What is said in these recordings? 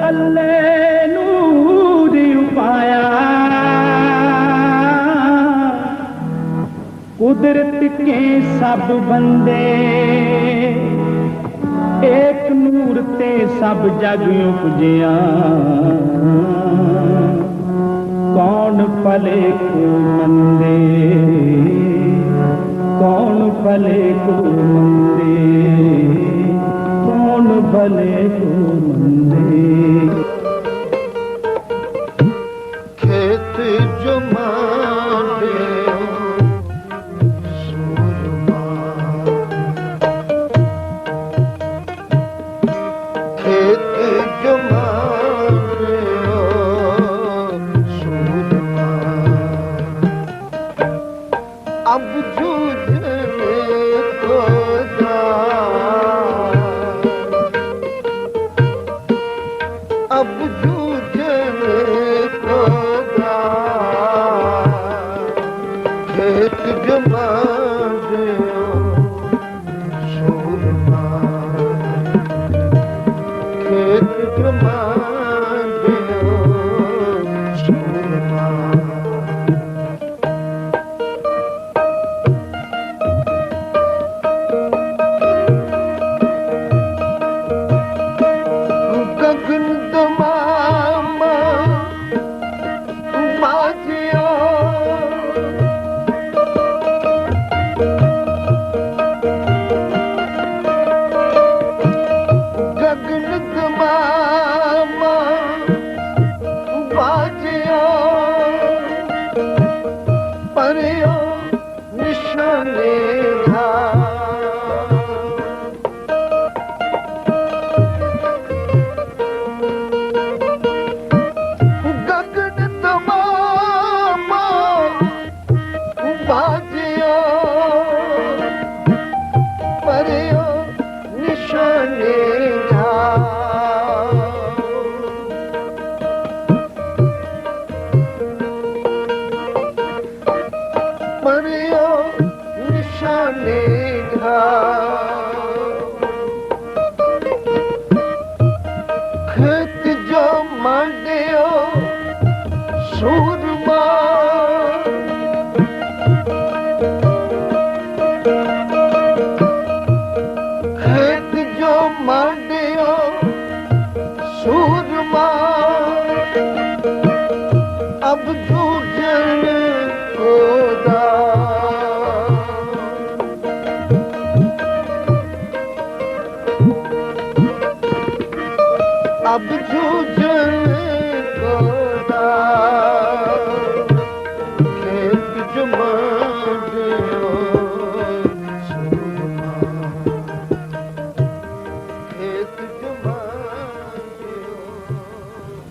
ਅੱਲੇ ਨੂਰ ਪਾਇਆ कुदरत के सब बंदे एक नूर ते सब जग उपजिया कौन भले को मंदे कौन भले को मंदे कौन भले को मंदे खेत जुमा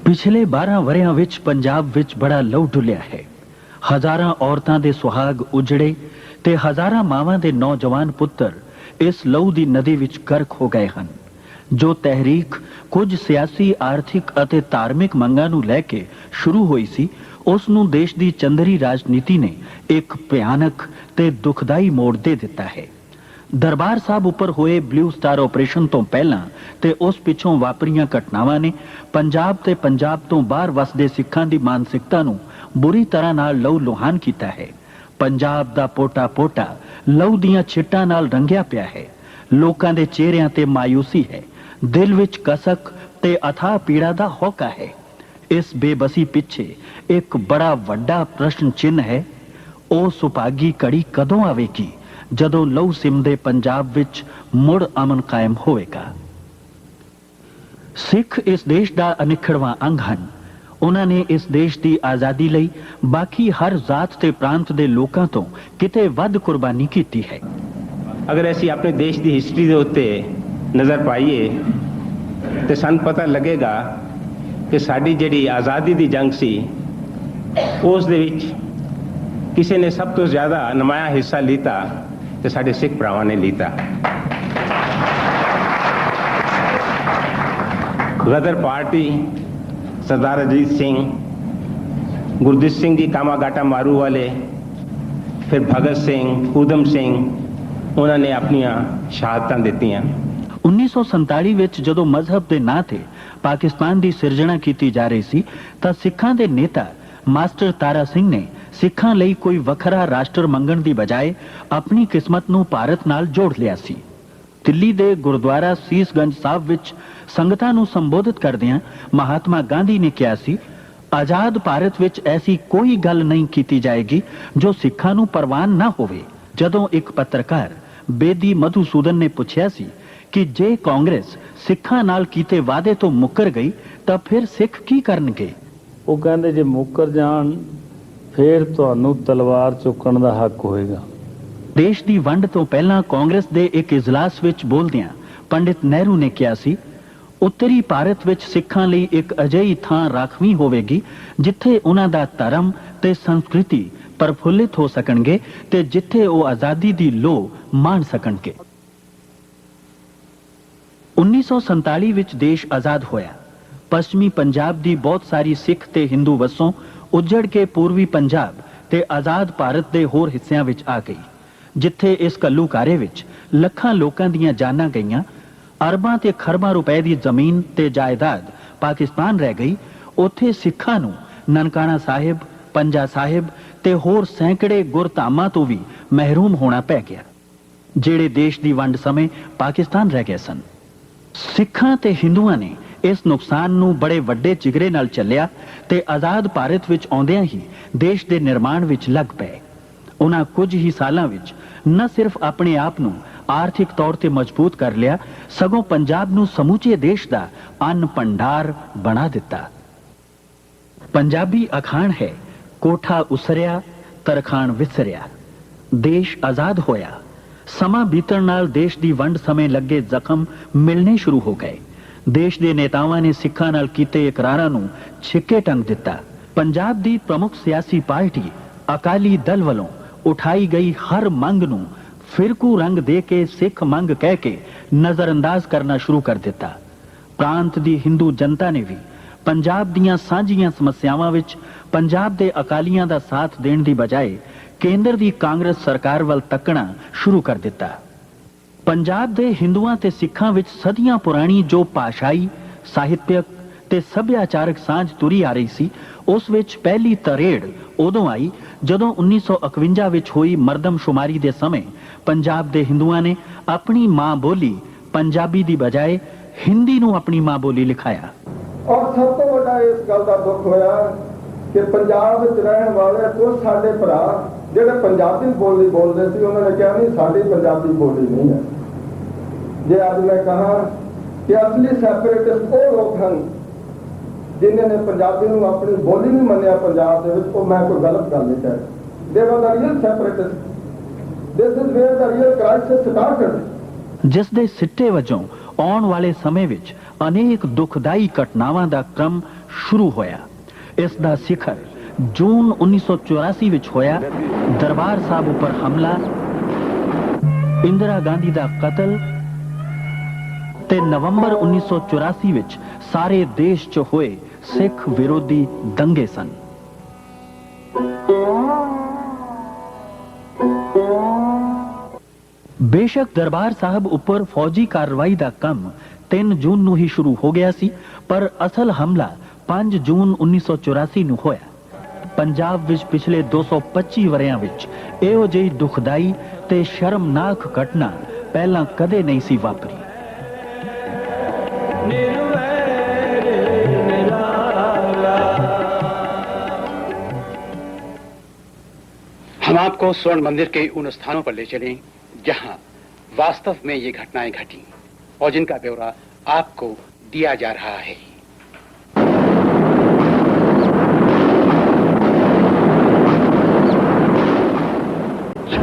पिछले 12 वरियां विच पंजाब विच बड़ा लहू डुलिया है। हजारां औरतां दे सुहाग उजड़े ते हजारां मावां दे नौजवान पुत्तर इस लहू दी नदी विच गर्क हो गए हन। जो तहरीक कुछ सियासी आर्थिक अते धार्मिक मंगां नूं लै के शुरू होई सी उस नूं देश दी चंदरी राजनीति ने एक भयानक ते दुखदाई मोड़ दे दिता है। दरबार साहब उपर होए ब्लू स्टार ऑपरेशन तो पहला ते उस पिछों वापरियां घटनावां ने पंजाब ते पंजाब तो बाहर वसदे सिखां दी मानसिकता नूं बुरी तरह नाल लहू लुहान कीता है। पंजाब दा पोटा पोटा लहू दियां छिट्टां नाल रंगिया पिया है। लोकां दे चेहरिਆਂ ते मायूसी है, दिल विच कसक ते अथाह पीड़ा दा होका है। इस बेबसी पिछे एक बड़ा वड्डा प्रश्न चिन्ह है। ओ सुभागी घड़ी कदों आवेगी ਜਦੋਂ ਲਹੂ ਸਿਮਦੇ ਪੰਜਾਬ ਵਿੱਚ ਮੁੜ ਅਮਨ ਕਾਇਮ ਹੋਵੇਗਾ। ਸਿੱਖ ਇਸ ਦੇਸ਼ ਦਾ ਅਨਿੱਖੜਵਾਂ ਅੰਗ ਹਨ। ਉਹਨਾਂ ਨੇ ਇਸ ਦੇਸ਼ ਦੀ ਆਜ਼ਾਦੀ ਲਈ ਬਾਕੀ ਹਰ ਜ਼ਾਤ ਤੇ ਪ੍ਰਾਂਤ ਦੇ ਲੋਕਾਂ ਤੋਂ ਕਿਤੇ ਵੱਧ ਕੁਰਬਾਨੀ ਕੀਤੀ ਹੈ। ਅਗਰ ਅਸੀਂ ਆਪਣੇ ਦੇਸ਼ ਦੀ ਹਿਸਟਰੀ ਦੇ ਉੱਤੇ ਨਜ਼ਰ ਪਾਈਏ ਤੇ ਸਾਨੂੰ ਪਤਾ ਲੱਗੇਗਾ ਕਿ ਸਾਡੀ ਜਿਹੜੀ ਆਜ਼ਾਦੀ ਦੀ ਜੰਗ ਸੀ ਉਸ ਦੇ ਵਿੱਚ ਕਿਸੇ ਨੇ ਸਭ ਤੋਂ ਜ਼ਿਆਦਾ ਨਮਾਇਆ ਹਿੱਸਾ ਲਿੱਤਾ ਤੇ ਸਾਡੇ ਸਿੱਖ ਭਰਾਵਾਂ ਨੇ ਲਿੱਤਾ। ਗਦਰ ਪਾਰਟੀ ਸਰਦਾਰ ਅਜੀਤ ਸਿੰਘ, ਗੁਰਦੀਪ ਸਿੰਘ ਜੀ ਕਾਮਾਗਾਟਾ ਮਾਰੂ ਵਾਲੇ, ਫਿਰ ਭਗਤ ਸਿੰਘ, ਊਧਮ ਸਿੰਘ, ਉਹਨਾਂ ਨੇ ਆਪਣੀਆਂ ਸ਼ਹਾਦਤਾਂ ਦਿੱਤੀਆਂ। 1947 ਵਿੱਚ ਜਦੋਂ ਮਜ਼ਹਬ ਦੇ ਨਾਂ ਤੇ ਪਾਕਿਸਤਾਨ ਦੀ ਸਿਰਜਣਾ ਕੀਤੀ ਜਾ ਰਹੀ ਸੀ ਤਾਂ ਸਿੱਖਾਂ ਦੇ ਨੇਤਾ ਮਾਸਟਰ ਤਾਰਾ ਸਿੰਘ ਨੇ ਸਿੱਖਾਂ ਲਈ ਕੋਈ ਵੱਖਰਾ ਰਾਸ਼ਟਰ ਮੰਗਣ ਦੀ ਬਜਾਏ ਆਪਣੀ ਕਿਸਮਤ ਨੂੰ ਭਾਰਤ ਨਾਲ ਜੋੜ ਲਿਆ ਸੀ। ਦਿੱਲੀ ਦੇ ਗੁਰਦੁਆਰਾ ਸੀਸਗੰਜ ਸਾਹਿਬ ਵਿੱਚ ਸੰਗਤਾਂ ਨੂੰ ਸੰਬੋਧਿਤ ਕਰਦਿਆਂ ਮਹਾਤਮਾ ਗਾਂਧੀ ਨੇ ਕਿਹਾ ਸੀ, ਆਜ਼ਾਦ ਭਾਰਤ ਵਿੱਚ ਐਸੀ ਕੋਈ ਗੱਲ ਨਹੀਂ ਕੀਤੀ ਜਾਏਗੀ ਜੋ ਸਿੱਖਾਂ ਨੂੰ ਪ੍ਰਵਾਨ ਨਾ ਹੋਵੇ। ਜਦੋਂ ਇੱਕ ਪੱਤਰਕਾਰ ਬੇਦੀ ਮਧੂਸੂਦਨ ਨੇ ਪੁੱਛਿਆ ਸੀ ਕਿ ਜੇ ਕਾਂਗਰਸ ਸਿੱਖਾਂ ਨਾਲ ਕੀਤੇ ਵਾਅਦੇ ਤੋਂ ਮੁੱਕਰ ਗਈ ਤਾਂ ਫਿਰ ਸਿੱਖ ਕੀ ਕਰਨਗੇ, ਉਹ ਕਹਿੰਦੇ ਜੇ ਮੁੱਕਰ ਜਾਣ ਫਿਰ ਤੁਹਾਨੂੰ ਤਲਵਾਰ ਚੁੱਕਣ ਦਾ ਹੱਕ ਹੋਏਗਾ। ਦੇਸ਼ ਦੀ ਵੰਡ ਤੋਂ ਪਹਿਲਾਂ ਕਾਂਗਰਸ ਦੇ ਇੱਕ ਇਜਲਾਸ ਵਿੱਚ ਬੋਲਦਿਆਂ ਪੰਡਿਤ ਨਹਿਰੂ ਨੇ ਕਿਹਾ ਸੀ, ਉੱਤਰੀ ਭਾਰਤ ਵਿੱਚ ਸਿੱਖਾਂ ਲਈ ਇੱਕ ਅਜਿਹੀ ਥਾਂ ਰਾਖਵੀਂ ਹੋਵੇਗੀ ਜਿੱਥੇ ਉਹਨਾਂ ਦਾ ਧਰਮ ਤੇ ਸੰਸਕ੍ਰਿਤੀ ਪ੍ਰਫੁੱਲਿਤ ਹੋ ਸਕਣਗੇ ਤੇ ਜਿੱਥੇ ਉਹ ਆਜ਼ਾਦੀ ਦੀ ਲੋਹ ਮਾਣ ਸਕਣਗੇ। 1947 ਵਿੱਚ ਦੇਸ਼ ਆਜ਼ਾਦ ਹੋਇਆ। ਪੱਛਮੀ ਪੰਜਾਬ ਦੀ ਬਹੁਤ ਸਾਰੀ ਸਿੱਖ ਤੇ ਹਿੰਦੂ ਵਸੋਂ ਉੱਜੜ ਕੇ ਪੂਰਬੀ ਪੰਜਾਬ ਤੇ ਆਜ਼ਾਦ ਭਾਰਤ ਦੇ ਹੋਰ ਹਿੱਸਿਆਂ ਵਿੱਚ ਆ ਗਈ, ਜਿੱਥੇ ਇਸ ਘੱਲੂਘਾਰੇ ਵਿੱਚ ਲੱਖਾਂ ਲੋਕਾਂ ਦੀਆਂ ਜਾਨਾਂ ਗਈਆਂ, ਅਰਬਾਂ ਤੇ ਖਰਬਾਂ ਰੁਪਏ ਦੀ ਜ਼ਮੀਨ ਤੇ ਜਾਇਦਾਦ ਪਾਕਿਸਤਾਨ ਰਹਿ ਗਈ। ਉੱਥੇ ਸਿੱਖਾਂ ਨੂੰ ਨਨਕਾਣਾ ਸਾਹਿਬ, ਪੰਜਾ ਸਾਹਿਬ ਤੇ ਹੋਰ ਸੈਂਕੜੇ ਗੁਰਧਾਮਾਂ ਤੋਂ ਵੀ ਮਹਿਰੂਮ ਹੋਣਾ ਪੈ ਗਿਆ, ਜਿਹੜੇ ਦੇਸ਼ ਦੀ ਵੰਡ ਸਮੇਂ ਪਾਕਿਸਤਾਨ ਰਹਿ ਗਏ ਸਨ। ਸਿੱਖਾਂ ਤੇ ਹਿੰਦੂਆਂ ਨੇ ਇਸ ਨੁਕਸਾਨ ਨੂੰ ਬੜੇ ਵੱਡੇ ਜਿਗਰੇ ਨਾਲ ਚੱਲਿਆ ਤੇ ਆਜ਼ਾਦ ਭਾਰਤ ਵਿੱਚ ਆਉਂਦਿਆਂ ਹੀ ਦੇਸ਼ ਦੇ ਨਿਰਮਾਣ ਵਿੱਚ ਲੱਗ ਪਏ। ਉਹਨਾਂ ਕੁਝ ਹੀ ਸਾਲਾਂ ਵਿੱਚ न सिर्फ अपने आप ਨੂੰ ਆਰਥਿਕ ਤੌਰ ਤੇ ਮਜ਼ਬੂਤ ਕਰ ਲਿਆ, ਸਗੋਂ ਪੰਜਾਬ ਨੂੰ ਸਮੁੱਚੇ ਦੇਸ਼ ਦਾ ਅੰਨ ਭੰਡਾਰ ਬਣਾ ਦਿੱਤਾ। ਪੰਜਾਬੀ ਅਖਾਣ ਹੈ, ਕੋਠਾ ਉਸਰਿਆ ਤਰਖਾਣ ਵਿਸਰਿਆ। ਦੇਸ਼ ਆਜ਼ਾਦ ਹੋਇਆ, ਸਮਾਂ ਬੀਤਣ ਨਾਲ ਦੇਸ਼ ਦੀ ਵੰਡ ਸਮੇਂ ਲੱਗੇ ਜ਼ਖਮ ਮਿਲਣੇ ਸ਼ੁਰੂ ਹੋ ਗਏ। ਦੇਸ਼ ਦੇ ਨੇਤਾਵਾਂ ਨੇ ਸਿੱਖਾਂ ਨਾਲ ਕੀਤੇ ਇਕਰਾਰਾਂ ਨੂੰ ਛਿੱਕੇ ਟੰਗ ਦਿੱਤਾ। ਪੰਜਾਬ ਦੀ ਪ੍ਰਮੁੱਖ ਸਿਆਸੀ ਪਾਰਟੀ ਅਕਾਲੀ ਦਲ ਵੱਲੋਂ ਉਠਾਈ ਗਈ ਹਰ ਮੰਗ ਨੂੰ ਫਿਰਕੂ ਰੰਗ ਦੇ ਕੇ ਸਿੱਖ ਮੰਗ ਕਹਿ ਕੇ ਨਜ਼ਰਅੰਦਾਜ਼ ਕਰਨਾ ਸ਼ੁਰੂ ਕਰ ਦਿੱਤਾ। ਪ੍ਰਾਂਤ ਦੀ ਹਿੰਦੂ ਜਨਤਾ ਨੇ ਵੀ ਪੰਜਾਬ ਦੀਆਂ ਸਾਂਝੀਆਂ ਸਮੱਸਿਆਵਾਂ ਵਿੱਚ ਪੰਜਾਬ ਦੇ ਅਕਾਲੀਆਂ ਦਾ ਸਾਥ ਦੇਣ ਦੀ ਬਜਾਏ ਕੇਂਦਰ ਦੀ ਕਾਂਗਰਸ ਸਰਕਾਰ ਵੱਲ ਤੱਕਣਾ ਸ਼ੁਰੂ ਕਰ ਦਿੱਤਾ। ਪੰਜਾਬ ਦੇ ਹਿੰਦੂਆਂ ਤੇ ਸਿੱਖਾਂ ਵਿੱਚ ਸਦੀਆਂ ਪੁਰਾਣੀ ਜੋ ਭਾਸ਼ਾਈ, ਸਾਹਿਤਕ ਤੇ ਸੱਭਿਆਚਾਰਕ ਸਾਂਝ ਤੁਰੀ ਆ ਰਹੀ ਸੀ, ਉਸ ਵਿੱਚ ਪਹਿਲੀ ਤਰੇੜ ਉਦੋਂ ਆਈ ਜਦੋਂ 1951 ਵਿੱਚ ਹੋਈ ਮਰਦਮਸ਼ੁਮਾਰੀ ਦੇ ਸਮੇਂ ਪੰਜਾਬ ਦੇ ਹਿੰਦੂਆਂ ਨੇ ਆਪਣੀ ਮਾਂ ਬੋਲੀ ਪੰਜਾਬੀ ਦੀ ਬਜਾਏ ਹਿੰਦੀ ਨੂੰ ਆਪਣੀ ਮਾਂ ਬੋਲੀ ਲਿਖਾਇਆ। ਔਰ ਸਭ ਤੋਂ ਵੱਡਾ ਇਸ ਗੱਲ ਦਾ ਦੁੱਖ ਹੋਇਆ ਕਿ ਪੰਜਾਬ ਵਿੱਚ ਰਹਿਣ ਵਾਲੇ ਕੁਝ ਸਾਡੇ ਭਰਾ ਜਿਹੜੇ ਪੰਜਾਬੀ ਬੋਲੀ ਬੋਲਦੇ ਸੀ, ਉਹਨਾਂ ਨੇ ਕਿਹਾ ਨਹੀਂ ਸਾਡੀ ਪੰਜਾਬੀ ਬੋਲੀ ਨਹੀਂ ਹੈ। ਜੇ ਅੱਜ ਮੈਂ ਕਹਾਂ ਕਿ ਅਸਲੀ ਸੈਪਰੇਟਿਸਟ ਉਹ ਲੋਕ ਹਨ ਜਿਨ੍ਹਾਂ ਨੇ ਪੰਜਾਬੀ ਨੂੰ ਆਪਣੀ ਬੋਲੀ ਨਹੀਂ ਮੰਨਿਆ ਪੰਜਾਬ ਦੇ ਵਿੱਚ, ਉਹ ਮੈਂ ਕੋਈ ਗਲਤ ਗੱਲ ਨਹੀਂ ਕਹਿ ਰਿਹਾ। They are the real separatist. This is wear the real crisis started. ਜਿਸ ਦੇ ਸਿੱਟੇ ਵਜੋਂ ਆਉਣ ਵਾਲੇ ਸਮੇਂ ਵਿੱਚ ਅਨੇਕ ਦੁਖਦਾਈ ਘਟਨਾਵਾਂ ਦਾ ਕ੍ਰਮ ਸ਼ੁਰੂ ਹੋਇਆ। ਇਸ ਦਾ ਸਿਖਰ ਜੂਨ 1984 ਵਿੱਚ ਹੋਇਆ। ਦਰਬਾਰ ਸਾਹਿਬ ਉੱਪਰ ਹਮਲਾ, ਇੰਦਰਾ ਗਾਂਧੀ ਦਾ ਕਤਲ ਤੇ ਨਵੰਬਰ 1984 ਵਿੱਚ ਸਾਰੇ ਦੇਸ਼ 'ਚ ਹੋਏ ਸਿੱਖ ਵਿਰੋਧੀ ਦੰਗੇ ਸਨ। ਬੇਸ਼ੱਕ ਦਰਬਾਰ ਸਾਹਿਬ ਉੱਪਰ ਫੌਜੀ ਕਾਰਵਾਈ ਦਾ ਕੰਮ 3 ਜੂਨ ਨੂੰ ਹੀ ਸ਼ੁਰੂ ਹੋ ਗਿਆ ਸੀ, ਪਰ ਅਸਲ ਹਮਲਾ 5 ਜੂਨ 1984 ਨੂੰ ਹੋਇਆ। ਪੰਜਾਬ ਵਿੱਚ ਪਿਛਲੇ 225 ਵਰ੍ਹਿਆਂ ਵਿੱਚ ਇਹੋ ਜਿਹੀ ਦੁਖਦਾਈ ਤੇ ਸ਼ਰਮਨਾਕ ਘਟਨਾ ਪਹਿਲਾਂ ਕਦੇ ਨਹੀਂ ਸੀ ਵਾਪਰੀ। हम आपको स्वर्ण मंदिर के उन स्थानों पर ले चलें जहां वास्तव में ये घटनाएं घटी और जिनका ब्यौरा आपको दिया जा रहा है।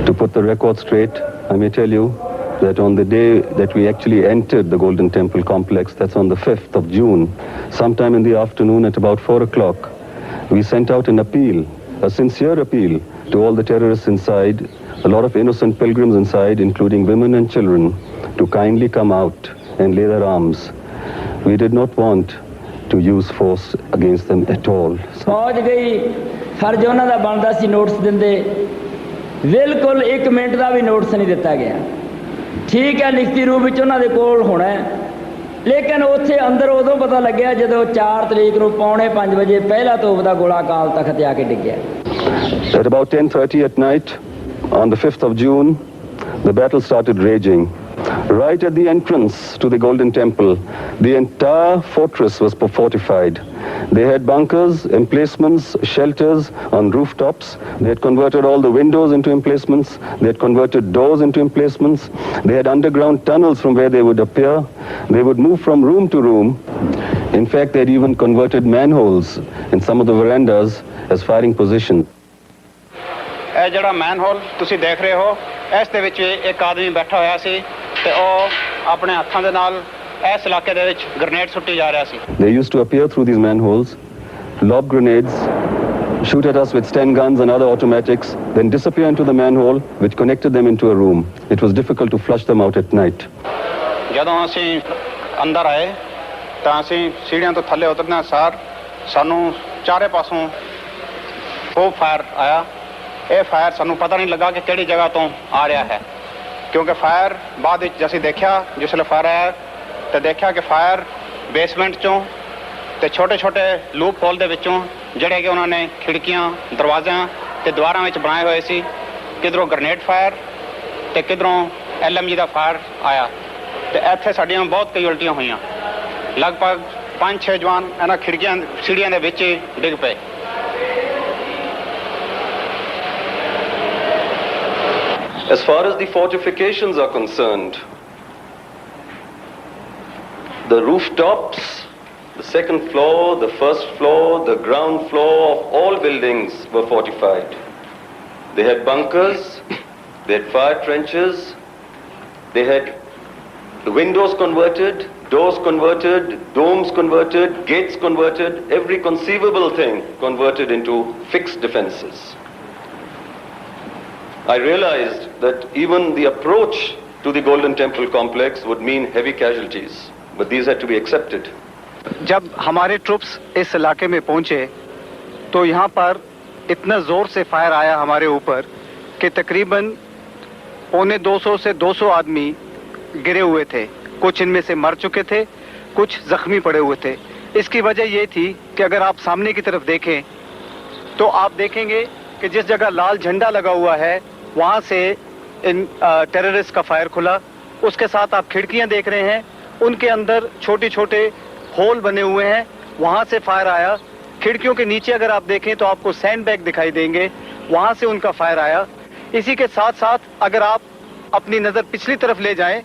To put the record straight, I may tell you that on the day that we actually entered the Golden Temple complex, that's on the 5th of June, sometime in the afternoon at about 4 o'clock, we sent out an appeal, a sincere appeal to all the terrorists inside, a lot of innocent pilgrims inside, including women and children, to kindly come out and lay their arms. We did not want to use force against them at all. फौज गई, फर्ज उन्हां दा बनदा सी notice दिंदे, बिल्कुल 1 minute का भी नोटिस नहीं दिता गया। ਠੀਕ ਹੈ ਲਿਖਤੀ ਰੂਪ ਵਿੱਚ ਉਹਨਾਂ ਦੇ ਕੋਲ ਹੋਣਾ ਹੈ, ਲੇਕਿਨ ਉੱਥੇ ਅੰਦਰ ਉਦੋਂ ਪਤਾ ਲੱਗਿਆ ਜਦੋਂ 4 ਤਰੀਕ ਨੂੰ 4:45 ਵਜੇ ਪਹਿਲਾ ਤੋਪ ਦਾ ਗੋਲਾ ਅਕਾਲ ਤਖਤ ਤੇ ਆ ਕੇ ਡਿੱਗਿਆ। At about 10:30 at night, on the 5th of June, the battle started raging. Right at the entrance to the Golden Temple, the entire fortress was fortified. They had bunkers, emplacements, shelters on rooftops. They had converted all the windows into emplacements. They had converted doors into emplacements. They had underground tunnels from where they would appear. They would move from room to room. In fact, they had even converted manholes in some of the verandas as firing positions. ਇਹ ਜਿਹੜਾ ਮੈਨਹੋਲ ਤੁਸੀਂ ਦੇਖ ਰਹੇ ਹੋ, ਇਸ ਦੇ ਵਿੱਚ ਇੱਕ ਆਦਮੀ ਬੈਠਾ ਹੋਇਆ ਸੀ ਤੇ ਉਹ ਆਪਣੇ ਹੱਥਾਂ ਦੇ ਨਾਲ ਇਸ ਇਲਾਕੇ ਦੇ ਵਿੱਚ ਗ੍ਰੇਨੇਡ ਸੁੱਟੀ ਜਾ ਰਿਹਾ ਸੀ। They used to appear through these manholes, lob grenades, shoot at us with Sten guns and other automatics, then disappear into the manhole which connected them into a room. It was difficult to flush them out at night. ਜਦੋਂ ਅਸੀਂ ਅੰਦਰ ਆਏ ਤਾਂ ਅਸੀਂ ਸੀੜੀਆਂ ਤੋਂ ਥੱਲੇ ਉਤਰਨਾ ਸਾਰ ਸਾਨੂੰ ਚਾਰੇ ਪਾਸੋਂ ਖੂਬ ਫਾਇਰ ਆਇਆ। ਇਹ ਫਾਇਰ ਸਾਨੂੰ ਪਤਾ ਨਹੀਂ ਲੱਗਾ ਕਿ ਕਿਹੜੀ ਜਗ੍ਹਾ ਤੋਂ ਆ ਰਿਹਾ ਹੈ, ਕਿਉਂਕਿ ਫਾਇਰ ਬਾਅਦ ਵਿੱਚ ਅਸੀਂ ਦੇਖਿਆ ਜਿਸਲੇ ਫਾਇਰ ਆਇਆ ਤੇ ਦੇਖਿਆ ਕਿ ਫਾਇਰ ਬੇਸਮੈਂਟ ਚੋਂ ਤੇ ਛੋਟੇ ਛੋਟੇ ਲੂਪ ਹੋਲ ਦੇ ਵਿੱਚੋਂ ਜਿਹੜੇ ਕਿ ਉਹਨਾਂ ਨੇ ਖਿੜਕੀਆਂ ਦਰਵਾਜ਼ਿਆਂ ਤੇ ਦੁਆਰਾਂ ਵਿੱਚ ਬਣਾਏ ਹੋਏ ਸੀ, ਕਿਧਰੋਂ ਗ੍ਰੇਨੇਡ ਫਾਇਰ ਤੇ ਕਿਧਰੋਂ LMG ਦਾ ਫਾਇਰ ਆਇਆ ਤੇ ਇੱਥੇ ਸਾਡੀਆਂ ਬਹੁਤ ਕੈਜੁਅਲਟੀਆਂ ਹੋਈਆਂ। ਲਗਭਗ 5-6 ਜਵਾਨ ਇਹਨਾਂ ਖਿੜਕੀਆਂ ਸੀੜੀਆਂ ਦੇ ਵਿੱਚ ਡਿੱਗ ਪਏ। As far as the fortifications are concerned, the rooftops, the second floor, the first floor, the ground floor of all buildings were fortified. They had bunkers, they had fire trenches, they had the windows converted, doors converted, domes converted, gates converted, every conceivable thing converted into fixed defenses. I realized that even the approach to the Golden Temple complex would mean heavy casualties, but these had to be accepted. जब हमारे troops इस इलाके में पहुंचे तो यहाँ पर इतना जोर से फायर आया हमारे ऊपर कि तकरीबन 150 से 200 आदमी गिरे हुए थे। कुछ इनमें से मर चुके थे, कुछ जख्मी पड़े हुए थे। इसकी वजह ये थी कि अगर आप सामने की तरफ देखें तो आप देखेंगे कि जिस जगह लाल झंडा लगा हुआ है वहाँ से इन टेररिस्ट का फायर खुला। उसके साथ आप खिड़कियाँ देख रहे हैं, उनके अंदर छोटे छोटे होल बने हुए हैं, वहाँ से फायर आया। खिड़कियों के नीचे अगर आप देखें तो आपको सैंड बैग दिखाई देंगे, वहाँ से उनका फायर आया। इसी के साथ साथ अगर आप अपनी नज़र पिछली तरफ ले जाएं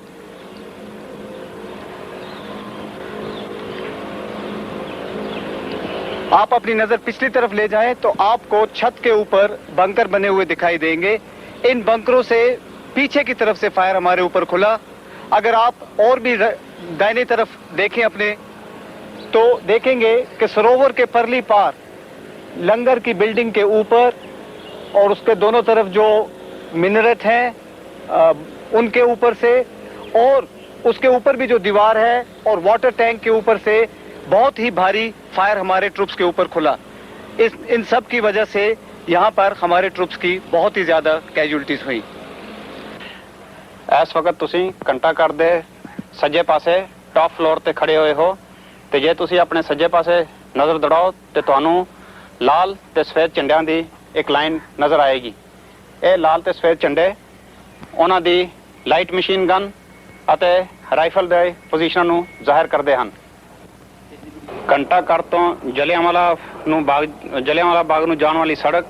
आप अपनी नजर पिछली तरफ ले जाएं तो आपको छत के ऊपर बंकर बने हुए दिखाई देंगे। इन बंकरों से पीछे की तरफ से फायर हमारे ऊपर खुला। अगर आप और भी दाहिने तरफ देखें अपने तो देखेंगे कि सरोवर के परली पार लंगर की बिल्डिंग के ऊपर और उसके दोनों तरफ जो मिनरेट हैं उनके ऊपर से और उसके ऊपर भी जो दीवार है और वाटर टैंक के ऊपर से बहुत ही भारी फायर हमारे ट्रूप्स के ऊपर खुला। इन सब की वजह से यहाँ पर हमारे ट्रूप्स की बहुत ही ज्यादा कैजुअलिटीज हुई। इस वक्त तुसी घंटा घर दे सज्जे पासे टॉप फ्लोर ते खड़े हुए हो ते जे तुसी अपने सज्जे पासे नजर दौड़ाओ ते तुहानू लाल ते सफेद झंडियां दी एक लाइन नजर आएगी। ये लाल ते सफेद झंडे उन्हां दी लाइट मशीन गन अते राइफल दे पोजीशनां नू जाहिर करदे हन। घंटा घर तो जलियांवाला बाग नू जाण वाली सड़क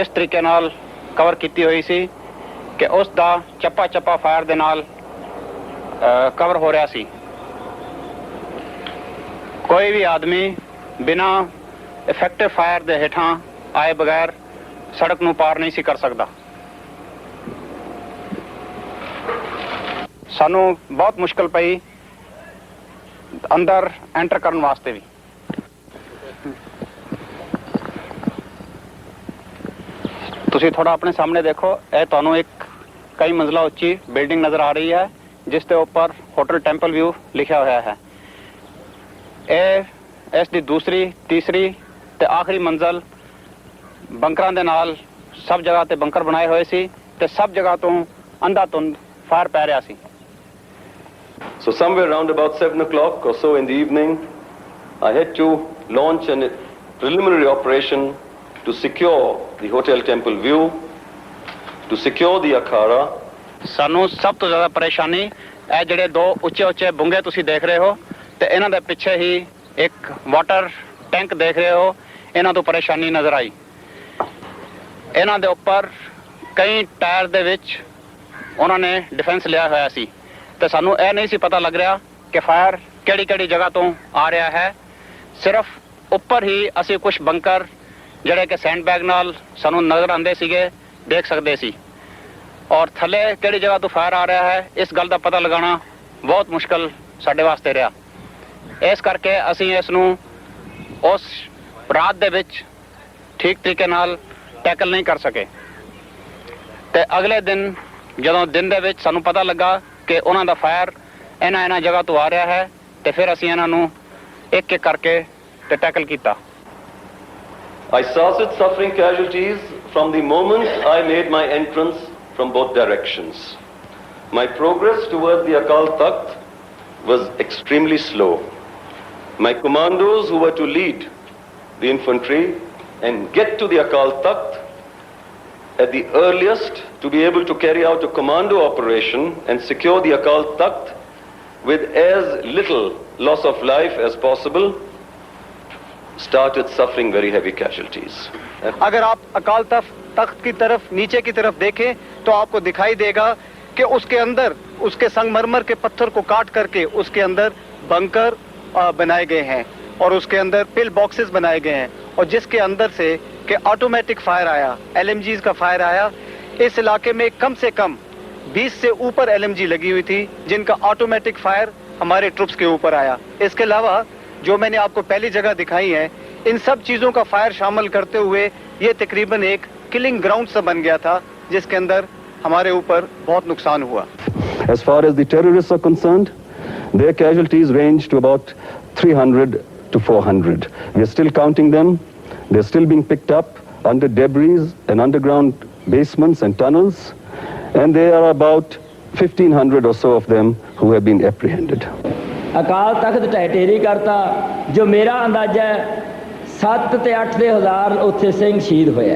इस तरीके नाल कवर की हुई सी कि उस दा चप्पा चप्पा फायर दे नाल कवर हो रहा सी। कोई भी आदमी बिना इफेक्टिव फायर दे हेठां आए बगैर सड़क नू पार नहीं सी कर सकता। सानू बहुत मुश्किल पई अंदर एंटर करने वास्ते भी। तुसी थोड़ा अपने सामने देखो, यह तुहानू एक कई मंजिला उच्ची बिल्डिंग नजर आ रही है जिसके ऊपर होटल टेंपल व्यू लिखा हुआ है। इस दी दूसरी तीसरी ते आखिरी मंजिल बंकरां दे नाल सब जगह ते बंकर बनाए हुए सी ते सब जगह तो अंधाधुंध ਫਾਇਰ ਪੈ ਰਿਹਾ ਸੀ। So somewhere around about 7 o'clock or so in the evening, I had to launch a preliminary operation to secure the Hotel Temple View, to secure the Akhara. ਸਾਨੂੰ ਸਭ ਤੋਂ ਜ਼ਿਆਦਾ ਪਰੇਸ਼ਾਨੀ ਇਹ ਜਿਹੜੇ ਦੋ ਉੱਚੇ ਉੱਚੇ ਬੁੰਗੇ ਤੁਸੀਂ ਦੇਖ ਰਹੇ ਹੋ ਤੇ ਇਹਨਾਂ ਦੇ ਪਿੱਛੇ ਹੀ ਇੱਕ ਵਾਟਰ ਟੈਂਕ ਦੇਖ ਰਹੇ ਹੋ, ਇਹਨਾਂ ਤੋਂ ਪਰੇਸ਼ਾਨੀ ਨਜ਼ਰ ਆਈ। ਇਹਨਾਂ ਦੇ ਉੱਪਰ ਕਈ ਟਾਇਰ ਦੇ ਵਿੱਚ ਉਹਨਾਂ ਨੇ ਡਿਫੈਂਸ ਲਿਆ ਹੋਇਆ ਸੀ ਤੇ ਸਾਨੂੰ ਇਹ ਨਹੀਂ ਸੀ ਪਤਾ ਲੱਗ ਰਿਹਾ ਕਿ ਫਾਇਰ ਕਿਹੜੀ ਕਿਹੜੀ ਜਗ੍ਹਾ ਤੋਂ ਆ ਰਿਹਾ ਹੈ। ਸਿਰਫ ਉੱਪਰ ਹੀ ਅਸੀਂ ਕੁਝ ਬੰਕਰ ਜਿਹੜੇ ਕਿ ਸੈਂਡਬੈਗ ਨਾਲ ਸਾਨੂੰ ਨਜ਼ਰ ਆਉਂਦੇ ਸੀਗੇ ਦੇਖ ਸਕਦੇ ਸੀ, ਔਰ ਥੱਲੇ ਕਿਹੜੀ ਜਗ੍ਹਾ ਤੋਂ ਫਾਇਰ ਆ ਰਿਹਾ ਹੈ ਇਸ ਗੱਲ ਦਾ ਪਤਾ ਲਗਾਉਣਾ ਬਹੁਤ ਮੁਸ਼ਕਲ ਸਾਡੇ ਵਾਸਤੇ ਰਿਹਾ। ਇਸ ਕਰਕੇ ਅਸੀਂ ਇਸ ਨੂੰ ਉਸ ਰਾਤ ਦੇ ਵਿੱਚ ਠੀਕ ਤਰੀਕੇ ਨਾਲ ਟੈਕਲ ਨਹੀਂ ਕਰ ਸਕੇ ਤੇ ਅਗਲੇ ਦਿਨ ਜਦੋਂ ਦਿਨ ਦੇ ਵਿੱਚ ਸਾਨੂੰ ਪਤਾ ਲੱਗਾ ਕਿ ਉਹਨਾਂ ਦਾ ਫਾਇਰ ਇਹਨਾਂ ਜਗ੍ਹਾ ਤੋਂ ਆ ਰਿਹਾ ਹੈ ਤੇ ਫਿਰ ਅਸੀਂ ਇਹਨਾਂ ਨੂੰ ਇੱਕ ਇੱਕ ਕਰਕੇ ਤੇ ਟੈਕਲ ਕੀਤਾ। I started suffering casualties from the moment I made my entrance from both directions. My progress towards the Akal Takht was extremely slow. My commandos who were to lead the infantry and get to the Akal Takht at the earliest to be able to carry out a commando operation and secure the Akal Takht with as little loss of life as possible started suffering very heavy casualties. अगर आप अकाल तख्त की तरफ नीचे की तरफ देखें तो आपको दिखाई देगा कि उसके अंदर उसके संगमरमर के पत्थर को काट करके उसके अंदर बंकर बनाए गए हैं और उसके अंदर पिल बॉक्सेस बनाए गए हैं और जिसके अंदर से कि ऑटोमेटिक फायर आया, LMGs का फायर आया। इस इलाके में कम से कम 20 से ऊपर LMG लगी हुई थी जिनका ऑटोमेटिक फायर हमारे ट्रुप्स के ऊपर आया। इसके अलावा जो मैंने आपको पहली जगह दिखाई है, इन सब चीजों का फायर शामिल करते हुए ये तकरीबन एक किलिंग ग्राउंड सा बन गया था जिसके अंदर हमारे ऊपर बहुत नुकसान हुआ। As far as the terrorists are concerned, their casualties range to about 300 to 400. We are still counting them. They're still being picked up under debris and underground basements and tunnels, and there are about 1,500 or so of them who have been apprehended. Akal Takht ਢਹਿ ਕਰਤਾ ਜੋ ਮੇਰਾ ਅੰਦਾਜ਼ਾ ਹੈ 7 ਤੇ 8 ਦੇ ਹਜ਼ਾਰ ਉੱਥੇ ਸਿੰਘ ਸ਼ਹੀਦ ਹੋਇਆ।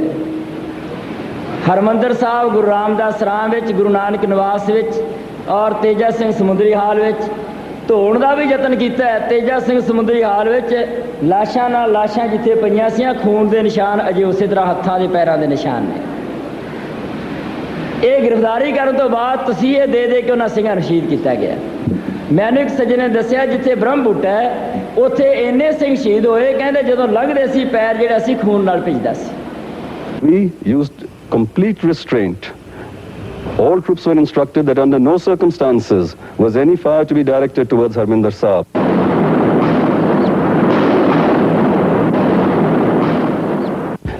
ਹਰਮੰਦਰ ਸਾਹਿਬ ਗੁਰੂ ਰਾਮਦਾਸ ਸਰਾਂ ਵਿੱਚ, ਗੁਰੂ ਨਾਨਕ ਨਿਵਾਸ ਵਿੱਚ ਔਰ ਤੇਜਾ ਸਿੰਘ ਸਮੁੰਦਰੀ ਹਾਲ ਵਿੱਚ ਧੋਣ ਦਾ ਵੀ ਯਤਨ ਕੀਤਾ ਹੈ। ਤੇਜਾ ਸਿੰਘ ਸਮੁੰਦਰੀ ਹਾਲ ਵਿੱਚ ਲਾਸ਼ਾਂ ਨਾਲ ਲਾਸ਼ਾਂ ਜਿੱਥੇ ਪਈਆਂ ਸੀ ਖੂਨ ਦੇ ਨਿਸ਼ਾਨ ਅਜੇ ਉਸੇ ਤਰ੍ਹਾਂ ਹੱਥਾਂ ਦੇ ਪੈਰਾਂ ਦੇ ਨਿਸ਼ਾਨ ਨੇ। ਇਹ ਗ੍ਰਿਫਤਾਰੀ ਕਰਨ ਤੋਂ ਬਾਅਦ ਤਸੀਹੇ ਦੇ ਕੇ ਉਹਨਾਂ ਸਿੰਘਾਂ ਨੂੰ ਸ਼ਹੀਦ ਕੀਤਾ ਗਿਆ। ਮੈਨੂੰ ਇੱਕ ਸੱਜਣ ਨੇ ਦੱਸਿਆ ਜਿੱਥੇ ਬ੍ਰਹਮ ਬੂਟਾ ਹੈ ਉੱਥੇ ਇੰਨੇ ਸਿੰਘ ਸ਼ਹੀਦ ਹੋਏ, ਕਹਿੰਦੇ ਜਦੋਂ ਲੰਘਦੇ ਸੀ ਪੈਰ ਜਿਹੜਾ ਸੀ ਖੂਨ ਨਾਲ ਭਿੱਜਦਾ ਸੀ। We used complete restraint. All troops were instructed that under no circumstances was any fire to be directed towards Harminder Sahib.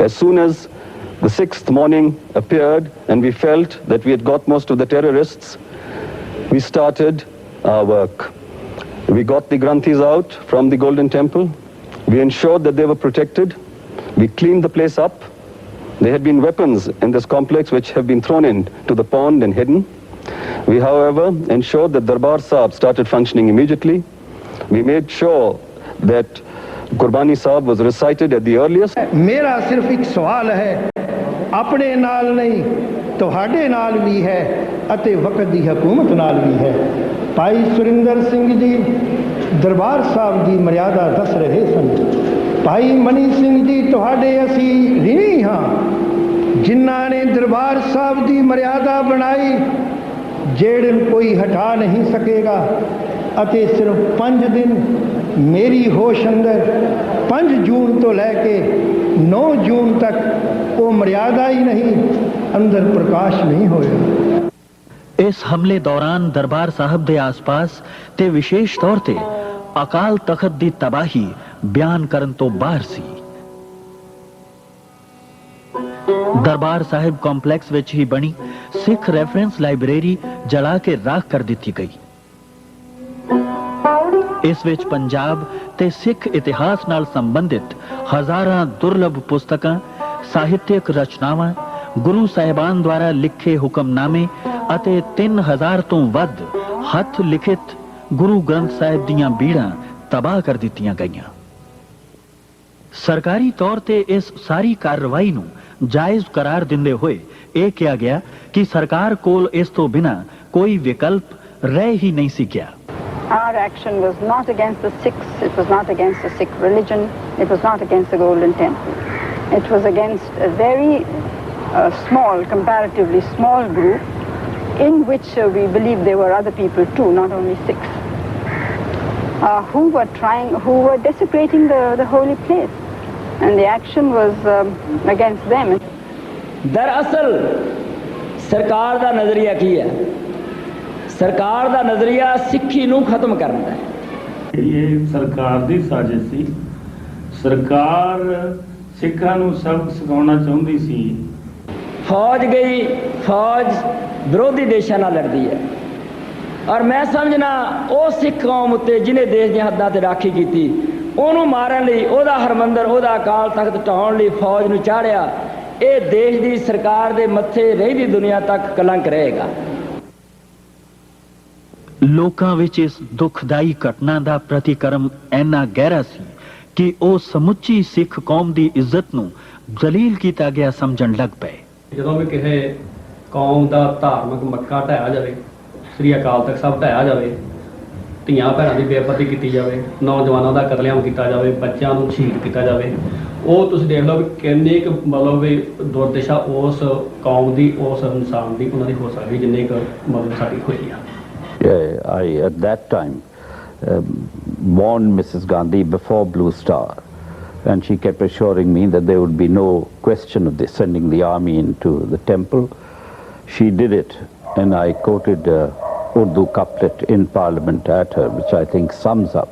As soon as the 6th morning appeared and we felt that we had got most of the terrorists, we started our work. We got the Granthis out from the Golden Temple. We ensured that they were protected. We cleaned the place up. There had been weapons in this complex which have been thrown into the pond and hidden. We, however, ensured that Darbar Sahib started functioning immediately. We made sure that Qurbani Sahib was recited at the earliest. मेरा सिर्फ एक सवाल है, अपने नाल नहीं ਤੁਹਾਡੇ ਨਾਲ ਵੀ ਹੈ ਅਤੇ ਵਕਤ ਦੀ ਹਕੂਮਤ ਨਾਲ ਵੀ ਹੈ। ਭਾਈ ਸੁਰਿੰਦਰ ਸਿੰਘ ਜੀ ਦਰਬਾਰ ਸਾਹਿਬ ਦੀ ਮਰਿਆਦਾ ਦੱਸ ਰਹੇ ਸਨ। ਭਾਈ ਮਨੀ ਸਿੰਘ ਜੀ ਤੁਹਾਡੇ ਅਸੀਂ ਰਿਣੀ ਹਾਂ ਜਿਨ੍ਹਾਂ ਨੇ ਦਰਬਾਰ ਸਾਹਿਬ ਦੀ ਮਰਿਆਦਾ ਬਣਾਈ ਜਿਹੜੇ ਕੋਈ ਹਟਾ ਨਹੀਂ ਸਕੇਗਾ ਅਤੇ ਸਿਰਫ 5 ਦਿਨ ਮੇਰੀ ਹੋਸ਼ ਅੰਦਰ 5 ਜੂਨ ਤੋਂ ਲੈ ਕੇ 9 ਜੂਨ ਤੱਕ वो मर्यादा ही नहीं अंदर प्रकाश नहीं होया। इस हमले दौरान दरबार साहब दे आसपास ते विशेष तौर ते अकाल तख्त दी तबाही बयान करन तो बाहर सी। दरबार साहिब कॉम्पलैक्स विच ही बनी सिख रेफरेंस लाइब्रेरी जला के राख कर दी गई। इस विच पंजाब ते सिख इतिहास नाल संबंधित हजारां दुर्लभ पुस्तकां, साहित्यक रचनावां, गुरु साहिबान द्वारा लिखे हुक्मनामे ਅਤੇ 3000 ਤੋਂ ਵੱਧ ਹੱਥ ਲਿਖਿਤ ਗੁਰੂ ਗ੍ਰੰਥ ਸਾਹਿਬ ਦੀਆਂ ਬੀੜਾਂ ਤਬਾਹ ਕਰ ਦਿੱਤੀਆਂ ਗਈਆਂ। ਸਰਕਾਰੀ ਤੌਰ ਤੇ ਇਸ ਸਾਰੀ ਕਾਰਵਾਈ ਨੂੰ ਜਾਇਜ਼ ਕਰਾਰ ਦਿੰਦੇ ਹੋਏ ਇਹ ਕਿਹਾ ਗਿਆ ਕਿ ਸਰਕਾਰ ਕੋਲ ਇਸ ਤੋਂ ਬਿਨਾਂ ਕੋਈ ਵਿਕਲਪ ਰਹਿ ਹੀ ਨਹੀਂ ਸੀ ਗਿਆ। Our action was not against the Sikhs, it was not against the Sikh religion, it was not against the Golden Temple. It was against a very small, comparatively small group in which we believe there were other people too, not only Sikhs, who were desecrating the holy place. And the action was against them. दरअसल सरकार ਦਾ ਨਜ਼ਰੀਆ ਕੀ ਹੈ? ਸਰਕਾਰ ਦਾ ਨਜ਼ਰੀਆ ਸਿੱਖੀ ਨੂੰ ਖਤਮ ਕਰਨ ਦਾ ਹੈ। ਇਹ ਸਰਕਾਰ ਦੀ ਸਾਜ਼ਿਸ਼ ਸੀ। ਸਰਕਾਰ ਸਿੱਖਾਂ ਨੂੰ ਸਬਕ ਸਿਖਾਉਣਾ ਚਾਹੁੰਦੀ ਸੀ। ਫੌਜ ਗਈ, ਫੌਜ ਵਿਰੋਧੀ ਦੇਸ਼ਾਂ ਨਾਲ ਲੜਦੀ ਹੈ ਔਰ ਮੈਂ ਸਮਝਣਾ ਉਹ ਸਿੱਖ ਕੌਮ ਉੱਤੇ ਜਿਹਨੇ ਦੇਸ਼ ਦੀਆਂ ਹੱਦਾਂ ਤੇ ਰਾਖੀ ਕੀਤੀ ਉਹਨੂੰ ਮਾਰਨ ਲਈ, ਉਹਦਾ ਹਰਮੰਦਰ, ਉਹਦਾ ਅਕਾਲ ਤਖਤ ਢਾਉਣ ਲਈ ਫੌਜ ਨੂੰ ਚਾੜਿਆ। ਇਹ ਦੇਸ਼ ਦੀ ਸਰਕਾਰ ਦੇ ਮੱਥੇ ਰਹਿੰਦੀ ਦੁਨੀਆ ਤੱਕ ਕਲੰਕ ਰਹੇਗਾ। ਲੋਕਾਂ ਵਿੱਚ ਇਸ ਦੁਖਦਾਈ ਘਟਨਾ ਦਾ ਪ੍ਰਤੀਕਰਮ ਇੰਨਾ ਗਹਿਰਾ ਸੀ ਕਿ ਉਹ ਸਮੁੱਚੀ ਸਿੱਖ ਕੌਮ ਦੀ ਇੱਜ਼ਤ ਨੂੰ ਜ਼ਲੀਲ ਕੀਤਾ ਗਿਆ ਸਮਝਣ ਲੱਗ ਪਏ। ਜਦੋਂ ਵੀ ਕਿਸੇ ਕੌਮ ਦਾ ਧਾਰਮਿਕ ਮੱਕਾ ਢਾਇਆ ਜਾਵੇ, ਸ੍ਰੀ ਅਕਾਲ ਤਖਤ ਸਾਹਿਬ ਢਾਇਆ ਜਾਵੇ, ਧੀਆਂ ਭੈਣਾਂ ਦੀ ਬੇਪਰਵਾਹੀ ਕੀਤੀ ਜਾਵੇ, ਨੌਜਵਾਨਾਂ ਦਾ ਕਤਲੇਆਮ ਕੀਤਾ ਜਾਵੇ, ਬੱਚਿਆਂ ਨੂੰ ਸ਼ਹੀਦ ਕੀਤਾ ਜਾਵੇ, ਉਹ ਤੁਸੀਂ ਦੇਖ ਲਓ ਵੀ ਕਿੰਨੀ ਕੁ ਮਤਲਬ ਵੀ ਦੁਰਦਸ਼ਾ ਉਸ ਕੌਮ ਦੀ, ਉਸ ਇਨਸਾਨ ਦੀ, ਉਹਨਾਂ ਦੀ ਹੋ ਸਕਦੀ ਜਿੰਨੀ ਕੁ ਮਤਲਬ ਸਾਡੀ ਹੋਈ ਆ। I at that time warned Mrs. Gandhi before Blue Star, and she kept assuring me that there would be no question of sending the army into the temple. She did it, and I quoted Urdu couplet in Parliament at her, which I think sums up.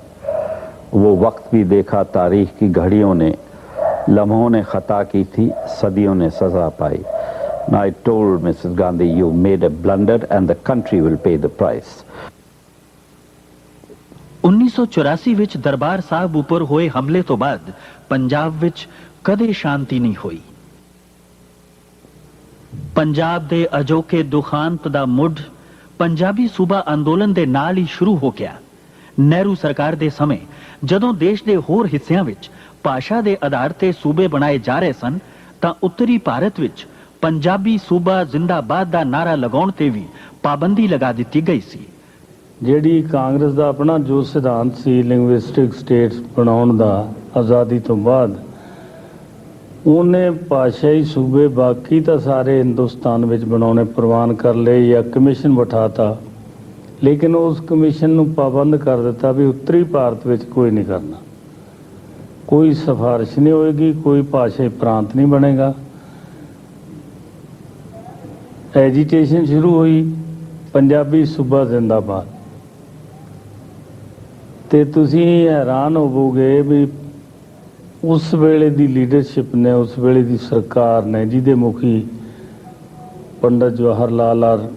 वो वक्त भी देखा तारीख की घड़ियों ने, लम्हों ने खता की थी, सदियों ने सजा पाई. And I told Mrs. Gandhi, you made a blunder and the country will pay the price. 1984 ਵਿੱਚ ਦਰਬਾਰ ਸਾਹਿਬ ਉੱਪਰ ਹੋਏ ਹਮਲੇ ਤੋਂ ਬਾਅਦ ਪੰਜਾਬ ਵਿੱਚ ਕਦੇ ਸ਼ਾਂਤੀ ਨਹੀਂ ਹੋਈ। ਪੰਜਾਬ ਦੇ ਅਜੋਕੇ ਦੁਖਾਂਤ ਦਾ ਮੁੱਢ ਪੰਜਾਬੀ ਸੂਬਾ ਅੰਦੋਲਨ ਦੇ ਨਾਲ ਹੀ ਸ਼ੁਰੂ ਹੋ ਗਿਆ। ਨਹਿਰੂ ਸਰਕਾਰ ਦੇ ਸਮੇਂ ਜਦੋਂ ਦੇਸ਼ ਦੇ ਹੋਰ ਹਿੱਸਿਆਂ ਵਿੱਚ ਭਾਸ਼ਾ ਦੇ ਆਧਾਰ ਤੇ ਸੂਬੇ ਬਣਾਏ ਜਾ ਰਹੇ ਸਨ ਤਾਂ ਉੱਤਰੀ ਭਾਰਤ ਵਿੱਚ ਪੰਜਾਬੀ ਸੂਬਾ ਜ਼ਿੰਦਾਬਾਦ ਦਾ ਨਾਰਾ ਲਗਾਉਣ ਤੇ ਵੀ ਪਾਬੰਦੀ ਲਗਾ ਦਿੱਤੀ ਗਈ ਸੀ। ਜਿਹੜੀ ਕਾਂਗਰਸ ਦਾ ਆਪਣਾ ਜੋ ਸਿਧਾਂਤ ਸੀ ਲਿੰਗੁਇਸਟਿਕ ਸਟੇਟਸ ਬਣਾਉਣ ਦਾ ਆਜ਼ਾਦੀ ਤੋਂ ਬਾਅਦ, ਉਹਨੇ ਭਾਸ਼ਾਈ ਸੂਬੇ ਬਾਕੀ ਤਾਂ ਸਾਰੇ ਹਿੰਦੁਸਤਾਨ ਵਿੱਚ ਬਣਾਉਣੇ ਪ੍ਰਵਾਨ ਕਰ ਲਏ ਜਾਂ ਕਮਿਸ਼ਨ ਬਿਠਾਤਾ, ਲੇਕਿਨ ਉਸ ਕਮਿਸ਼ਨ ਨੂੰ ਪਾਬੰਦ ਕਰ ਦਿੱਤਾ ਵੀ ਉੱਤਰੀ ਭਾਰਤ ਵਿੱਚ ਕੋਈ ਨਹੀਂ ਕਰਨਾ, ਕੋਈ ਸਿਫਾਰਿਸ਼ ਨਹੀਂ ਹੋਏਗੀ, ਕੋਈ ਭਾਸ਼ਾਈ ਪ੍ਰਾਂਤ ਨਹੀਂ ਬਣੇਗਾ। ਐਜੀਟੇਸ਼ਨ ਸ਼ੁਰੂ ਹੋਈ, ਪੰਜਾਬੀ ਸੂਬਾ ਜ਼ਿੰਦਾਬਾਦ। ਤੇ ਤੁਸੀਂ ਹੈਰਾਨ ਹੋਵੋਗੇ ਵੀ ਉਸ ਵੇਲੇ ਦੀ ਲੀਡਰਸ਼ਿਪ ਨੇ, ਉਸ ਵੇਲੇ ਦੀ ਸਰਕਾਰ ਨੇ, ਜਿਹਦੇ ਮੁਖੀ ਪੰਡਤ ਜਵਾਹਰ ਲਾਲ ਔਰ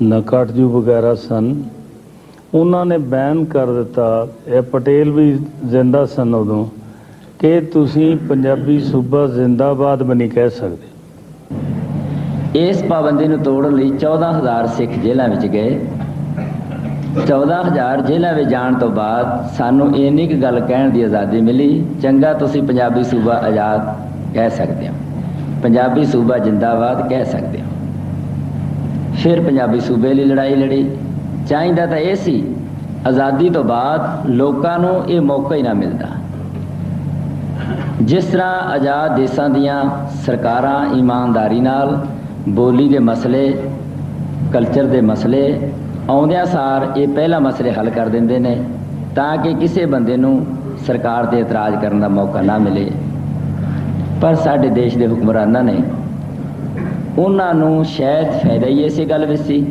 ਨਕਾਟਜੂ ਵਗੈਰਾ ਸਨ, ਉਹਨਾਂ ਨੇ ਬੈਨ ਕਰ ਦਿੱਤਾ, ਇਹ ਪਟੇਲ ਵੀ ਜ਼ਿੰਦਾ ਸਨ ਉਦੋਂ, ਕਿ ਤੁਸੀਂ ਪੰਜਾਬੀ ਸੂਬਾ ਜ਼ਿੰਦਾਬਾਦ ਵੀ ਨਹੀਂ ਕਹਿ ਸਕਦੇ। ਇਸ ਪਾਬੰਦੀ ਨੂੰ ਤੋੜਨ ਲਈ 14,000 ਸਿੱਖ ਜੇਲ੍ਹਾਂ ਵਿੱਚ ਗਏ। 14,000 ਜੇਲ੍ਹਾਂ ਵਿੱਚ ਜਾਣ ਤੋਂ ਬਾਅਦ ਸਾਨੂੰ ਇੰਨੀ ਕੁ ਗੱਲ ਕਹਿਣ ਦੀ ਆਜ਼ਾਦੀ ਮਿਲੀ, ਚੰਗਾ ਤੁਸੀਂ ਪੰਜਾਬੀ ਸੂਬਾ ਆਜ਼ਾਦ ਕਹਿ ਸਕਦੇ ਹੋ, ਪੰਜਾਬੀ ਸੂਬਾ ਜਿੰਦਾਬਾਦ ਕਹਿ ਸਕਦੇ ਹੋ। ਫਿਰ ਪੰਜਾਬੀ ਸੂਬੇ ਲਈ ਲੜਾਈ ਲੜੀ। ਚਾਹੀਦਾ ਤਾਂ ਇਹ ਸੀ ਆਜ਼ਾਦੀ ਤੋਂ ਬਾਅਦ ਲੋਕਾਂ ਨੂੰ ਇਹ ਮੌਕਾ ਹੀ ਨਾ ਮਿਲਦਾ। ਜਿਸ ਤਰ੍ਹਾਂ ਆਜ਼ਾਦ ਦੇਸ਼ਾਂ ਦੀਆਂ ਸਰਕਾਰਾਂ ਇਮਾਨਦਾਰੀ ਨਾਲ ਬੋਲੀ ਦੇ ਮਸਲੇ, ਕਲਚਰ ਦੇ ਮਸਲੇ ਆਉਂਦਿਆਂ ਸਾਰ ਇਹ ਪਹਿਲਾ ਮਸਲੇ ਹੱਲ ਕਰ ਦਿੰਦੇ ਨੇ ਤਾਂ ਕਿ ਕਿਸੇ ਬੰਦੇ ਨੂੰ ਸਰਕਾਰ ਤੇ ਇਤਰਾਜ਼ ਕਰਨ ਦਾ ਮੌਕਾ ਨਾ ਮਿਲੇ। ਪਰ ਸਾਡੇ ਦੇਸ਼ ਦੇ ਹੁਕਮਰਾਨਾਂ ਨੇ, ਉਹਨਾਂ ਨੂੰ ਸ਼ਾਇਦ ਫਾਇਦਾ ਹੀ ਇਸੇ ਗੱਲ ਵਿੱਚ ਸੀ,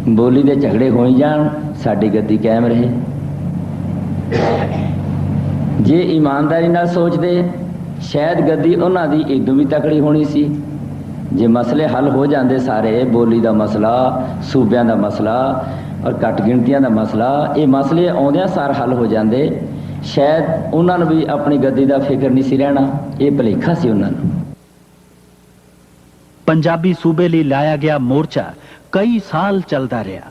ਬੋਲੀ ਦੇ ਝਗੜੇ ਹੋਈ ਜਾਣ, ਸਾਡੀ ਗੱਦੀ ਕਾਇਮ ਰਹੇ। ਜੇ ਇਮਾਨਦਾਰੀ ਨਾਲ ਸੋਚਦੇ ਸ਼ਾਇਦ ਗੱਦੀ ਉਹਨਾਂ ਦੀ ਇਦੋਂ ਵੀ ਤਕੜੀ ਹੋਣੀ ਸੀ। ਜੇ ਮਸਲੇ ਹੱਲ ਹੋ ਜਾਂਦੇ ਸਾਰੇ, ਬੋਲੀ ਦਾ ਮਸਲਾ, ਸੂਬਿਆਂ ਦਾ ਮਸਲਾ ਔਰ ਘੱਟ ਗਿਣਤੀਆਂ ਦਾ ਮਸਲਾ, ਇਹ ਮਸਲੇ ਆਉਂਦਿਆਂ ਸਾਰ ਹੱਲ ਹੋ ਜਾਂਦੇ, ਸ਼ਾਇਦ ਉਹਨਾਂ ਨੂੰ ਵੀ ਆਪਣੀ ਗੱਦੀ ਦਾ ਫਿਕਰ ਨਹੀਂ ਸੀ ਰਹਿਣਾ। ਇਹ ਭੁਲੇਖਾ ਸੀ ਉਹਨਾਂ ਨੂੰ। पंजाबी सूबे ਲਈ ਲਾਇਆ ਗਿਆ ਮੋਰਚਾ ਕਈ ਸਾਲ ਚੱਲਦਾ ਰਿਹਾ।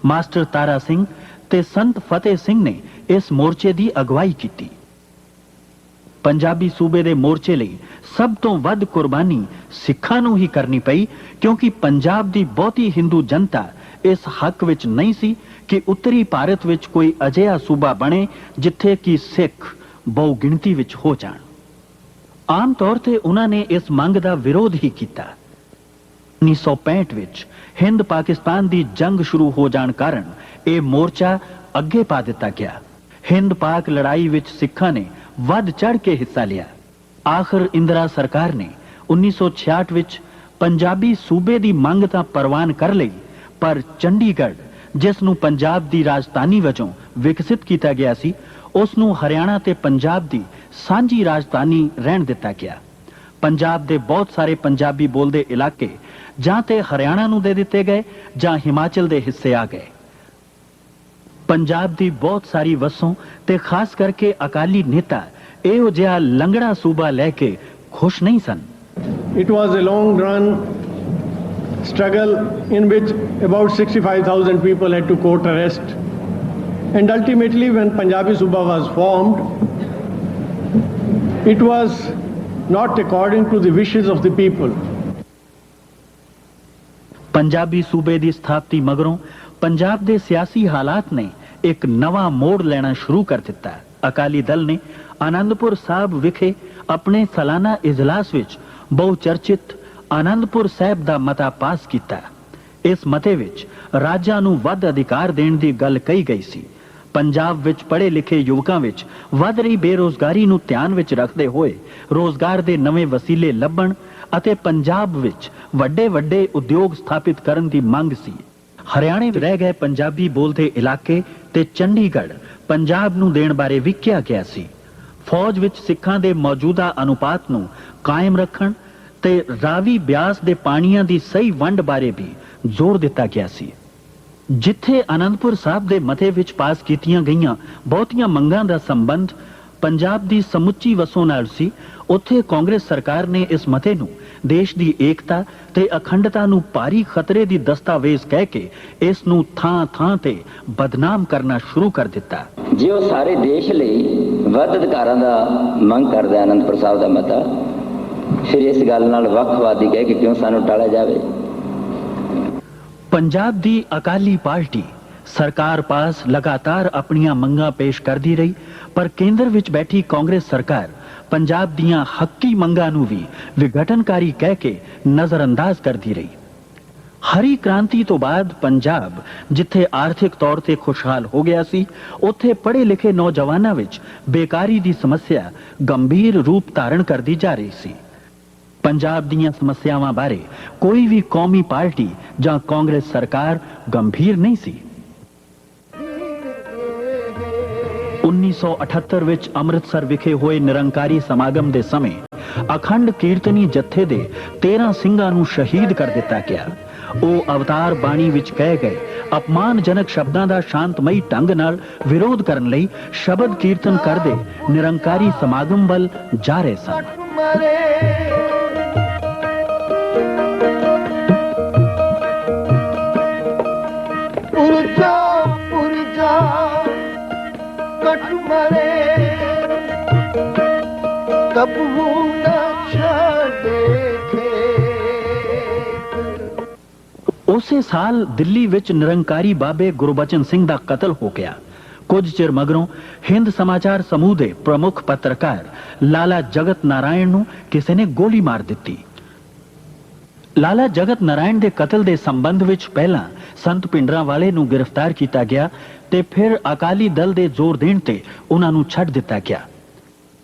ਮਾਸਟਰ ਤਾਰਾ ਸਿੰਘ ਤੇ ਸੰਤ ਫਤਿਹ ਸਿੰਘ ਨੇ ਇਸ ਮੋਰਚੇ ਦੀ ਅਗਵਾਈ ਕੀਤੀ। ਪੰਜਾਬੀ ਸੂਬੇ ਦੇ ਮੋਰਚੇ ਲਈ ਸਭ ਤੋਂ ਵੱਧ ਕੁਰਬਾਨੀ ਸਿੱਖਾਂ ਨੂੰ ਹੀ ਕਰਨੀ ਪਈ, ਕਿਉਂਕਿ ਪੰਜਾਬ ਦੀ ਬਹੁਤੀ ਹਿੰਦੂ ਜਨਤਾ ਇਸ ਹੱਕ ਵਿੱਚ ਨਹੀਂ ਸੀ ਕਿ ਉੱਤਰੀ ਭਾਰਤ ਵਿੱਚ ਕੋਈ ਅਜਿਹਾ ਸੂਬਾ ਬਣੇ ਜਿੱਥੇ ਕਿ ਸਿੱਖ ਬਹੁ ਗਿਣਤੀ ਵਿੱਚ ਹੋ ਜਾਣ। ਆਮ ਤੌਰ ਤੇ ਉਹਨਾਂ ਨੇ ਇਸ ਮੰਗ ਦਾ ਵਿਰੋਧ ਹੀ ਕੀਤਾ। 1965 ਵਿੱਚ ਹਿੰਦ ਪਾਕਿਸਤਾਨ ਦੀ ਜੰਗ ਸ਼ੁਰੂ ਹੋ ਜਾਣ ਕਾਰਨ ਇਹ ਮੋਰਚਾ ਅੱਗੇ ਪਾ ਦਿੱਤਾ ਗਿਆ। ਹਿੰਦ ਪਾਕ ਲੜਾਈ ਵਿੱਚ ਸਿੱਖਾਂ ਨੇ ਵੱਧ ਚੜ ਕੇ ਹਿੱਸਾ ਲਿਆ। ਆਖਰ ਇੰਦਰਾ ਸਰਕਾਰ ਨੇ 1966 ਵਿੱਚ ਪੰਜਾਬੀ ਸੂਬੇ ਦੀ ਮੰਗ ਤਾਂ ਪ੍ਰਵਾਨ ਕਰ ਲਈ, ਪਰ ਚੰਡੀਗੜ੍ਹ ਜਿਸ ਨੂੰ ਪੰਜਾਬ ਦੀ ਰਾਜਧਾਨੀ ਵਜੋਂ ਵਿਕਸਿਤ ਕੀਤਾ ਗਿਆ ਸੀ, ਉਸ ਨੂੰ ਹਰਿਆਣਾ ਤੇ ਪੰਜਾਬ ਦੀ ਸਾਂਝੀ ਰਾਜਧਾਨੀ ਰਹਿਣ ਦਿੱਤਾ ਗਿਆ। ਪੰਜਾਬ ਦੇ ਬਹੁਤ ਸਾਰੇ ਪੰਜਾਬੀ ਬੋਲਦੇ ਇਲਾਕੇ ਜਾਂ ਤੇ ਹਰਿਆਣਾ ਨੂੰ ਦੇ ਦਿੱਤੇ ਗਏ ਜਾਂ ਹਿਮਾਚਲ ਦੇ ਹਿੱਸੇ ਆ ਗਏ। ਪੰਜਾਬ ਦੀ ਬਹੁਤ ਸਾਰੀ ਵਸੋਂ ਤੇ ਖਾਸ ਕਰਕੇ ਅਕਾਲੀ ਨੇਤਾ ਇਹੋ ਜਿਹਾ ਲੰਗੜਾ ਸੂਬਾ ਲੈ ਕੇ ਖੁਸ਼ ਨਹੀਂ ਸਨ। It was a long run struggle in which about 65,000 people had to court arrest, and ultimately when Punjabi Suba was formed, it was not according to the wishes of the people. Punjabi ਸੂਬੇ ਦੀ ਸਥਾਪਤੀ ਮਗਰੋਂ ਪੰਜਾਬ ਦੇ ਸਿਆਸੀ ਹਾਲਾਤ ਨੇ ਇੱਕ ਨਵਾਂ ਮੋੜ ਲੈਣਾ ਸ਼ੁਰੂ ਕਰ ਦਿੱਤਾ। ਅਕਾਲੀ ਦਲ ਨੇ ਆਨੰਦਪੁਰ ਸਾਹਿਬ ਵਿਖੇ ਆਪਣੇ ਸਾਲਾਨਾ ਇਜਲਾਸ ਵਿੱਚ ਬਹੁ ਚਰਚਿਤ ਆਨੰਦਪੁਰ ਸਾਹਿਬ ਦਾ ਮਤਾ ਪਾਸ ਕੀਤਾ। ਇਸ ਮਤੇ ਵਿੱਚ ਰਾਜਾਂ ਨੂੰ ਵੱਧ ਅਧਿਕਾਰ ਦੇਣ ਦੀ ਗੱਲ ਕਹੀ ਗਈ ਸੀ। ਪੰਜਾਬ ਵਿੱਚ ਪੜ੍ਹੇ ਲਿਖੇ ਯੁਵਕਾਂ ਵਿੱਚ ਵੱਧ ਰਹੀ ਬੇਰੋਜ਼ਗਾਰੀ ਨੂੰ ਧਿਆਨ ਵਿੱਚ ਰੱਖਦੇ ਹੋਏ ਰੋਜ਼ਗਾਰ ਦੇ ਨਵੇਂ ਵਸੀਲੇ ਲੱਭਣ ਅਤੇ ਪੰਜਾਬ ਵਿੱਚ ਵੱਡੇ ਵੱਡੇ ਉਦਯੋਗ ਸਥਾਪਿਤ ਕਰਨ ਦੀ ਮੰਗ ਸੀ। ਹਰਿਆਣੇ ਵਿੱਚ ਰਹਿ ਗਏ ਪੰਜਾਬੀ ਬੋਲਦੇ ਇਲਾਕੇ ਤੇ ਚੰਡੀਗੜ੍ਹ ਪੰਜਾਬ ਨੂੰ ਦੇਣ ਬਾਰੇ ਵੀ ਕਿਹਾ ਗਿਆ ਸੀ। ਫੌਜ ਵਿੱਚ ਸਿੱਖਾਂ ਦੇ ਮੌਜੂਦਾ ਅਨੁਪਾਤ ਨੂੰ ਕਾਇਮ ਰੱਖਣ ਤੇ ਰਾਵੀ ਬਿਆਸ ਦੇ ਪਾਣੀਆਂ ਦੀ ਸਹੀ ਵੰਡ ਬਾਰੇ ਵੀ ਜ਼ੋਰ ਦਿੱਤਾ ਗਿਆ ਸੀ। ਜਿੱਥੇ ਆਨੰਦਪੁਰ ਸਾਹਿਬ ਦੇ ਮਤੇ ਵਿੱਚ ਪਾਸ ਕੀਤੀਆਂ ਗਈਆਂ ਬਹੁਤੀਆਂ ਮੰਗਾਂ ਦਾ ਸੰਬੰਧ ਪੰਜਾਬ ਦੀ ਸਮੁੱਚੀ ਵਸੋਂ ਨਾਲ ਸੀ, ਉੱਥੇ ਕਾਂਗਰਸ ਸਰਕਾਰ ਨੇ ਇਸ ਮਤੇ ਨੂੰ ਦੇਸ਼ ਦੀ ਏਕਤਾ ਤੇ ਅਖੰਡਤਾ ਨੂੰ ਭਾਰੀ ਖਤਰੇ ਦੀ ਦਸਤਾਵੇਜ਼ ਕਹਿ ਕੇ ਇਸ ਨੂੰ ਥਾਂ ਥਾਂ ਤੇ ਬਦਨਾਮ ਕਰਨਾ ਸ਼ੁਰੂ ਕਰ ਦਿੱਤਾ। ਜੇ ਉਹ ਸਾਰੇ ਦੇਸ਼ ਲਈ ਵੱਧ ਅਧਿਕਾਰਾਂ ਦਾ ਮੰਗ ਕਰਦਾ ਆਨੰਦਪੁਰ ਸਾਹਿਬ ਦਾ ਮਤਾ, ਫਿਰ ਇਸ ਗੱਲ ਨਾਲ ਵੱਖਵਾਦੀ ਕਹਿ ਕੇ ਕਿਉਂ ਸਾਨੂੰ ਟਾਲਿਆ ਜਾਵੇ। ਪੰਜਾਬ ਦੀ ਅਕਾਲੀ ਪਾਰਟੀ ਸਰਕਾਰ ਪਾਸ ਲਗਾਤਾਰ ਆਪਣੀਆਂ ਮੰਗਾਂ ਪੇਸ਼ ਕਰਦੀ ਰਹੀ, ਪਰ ਕੇਂਦਰ ਵਿੱਚ ਬੈਠੀ ਕਾਂਗਰਸ ਸਰਕਾਰ ਪੰਜਾਬ ਦੀਆਂ ਹੱਕੀ ਮੰਗਾਂ ਨੂੰ ਵੀ ਵਿਘਟਨਕਾਰੀ ਕਹਿ ਕੇ ਨਜ਼ਰਅੰਦਾਜ਼ ਕਰਦੀ ਰਹੀ। ਹਰੀ ਕ੍ਰਾਂਤੀ ਤੋਂ ਬਾਅਦ ਪੰਜਾਬ ਜਿੱਥੇ ਆਰਥਿਕ ਤੌਰ ਤੇ ਖੁਸ਼ਹਾਲ ਹੋ ਗਿਆ ਸੀ, ਉੱਥੇ ਪੜ੍ਹੇ ਲਿਖੇ ਨੌਜਵਾਨਾਂ ਵਿੱਚ ਬੇਕਾਰੀ ਦੀ ਸਮੱਸਿਆ ਗੰਭੀਰ ਰੂਪ ਧਾਰਨ ਕਰਦੀ ਜਾ ਰਹੀ ਸੀ। ਪੰਜਾਬ ਦੀਆਂ ਸਮੱਸਿਆਵਾਂ ਬਾਰੇ ਕੋਈ ਵੀ ਕੌਮੀ ਪਾਰਟੀ ਜਾਂ ਕਾਂਗਰਸ ਸਰਕਾਰ ਗੰਭੀਰ ਨਹੀਂ ਸੀ। 1978 ਵਿੱਚ ਅੰਮ੍ਰਿਤਸਰ ਵਿਖੇ ਹੋਏ ਨਿਰੰਕਾਰੀ ਸਮਾਗਮ ਦੇ ਸਮੇਂ ਅਖੰਡ ਕੀਰਤਨੀ ਜੱਥੇ ਦੇ 13 ਸਿੰਘਾਂ ਨੂੰ ਸ਼ਹੀਦ ਕਰ ਦਿੱਤਾ ਗਿਆ। ਉਹ ਅਵਤਾਰ ਬਾਣੀ ਵਿੱਚ ਕਹੇ ਗਏ ਅਪਮਾਨਜਨਕ ਸ਼ਬਦਾਂ ਦਾ ਸ਼ਾਂਤਮਈ ਢੰਗ ਨਾਲ ਵਿਰੋਧ ਕਰਨ ਲਈ ਸ਼ਬਦ ਕੀਰਤਨ ਕਰਦੇ ਨਿਰੰਕਾਰੀ ਸਮਾਗਮ ਵੱਲ ਜਾ ਰਹੇ ਸਨ। ਉਸੇ ਸਾਲ ਦਿੱਲੀ ਵਿੱਚ ਨਿਰੰਕਾਰੀ ਬਾਬੇ ਗੁਰਬਚਨ ਸਿੰਘ ਦਾ ਕਤਲ ਹੋ ਗਿਆ। ਕੁਝ ਚਿਰ ਮਗਰੋਂ ਹਿੰਦ ਸਮਾਚਾਰ ਸਮੂਹ ਦੇ ਪ੍ਰਮੁੱਖ ਪੱਤਰਕਾਰ ਲਾਲਾ ਜਗਤ ਨਾਰਾਇਣ ਨੂੰ ਕਿਸੇ ਨੇ ਗੋਲੀ ਮਾਰ ਦਿੱਤੀ। ਲਾਲਾ ਜਗਤ ਨਾਰਾਇਣ ਦੇ ਕਤਲ ਦੇ ਸੰਬੰਧ ਵਿੱਚ ਪਹਿਲਾਂ ਸੰਤ ਭਿੰਡਰਾਂਵਾਲੇ ਨੂੰ ਗ੍ਰਿਫਤਾਰ ਕੀਤਾ ਗਿਆ ਤੇ ਫਿਰ ਅਕਾਲੀ ਦਲ ਦੇ ਜ਼ੋਰ ਦੇਣ ਤੇ ਉਹਨਾਂ ਨੂੰ ਛੱਡ ਦਿੱਤਾ ਗਿਆ।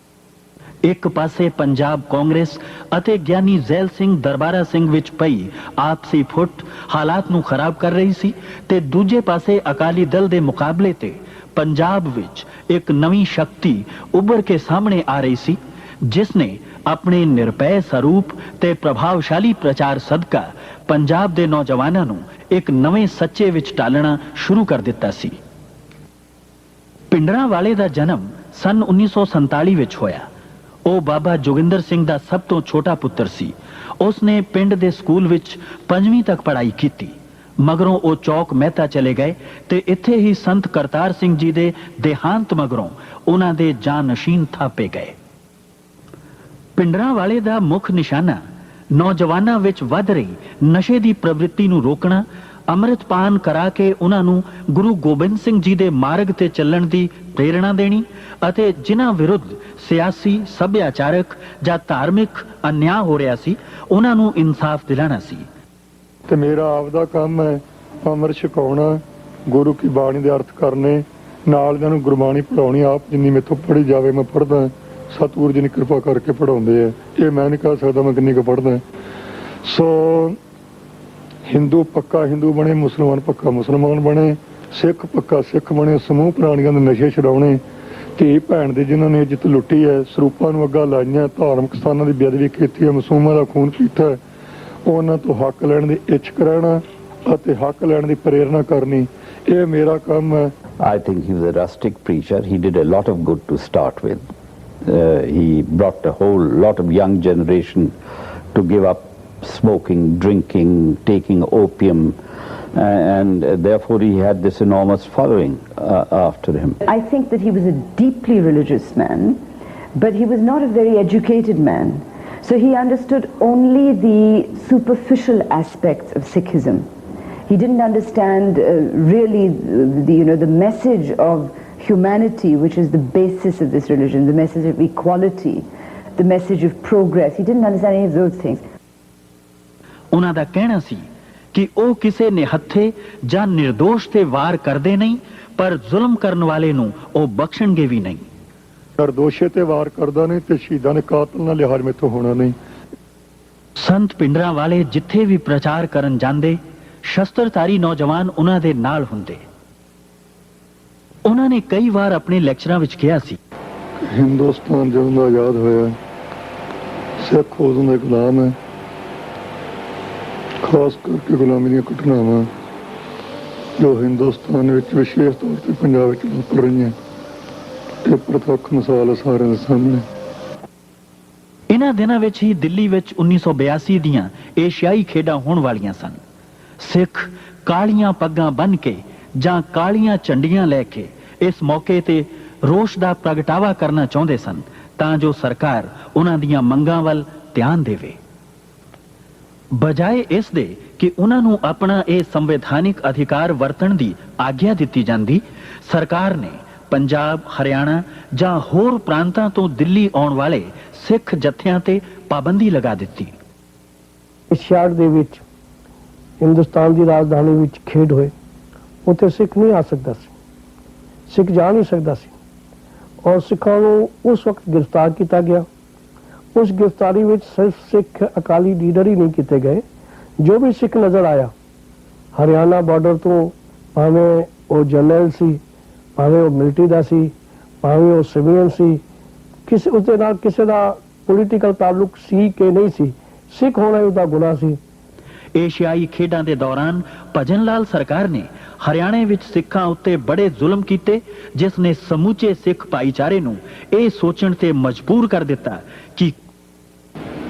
ਇੱਕ ਪਾਸੇ ਪੰਜਾਬ ਕਾਂਗਰਸ ਅਤੇ ਗਿਆਨੀ ਜ਼ੈਲ ਸਿੰਘ ਦਰਬਾਰਾ ਸਿੰਘ ਵਿੱਚ ਪਈ ਆਪਸੀ ਫੁੱਟ ਹਾਲਾਤ ਨੂੰ ਖਰਾਬ ਕਰ ਰਹੀ ਸੀ ਤੇ ਦੂਜੇ ਪਾਸੇ ਅਕਾਲੀ ਦਲ ਦੇ ਮੁਕਾਬਲੇ ਤੇ ਪੰਜਾਬ ਵਿੱਚ ਇੱਕ ਨਵੀਂ ਸ਼ਕਤੀ ਉੱਭਰ ਕੇ ਸਾਹਮਣੇ ਆ ਰਹੀ ਸੀ, ਜਿਸ ਨੇ ਆਪਣੇ ਨਿਰਪੈ ਸਰੂਪ ਤੇ ਪ੍ਰਭਾਵਸ਼ਾਲੀ ਪ੍ਰਚਾਰ ਸਦਕਾ ਪੰਜਾਬ ਦੇ ਨੌਜਵਾਨਾਂ ਨੂੰ ਇੱਕ ਨਵੇਂ ਸੱਚੇ ਵਿੱਚ ਢਾਲਣਾ ਸ਼ੁਰੂ ਕਰ ਦਿੱਤਾ ਸੀ। ਭਿੰਡਰਾਂਵਾਲੇ ਦਾ ਜਨਮ ਸਨ 1947 ਵਿੱਚ ਹੋਇਆ। ਉਹ ਬਾਬਾ ਜੋਗਿੰਦਰ ਸਿੰਘ ਦਾ ਸਭ ਤੋਂ ਛੋਟਾ ਪੁੱਤਰ ਸੀ। ਉਸਨੇ ਪਿੰਡ ਦੇ ਸਕੂਲ ਵਿੱਚ 5ਵੀਂ ਤੱਕ ਪੜ੍ਹਾਈ ਕੀਤੀ। ਮਗਰੋਂ ਉਹ ਚੌਕ ਮਹਿਤਾ ਚਲੇ ਗਏ ਤੇ ਇੱਥੇ ਹੀ ਸੰਤ ਕਰਤਾਰ ਸਿੰਘ ਜੀ ਦੇ ਦੇਹਾਂਤ ਮਗਰੋਂ ਉਹਨਾਂ ਦੇ ਜਾਨਸ਼ੀਨ ਥਾਪੇ ਗਏ। ਪਿੰਡਰਾਂ ਵਾਲੇ ਦਾ ਮੁੱਖ ਨਿਸ਼ਾਨਾ ਨੌਜਵਾਨਾਂ ਵਿੱਚ ਵੱਧ ਰਹੀ ਨਸ਼ੇ ਦੀ ਪ੍ਰਵਿਰਤੀ ਨੂੰ ਰੋਕਣਾ, ਅੰਮ੍ਰਿਤਪਾਨ ਕਰਾ ਕੇ ਉਹਨਾਂ ਨੂੰ ਗੁਰੂ ਗੋਬਿੰਦ ਸਿੰਘ ਜੀ ਦੇ ਮਾਰਗ ਤੇ ਚੱਲਣ ਦੀ ਪ੍ਰੇਰਣਾ ਦੇਣੀ ਅਤੇ ਜਿਨ੍ਹਾਂ ਵਿਰੁੱਧ ਸਿਆਸੀ, ਸੱਭਿਆਚਾਰਕ ਜਾਂ ਧਾਰਮਿਕ ਅਨਿਆਂ ਹੋ ਰਿਹਾ ਸੀ ਉਹਨਾਂ ਨੂੰ ਇਨਸਾਫ ਦਿਲਾਣਾ ਸੀ। ਤੇ ਮੇਰਾ ਆਪਦਾ ਕੰਮ ਹੈ ਅੰਮ੍ਰਿਤ ਛਕਾਉਣਾ, ਗੁਰੂ ਕੀ ਬਾਣੀ ਦੇ ਅਰਥ ਕਰਨੇ, ਨਾਲ ਇਹਨਾਂ ਨੂੰ ਗੁਰਬਾਣੀ ਪੜਾਉਣੀ। ਆਪ ਜਿੰਨੀ ਮੇਥੋਂ ਪੜ੍ਹੀ ਜਾਵੇ ਮੈਂ ਪੜ੍ਹਦਾ, ਸਤਿਗੁਰੂ ਜੀ ਨੇ ਕਿਰਪਾ ਕਰਕੇ ਪੜਾਉਂਦੇ ਆ। ਇਹ ਮੈਂ ਨਹੀਂ ਕਹਿ ਸਕਦਾ ਮੈਂ ਕਿੰਨੀ ਕੁ ਪੜ੍ਹਦਾ। ਸੋ ਹਿੰਦੂ ਪੱਕਾ ਹਿੰਦੂ ਬਣੇ, ਮੁਸਲਮਾਨ ਪੱਕਾ ਮੁਸਲਮਾਨ ਬਣੇ, ਸਿੱਖ ਪੱਕਾ ਸਿੱਖ ਬਣੇ। ਸਮੂਹ ਪ੍ਰਾਣੀਆਂ ਦੇ ਨਸ਼ੇ ਛਡਾਉਣੇ। ਧੀ ਭੈਣ ਦੇ ਜਿਨ੍ਹਾਂ ਨੇ ਇੱਜ਼ਤ ਲੁੱਟੀ ਹੈ, ਸਰੂਪਾਂ ਨੂੰ ਅੱਗਾ ਲਾਈਆਂ, ਧਾਰਮਿਕ ਸਥਾਨਾਂ ਦੀ ਬੇਅਦਬੀ ਕੀਤੀ ਹੈ, ਮਾਸੂਮਾਂ ਦਾ ਖੂਨ ਪੀਤਾ ਹੈ, ਉਹਨਾਂ ਤੋਂ ਹੱਕ ਲੈਣ ਦੀ ਇੱਛ ਕਰਾਉਣਾ ਅਤੇ ਹੱਕ ਲੈਣ ਦੀ ਪ੍ਰੇਰਨਾ ਕਰਨੀ, ਇਹ ਮੇਰਾ ਕੰਮ ਹੈ। I think he was a rustic preacher. He did a lot of good to start with. He brought a whole lot of young generation to give up smoking, drinking, taking opium, and therefore he had this enormous following after him. I think that he was a deeply religious man, but he was not a very educated man. So he understood only the superficial aspects of Sikhism. He didn't understand really the message of humanity, which is the basis of this religion, the message of equality, the message of progress. He didn't understand any of those things. ਉਹਨਾਂ ਦਾ ਕਹਿਣਾ ਸੀ ਕਿ ਉਹ ਕਿਸੇ ਨਿਹੱਥੇ ਜਾਂ ਨਿਰਦੋਸ਼ ਤੇ ਵਾਰ ਕਰਦੇ ਨਹੀਂ, ਪਰ ਜ਼ੁਲਮ ਕਰਨ ਵਾਲੇ ਨੂੰ ਉਹ ਬਖਸ਼ਣਗੇ ਵੀ ਨਹੀਂ। ਨਿਰਦੋਸ਼ੇ ਤੇ ਵਾਰ ਕਰਦਾ ਨਹੀਂ ਤੇ ਸ਼ਹੀਦਾਂ ਦੇ ਕਾਤਲ ਨਾਲ ਲਿਹਾਜ਼ ਮੇਥੋਂ ਹੋਣਾ ਨਹੀਂ। ਸੰਤ ਪਿੰਡਰਾਂ ਵਾਲੇ ਜਿੱਥੇ ਵੀ ਪ੍ਰਚਾਰ ਕਰਨ ਜਾਂਦੇ, ਸ਼ਸਤਰਧਾਰੀ ਨੌਜਵਾਨ ਉਹਨਾਂ ਦੇ ਨਾਲ ਹੁੰਦੇ। ਉਹਨਾਂ ਨੇ ਕਈ ਵਾਰ ਆਪਣੇ ਲੈਕਚਰਾਂ ਵਿੱਚ ਕਿਹਾ ਸੀ, ਹਿੰਦੁਸਤਾਨ ਜਦੋਂ ਦਾ ਆਜ਼ਾਦ ਹੋਇਆ, ਸਿੱਖ ਉਦੋਂ ਦਾ ਗੁਲਾਮ ਹੈ। ਖਾਸ ਕਰਕੇ ਗੁਲਾਮੀ ਦੀਆਂ ਘਟਨਾਵਾਂ ਜੋ ਹਿੰਦੁਸਤਾਨ ਵਿੱਚ ਵਿਸ਼ੇਸ਼ ਤੌਰ ਤੇ ਪੰਜਾਬ ਵਿੱਚ ਵਾਪਰ ਰਹੀਆਂ, ਇਹ ਪ੍ਰਤੱਖ ਮਿਸਾਲ ਸਾਰਿਆਂ ਦੇ ਸਾਹਮਣੇ। ਇਹਨਾਂ ਦਿਨਾਂ ਵਿੱਚ ਹੀ ਦਿੱਲੀ ਵਿੱਚ 1982 ਦੀਆਂ ਏਸ਼ੀਆਈ ਖੇਡਾਂ ਹੋਣ ਵਾਲੀਆਂ ਸਨ। ਸਿੱਖ ਕਾਲੀਆਂ ਪੱਗਾਂ ਬੰਨ੍ਹ ਕੇ ਜਾਂ ਕਾਲੀਆਂ ਝੰਡੀਆਂ ਲੈ ਕੇ ਇਸ ਮੌਕੇ ਤੇ ਰੋਸ਼ ਦਾ ਪ੍ਰਗਟਾਵਾ ਕਰਨਾ ਚਾਹੁੰਦੇ ਸਨ ਤਾਂ ਜੋ ਸਰਕਾਰ ਉਹਨਾਂ ਦੀਆਂ ਮੰਗਾਂ ਵੱਲ ਧਿਆਨ ਦੇਵੇ। ਬਜਾਏ ਇਸ ਦੇ ਕਿ ਉਹਨਾਂ ਨੂੰ ਆਪਣਾ ਇਹ ਸੰਵਿਧਾਨਿਕ ਅਧਿਕਾਰ ਵਰਤਣ ਦੀ ਆਗਿਆ ਦਿੱਤੀ ਜਾਂਦੀ, ਸਰਕਾਰ ਨੇ ਪੰਜਾਬ, ਹਰਿਆਣਾ ਜਾਂ ਹੋਰ ਪ੍ਰਾਂਤਾਂ ਤੋਂ ਦਿੱਲੀ ਆਉਣ ਵਾਲੇ ਸਿੱਖ ਜਥਿਆਂ ਤੇ ਪਾਬੰਦੀ ਲਗਾ ਦਿੱਤੀ। 66 ਦੇ ਵਿੱਚ ਹਿੰਦੁਸਤਾਨ ਦੀ ਰਾਜਧਾਨੀ ਵਿੱਚ ਖੇਡ ਹੋਏ, ਉੱਥੇ ਸਿੱਖ ਨਹੀਂ ਆ ਸਕਦਾ ਸੀ, ਸਿੱਖ ਜਾ ਨਹੀਂ ਸਕਦਾ ਸੀ ਔਰ ਸਿੱਖਾਂ ਨੂੰ ਉਸ ਵਕਤ ਗ੍ਰਿਫਤਾਰ ਕੀਤਾ ਗਿਆ। ਉਸ ਗ੍ਰਿਫਤਾਰੀ ਵਿੱਚ ਸਿਰਫ ਸਿੱਖ ਅਕਾਲੀ ਲੀਡਰ ਹੀ ਨਹੀਂ ਕੀਤੇ ਗਏ, ਜੋ ਵੀ ਸਿੱਖ ਨਜ਼ਰ ਆਇਆ ਹਰਿਆਣਾ ਬਾਰਡਰ ਤੋਂ, ਭਾਵੇਂ ਉਹ ਜਰਨੈਲ ਸੀ, ਭਾਵੇਂ ਉਹ ਮਿਲਟਰੀ ਦਾ ਸੀ, ਭਾਵੇਂ ਉਹ ਸਿਵੀਅਨ ਸੀ, ਕਿਸੇ ਉਸਦੇ ਨਾਲ ਕਿਸੇ ਦਾ ਪੋਲੀਟੀਕਲ ਤਾਲੁਕ ਸੀ ਕਿ ਨਹੀਂ ਸੀ, ਸਿੱਖ ਹੋਣਾ ਉਹਦਾ ਗੁਨਾਹ ਸੀ। ਏਸ਼ੀਆਈ ਖੇਡਾਂ ਦੇ ਦੌਰਾਨ ਭਜਨ ਲਾਲ ਸਰਕਾਰ ਨੇ ਹਰਿਆਣੇ ਵਿੱਚ ਸਿੱਖਾਂ ਉੱਤੇ ਬੜੇ ਜ਼ੁਲਮ ਕੀਤੇ, ਜਿਸ ਨੇ ਸਮੁੱਚੇ ਸਿੱਖ ਭਾਈਚਾਰੇ ਨੂੰ ਇਹ ਸੋਚਣ ਤੇ ਮਜਬੂਰ ਕਰ ਦਿੱਤਾ ਕਿ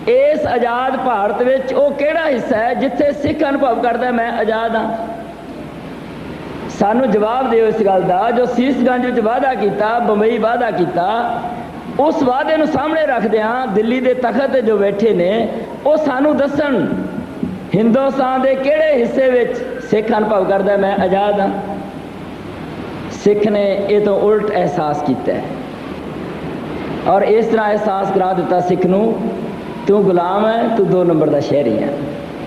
ਇਸ ਆਜ਼ਾਦ ਭਾਰਤ ਵਿੱਚ ਉਹ ਕਿਹੜਾ ਹਿੱਸਾ ਹੈ ਜਿੱਥੇ ਸਿੱਖ ਅਨੁਭਵ ਕਰਦਾ ਮੈਂ ਆਜ਼ਾਦ ਹਾਂ। ਸਾਨੂੰ ਜਵਾਬ ਦਿਓ ਇਸ ਗੱਲ ਦਾ। ਜੋ ਸੀਸਗੰਜ ਵਿੱਚ ਵਾਅਦਾ ਕੀਤਾ, ਬੰਬਈ ਵਾਅਦਾ ਕੀਤਾ, ਉਸ ਵਾਅਦੇ ਨੂੰ ਸਾਹਮਣੇ ਰੱਖਦਿਆਂ ਦਿੱਲੀ ਦੇ ਤਖਤ ਤੇ ਜੋ ਬੈਠੇ ਨੇ ਉਹ ਸਾਨੂੰ ਦੱਸਣ ਹਿੰਦੁਸਤਾਨ ਦੇ ਕਿਹੜੇ ਹਿੱਸੇ ਵਿੱਚ ਸਿੱਖ ਅਨੁਭਵ ਕਰਦਾ ਮੈਂ ਆਜ਼ਾਦ ਹਾਂ। ਸਿੱਖ ਨੇ ਇਹ ਤੋਂ ਉਲਟ ਅਹਿਸਾਸ ਕੀਤਾ ਔਰ ਇਸ ਤਰ੍ਹਾਂ ਅਹਿਸਾਸ ਕਰਾ ਦਿੱਤਾ ਸਿੱਖ ਨੂੰ, ਤੂੰ ਗੁਲਾਮ ਹੈ, ਤੂੰ 2 ਨੰਬਰ ਦਾ ਸ਼ਹਿਰੀ ਹੈ।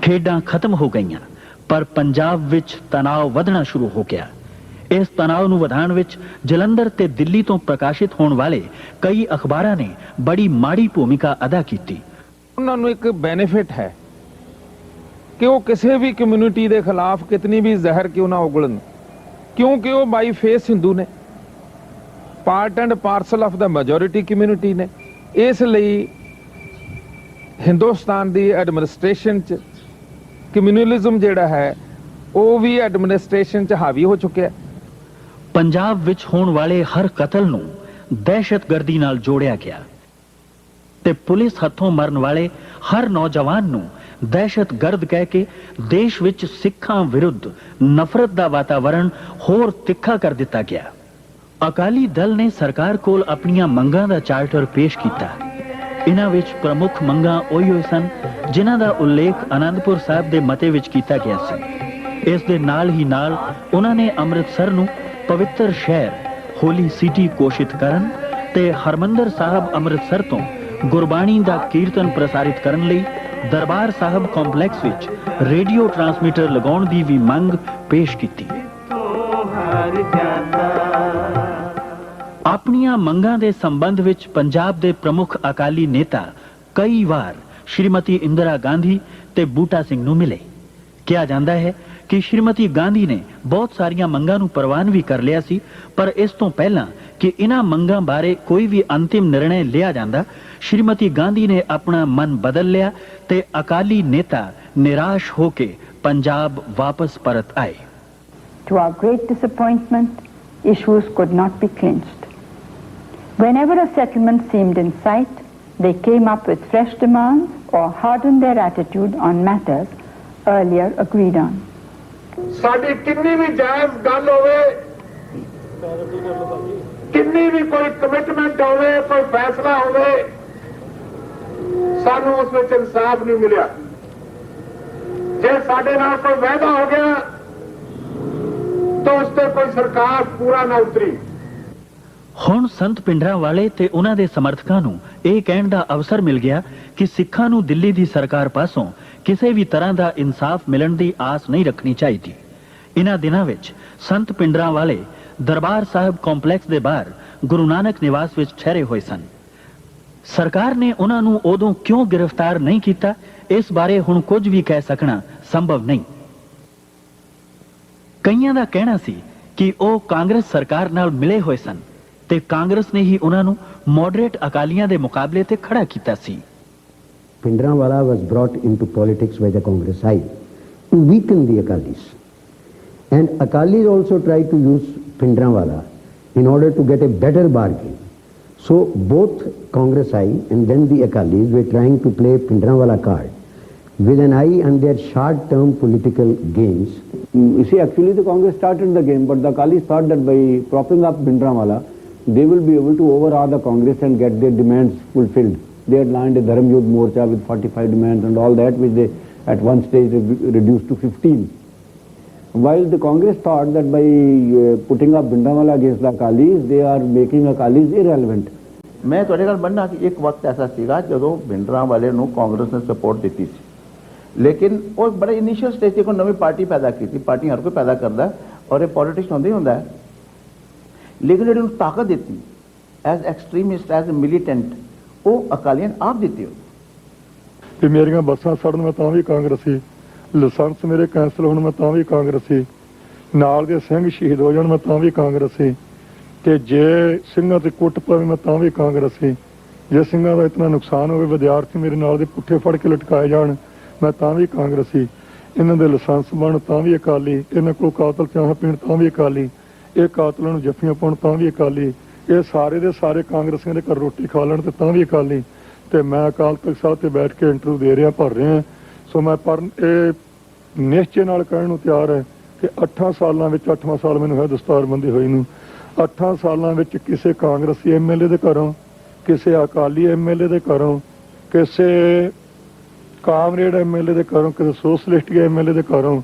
ਖੇਡਾਂ ਖਤਮ ਹੋ ਗਈਆਂ ਪਰ ਪੰਜਾਬ ਵਿੱਚ ਤਣਾਅ ਵਧਣਾ ਸ਼ੁਰੂ ਹੋ ਗਿਆ। ਇਸ ਤਣਾਅ ਨੂੰ ਵਧਾਉਣ ਵਿੱਚ ਜਲੰਧਰ ਤੇ ਦਿੱਲੀ ਤੋਂ ਪ੍ਰਕਾਸ਼ਿਤ ਹੋਣ ਵਾਲੇ ਕਈ ਅਖਬਾਰਾਂ ਨੇ ਬੜੀ ਮਾੜੀ ਭੂਮਿਕਾ ਅਦਾ ਕੀਤੀ। ਉਹਨਾਂ ਨੂੰ ਇੱਕ ਬੈਨੀਫਿਟ ਹੈ ਕਿ ਉਹ ਕਿਸੇ ਵੀ ਕਮਿਊਨਿਟੀ ਦੇ ਖਿਲਾਫ ਕਿਤਨੀ ਵੀ ਜ਼ਹਿਰ ਕਿਉਂ ਨਾ ਉਗਲਣ, ਕਿਉਂਕਿ ਉਹ ਬਾਈ ਫੇਸ ਹਿੰਦੂ ਨੇ, part and parcel of the majority community ਨੇ। ਇਸ ਲਈ ਹਿੰਦੁਸਤਾਨ ਦੀ ਐਡਮਿਨਿਸਟ੍ਰੇਸ਼ਨ 'ਚ ਕਮਿਊਨਲਿਜ਼ਮ ਜਿਹੜਾ ਹੈ ਉਹ ਵੀ ਐਡਮਿਨਿਸਟ੍ਰੇਸ਼ਨ 'ਚ ਹਾਵੀ ਹੋ ਚੁੱਕਿਆ। ਪੰਜਾਬ ਵਿੱਚ ਹੋਣ ਵਾਲੇ ਹਰ ਕਤਲ ਨੂੰ ਦਹਿਸ਼ਤਗਰਦੀ ਨਾਲ ਜੋੜਿਆ ਗਿਆ। ਤੇ ਪੁਲਿਸ ਹੱਥੋਂ ਮਰਨ ਵਾਲੇ ਹਰ ਨੌਜਵਾਨ ਨੂੰ ਦਹਿਸ਼ਤਗਰਦ ਕਹਿ ਕੇ ਦੇਸ਼ ਵਿੱਚ ਸਿੱਖਾਂ ਵਿਰੁੱਧ ਨਫ਼ਰਤ ਦਾ ਵਾਤਾਵਰਣ ਹੋਰ ਤਿੱਖਾ ਕਰ ਦਿੱਤਾ ਗਿਆ। ਅਕਾਲੀ ਦਲ ਨੇ ਸਰਕਾਰ ਕੋਲ ਆਪਣੀਆਂ ਮੰਗਾਂ ਦਾ ਚਾਰਟਰ ਪੇਸ਼ ਕੀਤਾ। ਇਹਨਾਂ ਵਿੱਚ ਪ੍ਰਮੁੱਖ ਮੰਗਾਂ ਉਹੀ ਹੋਏ ਸਨ ਜਿਨ੍ਹਾਂ ਦਾ ਉਲੇਖ ਆਨੰਦਪੁਰ ਸਾਹਿਬ ਦੇ ਮਤੇ ਵਿੱਚ ਕੀਤਾ ਗਿਆ ਸੀ। ਇਸ ਦੇ ਨਾਲ ਹੀ ਨਾਲ ਉਹਨਾਂ ਨੇ ਅੰਮ੍ਰਿਤਸਰ ਨੂੰ ਪਵਿੱਤਰ ਸ਼ਹਿਰ ਹੋਲੀ ਸਿਟੀ ਘੋਸ਼ਿਤ ਕਰਨ ਤੇ ਹਰਮੰਦਰ ਸਾਹਿਬ ਅੰਮ੍ਰਿਤਸਰ ਤੋਂ ਗੁਰਬਾਣੀ ਦਾ ਕੀਰਤਨ ਪ੍ਰਸਾਰਿਤ ਕਰਨ ਲਈ ਦਰਬਾਰ ਸਾਹਿਬ ਕੰਪਲੈਕਸ ਵਿੱਚ ਰੇਡੀਓ ਟਰਾਂਸਮਿਟਰ ਲਗਾਉਣ ਦੀ ਵੀ ਮੰਗ ਪੇਸ਼ ਕੀਤੀ। ਆਪਣੀਆਂ ਮੰਗਾਂ ਦੇ ਸੰਬੰਧ ਵਿੱਚ ਪੰਜਾਬ ਦੇ ਪ੍ਰਮੁੱਖ ਅਕਾਲੀ ਨੇਤਾ ਕਈ ਵਾਰ ਸ਼੍ਰੀਮਤੀ ਇੰਦਰਾ ਗਾਂਧੀ ਤੇ ਬੂਟਾ ਸਿੰਘ ਨੂੰ ਮਿਲੇ। ਕਿਹਾ ਜਾਂਦਾ ਹੈ ਕਿ ਸ਼੍ਰੀਮਤੀ ਗਾਂਧੀ ਨੇ ਬਹੁਤ ਸਾਰੀਆਂ ਮੰਗਾਂ ਨੂੰ ਪ੍ਰਵਾਨ ਵੀ ਕਰ ਲਿਆ ਸੀ, ਪਰ ਇਸ ਤੋਂ ਪਹਿਲਾਂ ਕਿ ਇਹਨਾਂ ਮੰਗਾਂ ਬਾਰੇ ਕੋਈ ਵੀ ਅੰਤਿਮ ਨਿਰਣੈ ਲਿਆ ਜਾਂਦਾ, ਸ਼੍ਰੀਮਤੀ ਗਾਂਧੀ ਨੇ ਆਪਣਾ ਮਨ ਬਦਲ ਲਿਆ ਤੇ ਅਕਾਲੀ ਨੇਤਾ ਨਿਰਾਸ਼ ਹੋ ਕੇ ਪੰਜਾਬ ਵਾਪਸ ਪਰਤ ਆਏ। To our great disappointment, issues could not be clinched. Whenever a settlement seemed in sight, they came up with fresh demands or hardened their attitude on matters earlier agreed on. ਸਾਡੀ ਕਿੰਨੀ ਵੀ ਜਾਇਜ਼ ਗੱਲ ਹੋਵੇ, ਕਿੰਨੀ ਵੀ ਕੋਈ ਕਮਿਟਮੈਂਟ ਹੋਵੇ, ਕੋਈ ਫੈਸਲਾ ਹੋਵੇ, ਸਾਨੂੰ ਉਸ ਵਿੱਚ ਇਨਸਾਫ ਨਹੀਂ ਮਿਲਿਆ। ਜੇ ਸਾਡੇ ਨਾਲ ਕੋਈ ਵਾਅਦਾ ਹੋ ਗਿਆ ਤਾਂ ਉਸ ਤੇ ਕੋਈ ਸਰਕਾਰ ਪੂਰਾ ਨਾ ਉਤਰੀ। ਹੁਣ ਸੰਤ ਪਿੰਡਰਾਂ ਵਾਲੇ ਤੇ ਉਹਨਾਂ ਦੇ ਸਮਰਥਕਾਂ ਨੂੰ ਇਹ ਕਹਿਣ ਦਾ ਅਵਸਰ ਮਿਲ ਗਿਆ ਕਿ ਸਿੱਖਾਂ ਨੂੰ ਦਿੱਲੀ ਦੀ ਸਰਕਾਰ ਪਾਸੋਂ ਕਿਸੇ ਵੀ ਤਰ੍ਹਾਂ ਦਾ ਇਨਸਾਫ ਮਿਲਣ ਦੀ ਆਸ ਨਹੀਂ ਰੱਖਣੀ ਚਾਹੀਦੀ। ਇਹਨਾਂ ਦਿਨਾਂ ਵਿੱਚ ਸੰਤ ਪਿੰਡਰਾਂ ਵਾਲੇ ਦਰਬਾਰ ਸਾਹਿਬ ਕੰਪਲੈਕਸ ਦੇ ਬਾਹਰ ਗੁਰੂ ਨਾਨਕ ਨਿਵਾਸ ਵਿੱਚ ਠਹਿਰੇ ਹੋਏ ਸਨ। ਸਰਕਾਰ ਨੇ ਉਹਨਾਂ ਨੂੰ ਉਦੋਂ ਕਿਉਂ ਗ੍ਰਿਫਤਾਰ ਨਹੀਂ ਕੀਤਾ, ਇਸ ਬਾਰੇ ਹੁਣ ਕੁਝ ਵੀ ਕਹਿ ਸਕਣਾ ਸੰਭਵ ਨਹੀਂ। ਕਈਆਂ ਦਾ ਕਹਿਣਾ ਸੀ ਕਿ ਉਹ ਕਾਂਗਰਸ ਸਰਕਾਰ ਨਾਲ ਮਿਲੇ ਹੋਏ ਸਨ ਤੇ ਕਾਂਗਰਸ ਨੇ ਹੀ ਉਹਨਾਂ ਨੂੰ ਮੋਡਰੇਟ ਅਕਾਲੀਆਂ ਦੇ ਮੁਕਾਬਲੇ ਤੇ ਖੜਾ ਕੀਤਾ ਸੀ। Pindranwala was brought into politics by the Congress side to weaken the Akalis. And Akalis also tried to use Pindranwala in order to get a better bargain. So both Congress side and then the Akalis were trying to play Pindranwala card with an eye on their short-term political gains. You see, actually the Congress started the game, but the Akalis thought that by propping up Pindranwala, they will be able to overawe the Congress and get their demands fulfilled. They had launched a Dharm Yudh Morcha with 45 demands and all that, which they at one stage reduced to 15. While the Congress thought that by putting up Pindranwala against the Akalis, they are making Akalis irrelevant. मैं ਤੁਹਾਡੇ ਨਾਲ ਬੰਨਾ ਕਿ ਇੱਕ ਵਕਤ ਐਸਾ ਸੀਗਾ ਜਦੋਂ ਭਿੰਡਰਾਂਵਾਲੇ ਨੂੰ ਕਾਂਗਰਸ ਨੇ ਸਪੋਰਟ ਦਿੱਤੀ ਸੀ, ਲੇਕਿਨ ਉਹ ਬੜੇ ਇਨੀਸ਼ੀਅਲ ਸਟੇਜ ਤੇ ਕੋਈ ਨਵੀਂ ਪਾਰਟੀ ਪੈਦਾ ਕੀਤੀ। ਪਾਰਟੀ ਹਰ ਕੋਈ ਪੈਦਾ ਕਰਦਾ ਔਰ ਇਹ ਪੋਲੀਟਿਕਸ ਹੁੰਦੀ ਹੁੰਦਾ ਹੈ, ਲੇਕਿਨ ਜਿਹੜੀ ਉਹਨੂੰ ਤਾਕਤ ਦਿੱਤੀ ਐਜ਼ ਐਕਸਟ੍ਰੀਮਿਸਟ, ਐਜ਼ ਮਿਲੀਟੈਂਟ, ਉਹ ਅਕਾਲੀਆਂ ਨੇ ਆਪ ਦਿੱਤੀ। ਕਿ ਮੇਰੀਆਂ ਬੱਸਾਂ ਸੜਨ ਮੈਂ ਤਾਂ ਵੀ ਕਾਂਗਰਸੀ, ਲਾਇਸੈਂਸ ਮੇਰੇ ਕੈਂਸਲ ਹੋਣ ਮੈਂ ਤਾਂ ਵੀ ਕਾਂਗਰਸੀ, ਨਾਲ ਦੇ ਸਿੰਘ ਸ਼ਹੀਦ ਹੋ ਜਾਣ ਮੈਂ ਤਾਂ ਵੀ ਕਾਂਗਰਸੀ, ਤੇ ਜੇ ਸਿੰਘਾਂ ਤੇ ਕੁੱਟ ਪਵੇ ਮੈਂ ਤਾਂ ਵੀ ਕਾਂਗਰਸੀ, ਜੇ ਸਿੰਘਾਂ ਦਾ ਇਤਨਾ ਨੁਕਸਾਨ ਹੋਵੇ, ਵਿਦਿਆਰਥੀ ਮੇਰੇ ਨਾਲ ਦੇ ਪੁੱਠੇ ਫੜ ਕੇ ਲਟਕਾਏ ਜਾਣ ਮੈਂ ਤਾਂ ਵੀ ਕਾਂਗਰਸੀ, ਇਹਨਾਂ ਦੇ ਲਾਇਸੈਂਸ ਬਣ ਤਾਂ ਵੀ ਅਕਾਲੀ, ਇਹਨਾਂ ਕੋਲ ਕਾਤਲ ਚਾਹ ਪੀਣ ਤਾਂ ਵੀ ਅਕਾਲੀ, ਇਹ ਕਾਤਲਾਂ ਨੂੰ ਜੱਫੀਆਂ ਪਾਉਣ ਤਾਂ ਵੀ ਅਕਾਲੀ, ਇਹ ਸਾਰੇ ਦੇ ਸਾਰੇ ਕਾਂਗਰਸੀਆਂ ਦੇ ਘਰ ਰੋਟੀ ਖਾ ਲੈਣ ਤੇ ਤਾਂ ਵੀ ਅਕਾਲੀ। ਤੇ ਮੈਂ ਅਕਾਲ ਤਖਤ ਸਾਹਿਬ ਤੇ ਬੈਠ ਕੇ ਇੰਟਰਵਿਊ ਦੇ ਰਿਹਾ, ਭਰ ਰਿਹਾ। ਸੋ ਮੈਂ ਪਰ ਇਹ ਨਿਸ਼ਚੇ ਨਾਲ ਕਹਿਣ ਨੂੰ ਤਿਆਰ ਹੈ ਕਿ 8 ਸਾਲਾਂ ਵਿੱਚ, 8ਵਾਂ ਸਾਲ ਮੈਨੂੰ ਹੈ ਦਸਤਾਰਬੰਦੀ ਹੋਈ ਨੂੰ, 8 ਸਾਲਾਂ ਵਿੱਚ ਕਿਸੇ ਕਾਂਗਰਸੀ ਐਮਐਲਏ ਦੇ ਘਰੋਂ, ਕਿਸੇ ਅਕਾਲੀ ਐਮਐਲਏ ਦੇ ਘਰੋਂ, ਕਿਸੇ ਕਾਮਰੇਡ ਐਮਐਲਏ ਦੇ ਘਰੋਂ, ਕਿਸੇ ਸੋਸ਼ਲਿਸਟ ਐਮਐਲਏ ਦੇ ਘਰੋਂ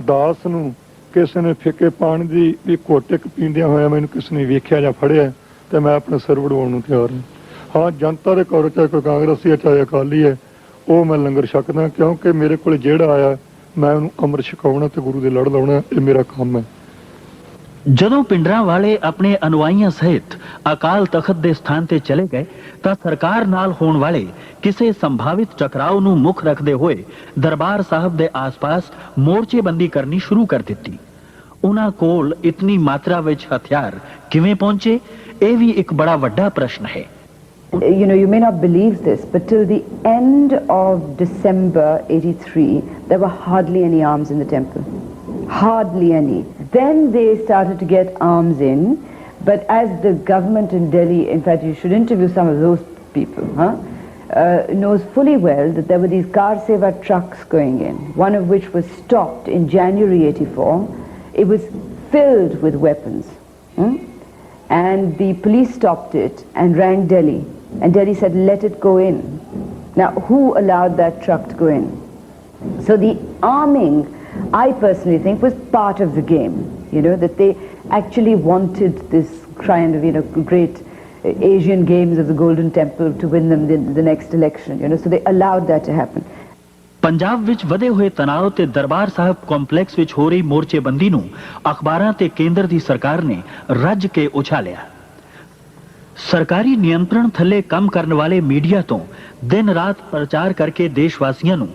ਦਾਸ ਨੂੰ ਕਿਸੇ ਨੇ ਫਿੱਕੇ ਪਾਣੀ ਦੀ ਵੀ ਘੁੱਟ ਇੱਕ ਪੀਂਦਿਆਂ ਹੋਇਆ ਮੈਨੂੰ ਕਿਸੇ ਨੇ ਵੇਖਿਆ ਜਾਂ ਫੜਿਆ, ਤੇ ਮੈਂ ਆਪਣੇ ਸਿਰ ਵਡਵਾਉਣ ਨੂੰ ਤਿਆਰ ਹਾਂ। ਹਾਂ, ਜਨਤਾ ਦੇ ਘਰੋਂ ਚਾਹੇ ਕੋਈ ਕਾਂਗਰਸੀ ਹੈ ਚਾਹੇ ਅਕਾਲੀ ਹੈ, ਉਹ ਮੈਂ ਲੰਗਰ ਛਕਦਾ, ਕਿਉਂਕਿ ਮੇਰੇ ਕੋਲ ਜਿਹੜਾ ਆਇਆ ਮੈਂ ਉਹਨੂੰ ਅੰਮ੍ਰਿਤ ਛਕਾਉਣਾ ਤੇ ਗੁਰੂ ਦੇ ਲੜ ਲਾਉਣਾ, ਇਹ ਮੇਰਾ ਕੰਮ ਹੈ। ਜਦੋਂ ਪਿੰਡਰਾਂ ਵਾਲੇ ਆਪਣੇ ਅਨੁਆਈਆਂ ਸਹਿਤ ਅਕਾਲ ਤਖਤ ਦੇ ਸਥਾਨ ਤੇ ਚਲੇ ਗਏ ਤਾਂ ਸਰਕਾਰ ਨਾਲ ਹੋਣ ਵਾਲੇ ਕਿਸੇ ਸੰਭਾਵਿਤ ਟਕਰਾਅ ਨੂੰ ਮੁੱਖ ਰੱਖਦੇ ਹੋਏ ਦਰਬਾਰ ਸਾਹਿਬ ਦੇ ਆਸ-ਪਾਸ ਮੋਰਚੇਬੰਦੀ ਕਰਨੀ ਸ਼ੁਰੂ ਕਰ ਦਿੱਤੀ। ਉਹਨਾਂ ਕੋਲ ਇਤਨੀ ਮਾਤਰਾ ਵਿੱਚ ਹਥਿਆਰ ਕਿਵੇਂ ਪਹੁੰਚੇ, ਇਹ ਵੀ ਇੱਕ ਬੜਾ ਵੱਡਾ ਪ੍ਰਸ਼ਨ ਹੈ। You know, you may not believe this, but till the end of December 83, there were hardly any arms in the temple. Hardly any. Then they started to get arms in, but as the government in Delhi, in fact you should interview some of those people, knows fully well that there were these car saver trucks going in, one of which was stopped in January 84. It was filled with weapons. And the police stopped it and rang Delhi. And Delhi said, let it go in. Now, who allowed that truck to go in? So the arming, I personally think, was part of the game. You know, that they actually wanted this kind of, you know, great Asian games of the Golden Temple to win them the next election. You know, so they allowed that to happen. Punjab ਵਿੱਚ ਵਧੇ ਹੋਏ ਤਣਾਅ ਤੇ Darbar Sahib complex ਵਿੱਚ ਹੋ ਰਹੀ ਮੋਰਚੇਬੰਦੀ ਨੂੰ ਅਖਬਾਰਾਂ ਤੇ ਕੇਂਦਰ ਦੀ ਸਰਕਾਰ ਨੇ ਰੱਜ ਕੇ ਉਛਾਲਿਆ। ਸਰਕਾਰੀ ਨਿਯੰਤਰਣ ਥੱਲੇ ਕੰਮ ਕਰਨ ਵਾਲੇ ਮੀਡੀਆ ਤੋਂ ਦਿਨ ਰਾਤ ਪ੍ਰਚਾਰ ਕਰਕੇ ਦੇਸ਼ਵਾਸੀਆਂ ਨੂੰ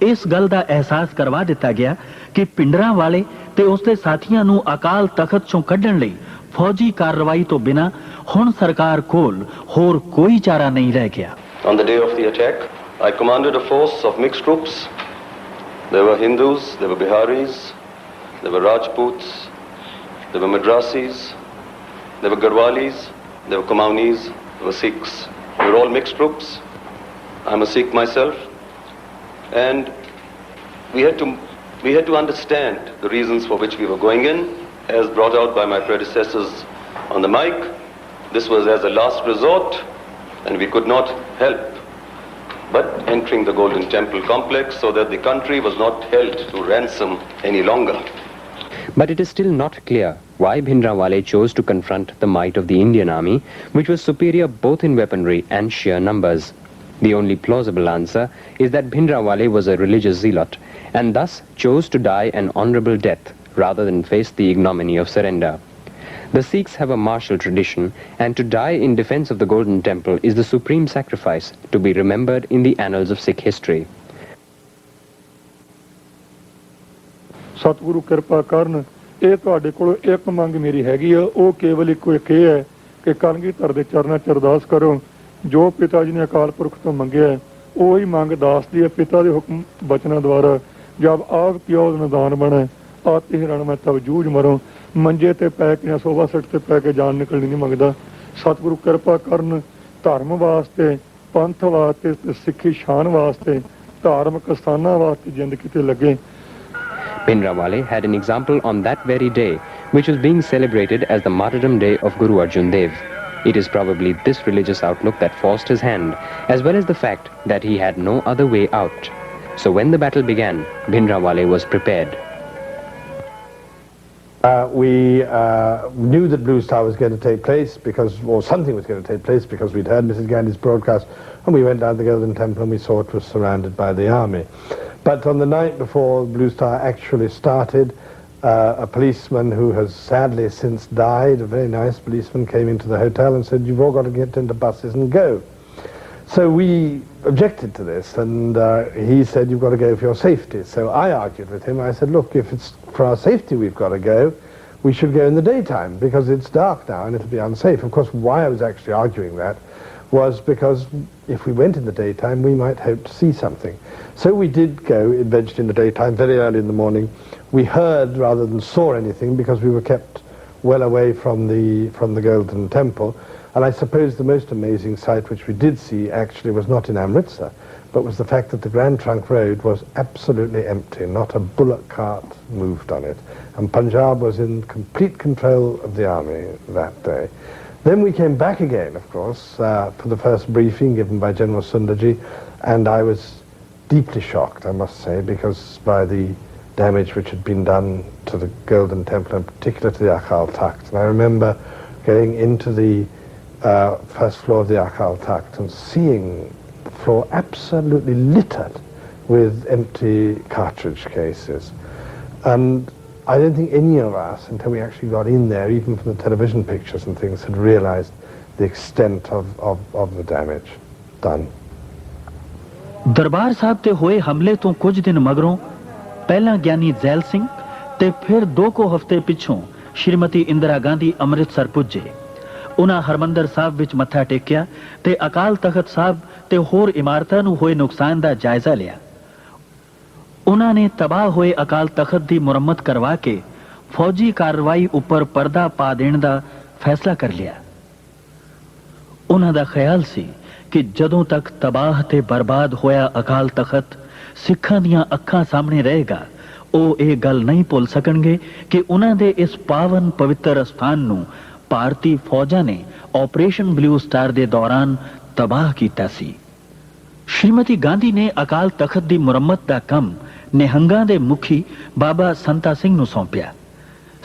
ਇਸ ਗੱਲ ਦਾ ਅਹਿਸਾਸ ਕਰਵਾ ਦਿੱਤਾ ਗਿਆ ਕਿ ਪਿੰਡਰਾਂ ਵਾਲੇ ਤੇ ਉਸਦੇ ਸਾਥੀਆਂ ਨੂੰ ਅਕਾਲ ਤਖਤ ਚੋਂ ਕੱਢਣ ਲਈ ਫੌਜੀ ਕਾਰਵਾਈ ਤੋਂ ਬਿਨਾਂ ਹੁਣ ਸਰਕਾਰ ਕੋਲ ਹੋਰ ਕੋਈ ਚਾਰਾ ਨਹੀਂ ਰਹਿ ਗਿਆ। On the day of the attack, I commanded a force of mixed groups. There were Hindus, there were Biharis, there were Rajputs, there were Madrasis, there were Garhwalis, there were Kumaunis, there were Sikhs. We were all mixed groups. I'm a Sikh myself. And we had to understand the reasons for which we were going in, as brought out by my predecessors on the mic. This was as a last resort, and we could not help but entering the Golden Temple complex so that the country was not held to ransom any longer. But it is still not clear why Bhindranwale chose to confront the might of the Indian army, which was superior both in weaponry and sheer numbers. The only plausible answer is that Bhindranwale was a religious zealot and thus chose to die an honorable death rather than face the ignominy of surrender. The Sikhs have a martial tradition, and to die in defense of the Golden Temple is the supreme sacrifice to be remembered in the annals of Sikh history. ਸਤਿਗੁਰੂ ਕਿਰਪਾ ਕਰਨ, ਇਹ ਤੁਹਾਡੇ ਕੋਲ ਇੱਕ ਮੰਗ ਮੇਰੀ ਹੈਗੀ ਆ, ਉਹ ਕੇਵਲ ਇੱਕੋ ਇੱਕ ਇਹ ਹੈ ਕਿ ਕਲਗੀਧਰ ਦੇ ਚਰਨਾਂ 'ਚ ਅਰਦਾਸ ਕਰੋ। ਜੋ ਪਿਤਾ ਜੀ ਨੇ ਅਕਾਲ ਪੁਰਖ ਤੋਂ ਮੰਗਿਆ ਉਹੀ ਮੰਗ ਦਾਸਦੀ ਹੈ। ਪਿਤਾ ਦੇ ਹੁਕਮ ਬਚਨਾਂ ਦੁਆਰਾ ਜਬ ਆਪ ਕਿਉ ਨਿਦਾਨ ਬਣੇ ਆਤੀ ਰਣ ਮੈਂ ਤਬ ਜੂਝ ਮਰੋ। ਮੰਜੇ ਤੇ ਪੈ ਕੇ ਸੋਭਾ ਸੱਟ ਤੇ ਪੈ ਕੇ ਜਾਨ ਨਿਕਲਣੀ ਨਹੀਂ ਮੰਗਦਾ। ਸਤਿਗੁਰੂ ਕਿਰਪਾ ਕਰਨ, ਧਰਮ ਵਾਸਤੇ, ਪੰਥ ਵਾਸਤੇ ਤੇ ਸਿੱਖੀ ਸ਼ਾਨ ਵਾਸਤੇ, ਧਾਰਮਿਕ ਸਥਾਨਾਂ ਵਾਸਤੇ ਜ਼ਿੰਦਗੀ ਤੇ ਲੱਗੇ। Bhindranwale had an example on that very day, which was being celebrated as the martyrdom day of Guru Arjan Dev. It is probably this religious outlook that forced his hand, as well as the fact that he had no other way out. So when the battle began, Bhindranwale was prepared. We knew that Blue Star was going to take place or something was going to take place because we'd heard Mrs. Gandhi's broadcast, and we went down to the Golden Temple and we saw it was surrounded by the army. But on the night before Blue Star actually started, a policeman who has sadly since died, a very nice policeman, came into the hotel and said, "You've all got to get into buses and go." So we objected to this, and he said, "You've got to go for your safety." So I argued with him. I said, "Look, if it's for our safety we've got to go, we should go in the daytime because it's dark now and it'll be unsafe." Of course, why I was actually arguing that was because if we went in the daytime, we might hope to see something. So we did go eventually in the daytime, very early in the morning. We heard rather than saw anything because we were kept well away from the Golden Temple. And I suppose the most amazing sight which we did see actually was not in Amritsar, but was the fact that the Grand Trunk Road was absolutely empty. Not a bullock cart moved on it. And Punjab was in complete control of the army that day. Then we came back again, of course, for the first briefing given by General Sundarji, and I was deeply shocked, I must say, because by the damage which had been done to the Golden Temple, in particular to the Akal Takht. And I remember going into the first floor of the Akal Takht and seeing the floor absolutely littered with empty cartridge cases. And I don't think any of us, until we actually got in there, even from the television pictures and things, had realized the extent of the damage done. Darbar Sahib ਤੇ ਹੋਏ ਹਮਲੇ ਤੋਂ ਕੁਝ ਦਿਨ ਮਗਰੋਂ ਪਹਿਲਾਂ ਗਿਆਨੀ ਜ਼ੈਲ ਸਿੰਘ ਤੇ ਫਿਰ 2 ਹਫ਼ਤੇ ਪਿੱਛੋਂ ਸ਼੍ਰੀਮਤੀ ਇੰਦਰਾ ਗਾਂਧੀ ਅੰਮ੍ਰਿਤਸਰ ਪੁੱਜੇ। ਉਹਨਾਂ ਹਰਮੰਦਰ ਸਾਹਿਬ ਵਿੱਚ ਮੱਥਾ ਟੇਕਿਆ ਤੇ ਅਕਾਲ ਤਖਤ ਸਾਹਿਬ ਤੇ ਹੋਰ ਇਮਾਰਤਾਂ ਨੂੰ ਹੋਏ ਨੁਕਸਾਨ ਦਾ ਜਾਇਜ਼ਾ ਲਿਆ। ਉਹਨਾਂ ਨੇ ਤਬਾਹ ਹੋਏ ਅਕਾਲ ਤਖਤ ਦੀ ਮੁਰੰਮਤ ਕਰਵਾ ਕੇ ਫੌਜੀ ਕਾਰਵਾਈ ਉੱਪਰ ਪਰਦਾ ਪਾ ਦੇਣ ਦਾ ਫੈਸਲਾ ਕਰ ਲਿਆ। ਉਹਨਾਂ ਦਾ ਖਿਆਲ ਸੀ कि जदों तक तबाह ते बर्बाद होया अकाल तखत सिखां दियां अखां सामने रहेगा, ਉਹ ਇਹ ਗੱਲ नहीं भुल सकणगे कि उन्हां दे इस पावन पवित्र स्थान नूं भारती फौजां ने ऑपरेशन ब्लू स्टार दे दौरान तबाह कीता सी। श्रीमती गांधी ने अकाल तखत दी मुरम्मत दा कम निहंगां दे मुखी बाबा संता सिंह नूं सौंपिया।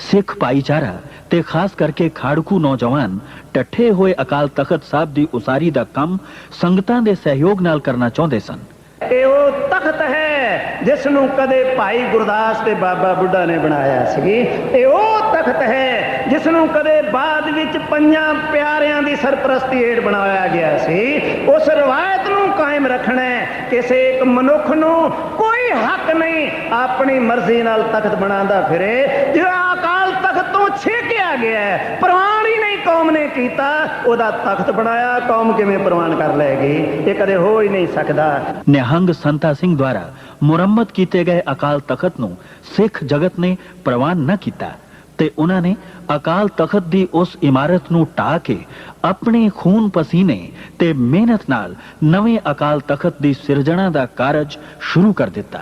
सिख भाईचारा ते खास करके खाड़कू नौजवान टट्ठे होए अकाल तखत साहब दी उसारी दा कम संगतां दे सहयोग नाल करना चाहुंदे सन। ਇਹ ਉਹ ਤਖਤ ਹੈ ਜਿਸ ਨੂੰ ਕਦੇ ਭਾਈ ਗੁਰਦਾਸ ਤੇ ਬਾਬਾ ਬੁੱਢਾ ਨੇ ਬਣਾਇਆ ਸੀ। ਇਹ ਉਹ ਤਖਤ ਹੈ ਜਿਸ ਨੂੰ ਕਦੇ ਬਾਅਦ ਵਿੱਚ ਪੰਜਾਂ ਪਿਆਰਿਆਂ ਦੀ ਸਰਪ੍ਰਸਤੀ ਹੇਠ ਬਣਾਇਆ ਗਿਆ ਸੀ। ਉਸ ਰਵਾਇਤ ਨੂੰ ਕਾਇਮ ਰੱਖਣਾ ਹੈ। ਕਿਸੇ ਇੱਕ ਮਨੁੱਖ ਨੂੰ ਕੋਈ ਹੱਕ ਨਹੀਂ ਆਪਣੀ ਮਰਜ਼ੀ ਨਾਲ ਤਖਤ ਬਣਾਉਂਦਾ ਫਿਰੇ। ਜਿਹੜਾ ਅਕਾਲ ਤਖਤ ਤੋਂ ਛੇਕਿਆ ਗਿਆ ਹੈ, ਪ੍ਰਵਾਨ ਹੀ ਨਹੀਂ ਕੌਮ ਨੇ ਕੀਤਾ, ਉਹਦਾ ਤਖਤ ਬਣਾਇਆ, ਕੌਮ ਕਿਵੇਂ ਪ੍ਰਵਾਨ ਕਰ ਲਏਗੀ? ਇਹ ਕਦੇ ਹੋ ਹੀ ਨਹੀਂ ਸਕਦਾ। ਨਿਹੰਗ ਸੰਤਾ ਸਿੰਘ ਦੁਆਰਾ ਮੁਰੰਮਤ ਕੀਤੇ ਗਏ ਅਕਾਲ ਤਖਤ ਨੂੰ ਸਿੱਖ ਜਗਤ ਨੇ ਪ੍ਰਵਾਨ ਨਾ ਕੀਤਾ ਤੇ ਉਹਨਾਂ ਨੇ ਅਕਾਲ ਤਖਤ ਦੀ ਉਸ ਇਮਾਰਤ ਨੂੰ ਢਾਹ ਕੇ ਆਪਣੇ ਖੂਨ ਪਸੀਨੇ ਤੇ ਮਿਹਨਤ ਨਾਲ ਨਵੇਂ ਅਕਾਲ ਤਖਤ ਦੀ ਸਿਰਜਣਾ ਦਾ ਕਾਰਜ ਸ਼ੁਰੂ ਕਰ ਦਿੱਤਾ।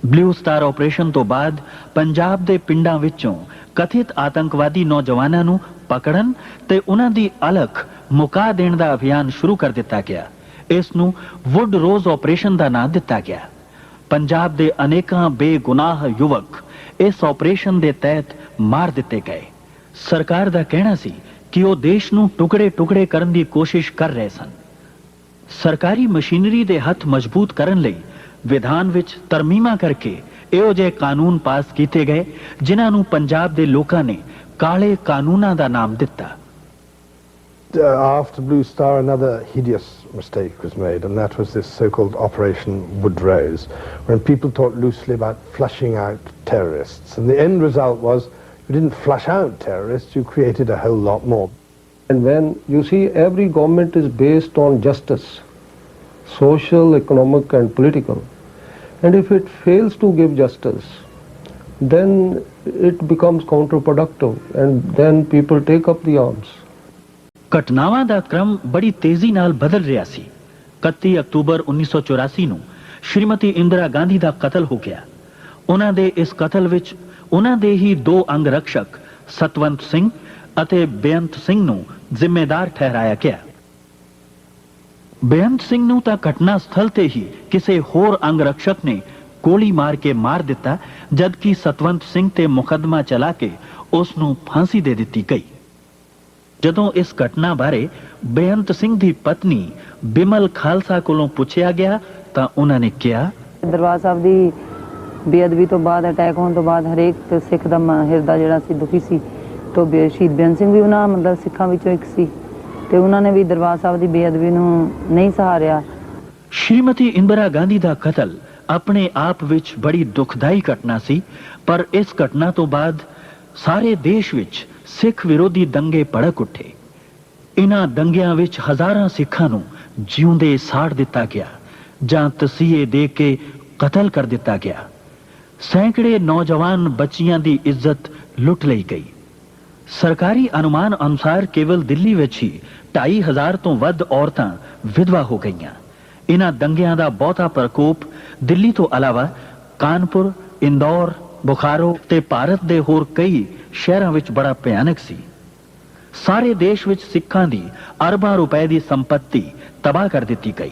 ਬਲੂ ਸਟਾਰ ਆਪਰੇਸ਼ਨ ਤੋਂ ਬਾਅਦ ਪੰਜਾਬ ਦੇ ਪਿੰਡਾਂ ਵਿੱਚੋਂ ਕਥਿਤ ਆਤੰਕਵਾਦੀ ਨੌਜਵਾਨਾਂ ਨੂੰ ਪਕੜਨ ਤੇ ਉਹਨਾਂ ਦੀ ਅਲਖ ਮੁਕਾ ਦੇਣ ਦਾ ਅਭਿਆਨ ਸ਼ੁਰੂ ਕਰ ਦਿੱਤਾ ਗਿਆ। ਇਸ ਨੂੰ ਵੁੱਡ ਰੋਜ਼ ਆਪਰੇਸ਼ਨ ਦਾ ਨਾਮ ਦਿੱਤਾ ਗਿਆ। ਪੰਜਾਬ ਦੇ ਅਨੇਕਾਂ ਬੇਗੁਨਾਹ ਯੁਵਕ ਇਸ ਆਪਰੇਸ਼ਨ ਦੇ ਤਹਿਤ ਮਾਰ ਦਿੱਤੇ ਗਏ। ਸਰਕਾਰ ਦਾ ਕਹਿਣਾ ਸੀ ਕਿ ਉਹ ਦੇਸ਼ ਨੂੰ ਟੁਕੜੇ-ਟੁਕੜੇ ਕਰਨ ਦੀ ਕੋਸ਼ਿਸ਼ ਕਰ ਰਹੇ ਸਨ। ਸਰਕਾਰੀ ਮਸ਼ੀਨਰੀ ਦੇ ਹੱਥ ਮਜ਼ਬੂਤ ਕਰਨ ਲਈ ਵਿਧਾਨ ਵਿੱਚ ਤਰਮੀਮਾਂ ਕਰਕੇ ਇਹੋ ਜਿਹੇ ਕਾਨੂੰਨ ਪਾਸ ਕੀਤੇ ਗਏ ਜਿਨ੍ਹਾਂ ਨੂੰ ਪੰਜਾਬ ਦੇ ਲੋਕਾਂ ਨੇ ਕਾਲੇ ਕਾਨੂੰਨਾਂ ਦਾ ਨਾਮ ਦਿੱਤਾ। After Blue Star, another hideous mistake was made, and that was this so-called Operation Wood Rose, when people talked loosely about flushing out terrorists. And the end result was you didn't flush out terrorists, you created a whole lot more. And when you see every government is based on justice, social, economic and political, and if it fails to give justice, then it becomes counterproductive, and then people take up the arms. ਘਟਨਾਵਾਂ ਦਾ ਕ੍ਰਮ ਬੜੀ ਤੇਜ਼ੀ ਨਾਲ ਬਦਲ ਰਿਹਾ ਸੀ। 31 October 1984 ਨੂੰ ਸ਼੍ਰੀਮਤੀ ਇੰਦਰਾ ਗਾਂਧੀ ਦਾ ਕਤਲ ਹੋ ਗਿਆ। ਉਹਨਾਂ ਦੇ ਇਸ ਕਤਲ ਵਿੱਚ ਉਹਨਾਂ ਦੇ ਹੀ ਦੋ ਅੰਗ ਰਕਸ਼ਕ ਸਤਵੰਤ ਸਿੰਘ ਅਤੇ ਬੇਅੰਤ ਸਿੰਘ ਨੂੰ ਜ਼ਿੰਮੇਦਾਰ ਠਹਿਰਾਇਆ ਗਿਆ। ਬੇਅੰਤ ਸਿੰਘ ਨੂੰ ਤਾਂ ਘਟਨਾ ਸਥਲ ਤੇ ਹੀ ਕਿਸੇ ਹੋਰ ਅੰਗ ਰਕਸ਼ਕ ਨੇ ਗੋਲੀ ਮਾਰ ਕੇ ਮਾਰ ਦਿੱਤਾ, ਜਦਕਿ ਸਤਵੰਤ ਸਿੰਘ ਤੇ ਮੁਕੱਦਮਾ ਚਲਾ ਕੇ ਉਸ ਨੂੰ ਫਾਂਸੀ ਦੇ ਦਿੱਤੀ ਗਈ। ਜਦੋਂ ਇਸ ਘਟਨਾ ਬਾਰੇ ਬੇਅੰਤ ਸਿੰਘ ਦੀ ਪਤਨੀ ਬਿਮਲ ਖਾਲਸਾ ਕੋਲੋਂ ਪੁੱਛਿਆ ਗਿਆ ਤਾਂ ਉਹਨਾਂ ਨੇ ਕਿਹਾ, ਦਰਬਾਰ ਸਾਹਿਬ ਦੀ ਬੇਅਦਬੀ ਤੋਂ ਬਾਅਦ, ਅਟੈਕ ਹੋਣ ਤੋਂ ਬਾਅਦ ਹਰੇਕ ਸਿੱਖ ਦਾ ਹਿਰਦਾ ਜਿਹੜਾ ਸੀ ਦੁਖੀ ਸੀ। ਤੋਂ ਸ਼ਹੀਦ ਬੇਅੰਤ ਸਿੰਘ ਵੀ ਉਹਨਾਂ ਮਤਲਬ ਸਿੱਖਾਂ ਵਿੱਚੋਂ ਇੱਕ ਸੀ ਤੇ ਉਹਨਾਂ ਨੇ ਵੀ ਦਰਬਾਰ ਸਾਹਿਬ ਦੀ ਬੇਅਦਬੀ ਨੂੰ ਨਹੀਂ ਸਹਾਰਿਆ। ਸ਼੍ਰੀਮਤੀ ਇੰਦਰਾ ਗਾਂਧੀ ਦਾ ਕਤਲ ਆਪਣੇ ਆਪ ਵਿੱਚ ਬੜੀ ਦੁਖਦਾਈ ਘਟਨਾ ਸੀ, ਪਰ ਇਸ ਘਟਨਾ ਤੋਂ ਬਾਅਦ ਸਾਰੇ ਦੇਸ਼ ਵਿੱਚ ਸਿੱਖ ਵਿਰੋਧੀ ਦੰਗੇ ਭੜਕ ਉੱਠੇ। ਇਨ੍ਹਾਂ ਦੰਗਿਆਂ ਵਿੱਚ ਹਜ਼ਾਰਾਂ ਸਿੱਖਾਂ ਨੂੰ ਜਿਉਂਦੇ ਸਾੜ ਦਿੱਤਾ ਗਿਆ ਜਾਂ ਤਸੀਹੇ ਦੇ ਕੇ ਕਤਲ ਕਰ ਦਿੱਤਾ ਗਿਆ। ਸੈਂਕੜੇ ਨੌਜਵਾਨ ਬੱਚੀਆਂ ਦੀ ਇੱਜ਼ਤ ਲੁੱਟ ਲਈ ਗਈ। ਸਰਕਾਰੀ ਅਨੁਮਾਨ ਅਨੁਸਾਰ ਕੇਵਲ ਦਿੱਲੀ ਵਿੱਚ ਹੀ 2,500 ਤੋਂ ਵੱਧ ਔਰਤਾਂ ਵਿਧਵਾ ਹੋ ਗਈਆਂ। ਇਨ੍ਹਾਂ ਦੰਗਿਆਂ ਦਾ ਬਹੁਤਾ ਪ੍ਰਕੋਪ ਦਿੱਲੀ ਤੋਂ ਇਲਾਵਾ ਕਾਨਪੁਰ, ਇੰਦੌਰ, ਬੁਖਾਰੋ ਤੇ ਭਾਰਤ ਦੇ ਹੋਰ ਕਈ ਸ਼ਹਿਰਾਂ ਵਿੱਚ ਬੜਾ ਭਿਆਨਕ ਸੀ। ਸਾਰੇ ਦੇਸ਼ ਵਿੱਚ ਸਿੱਖਾਂ ਦੀ ਅਰਬਾਂ ਰੁਪਏ ਦੀ ਸੰਪत्ति ਤਬਾਹ ਕਰ ਦਿੱਤੀ ਗਈ।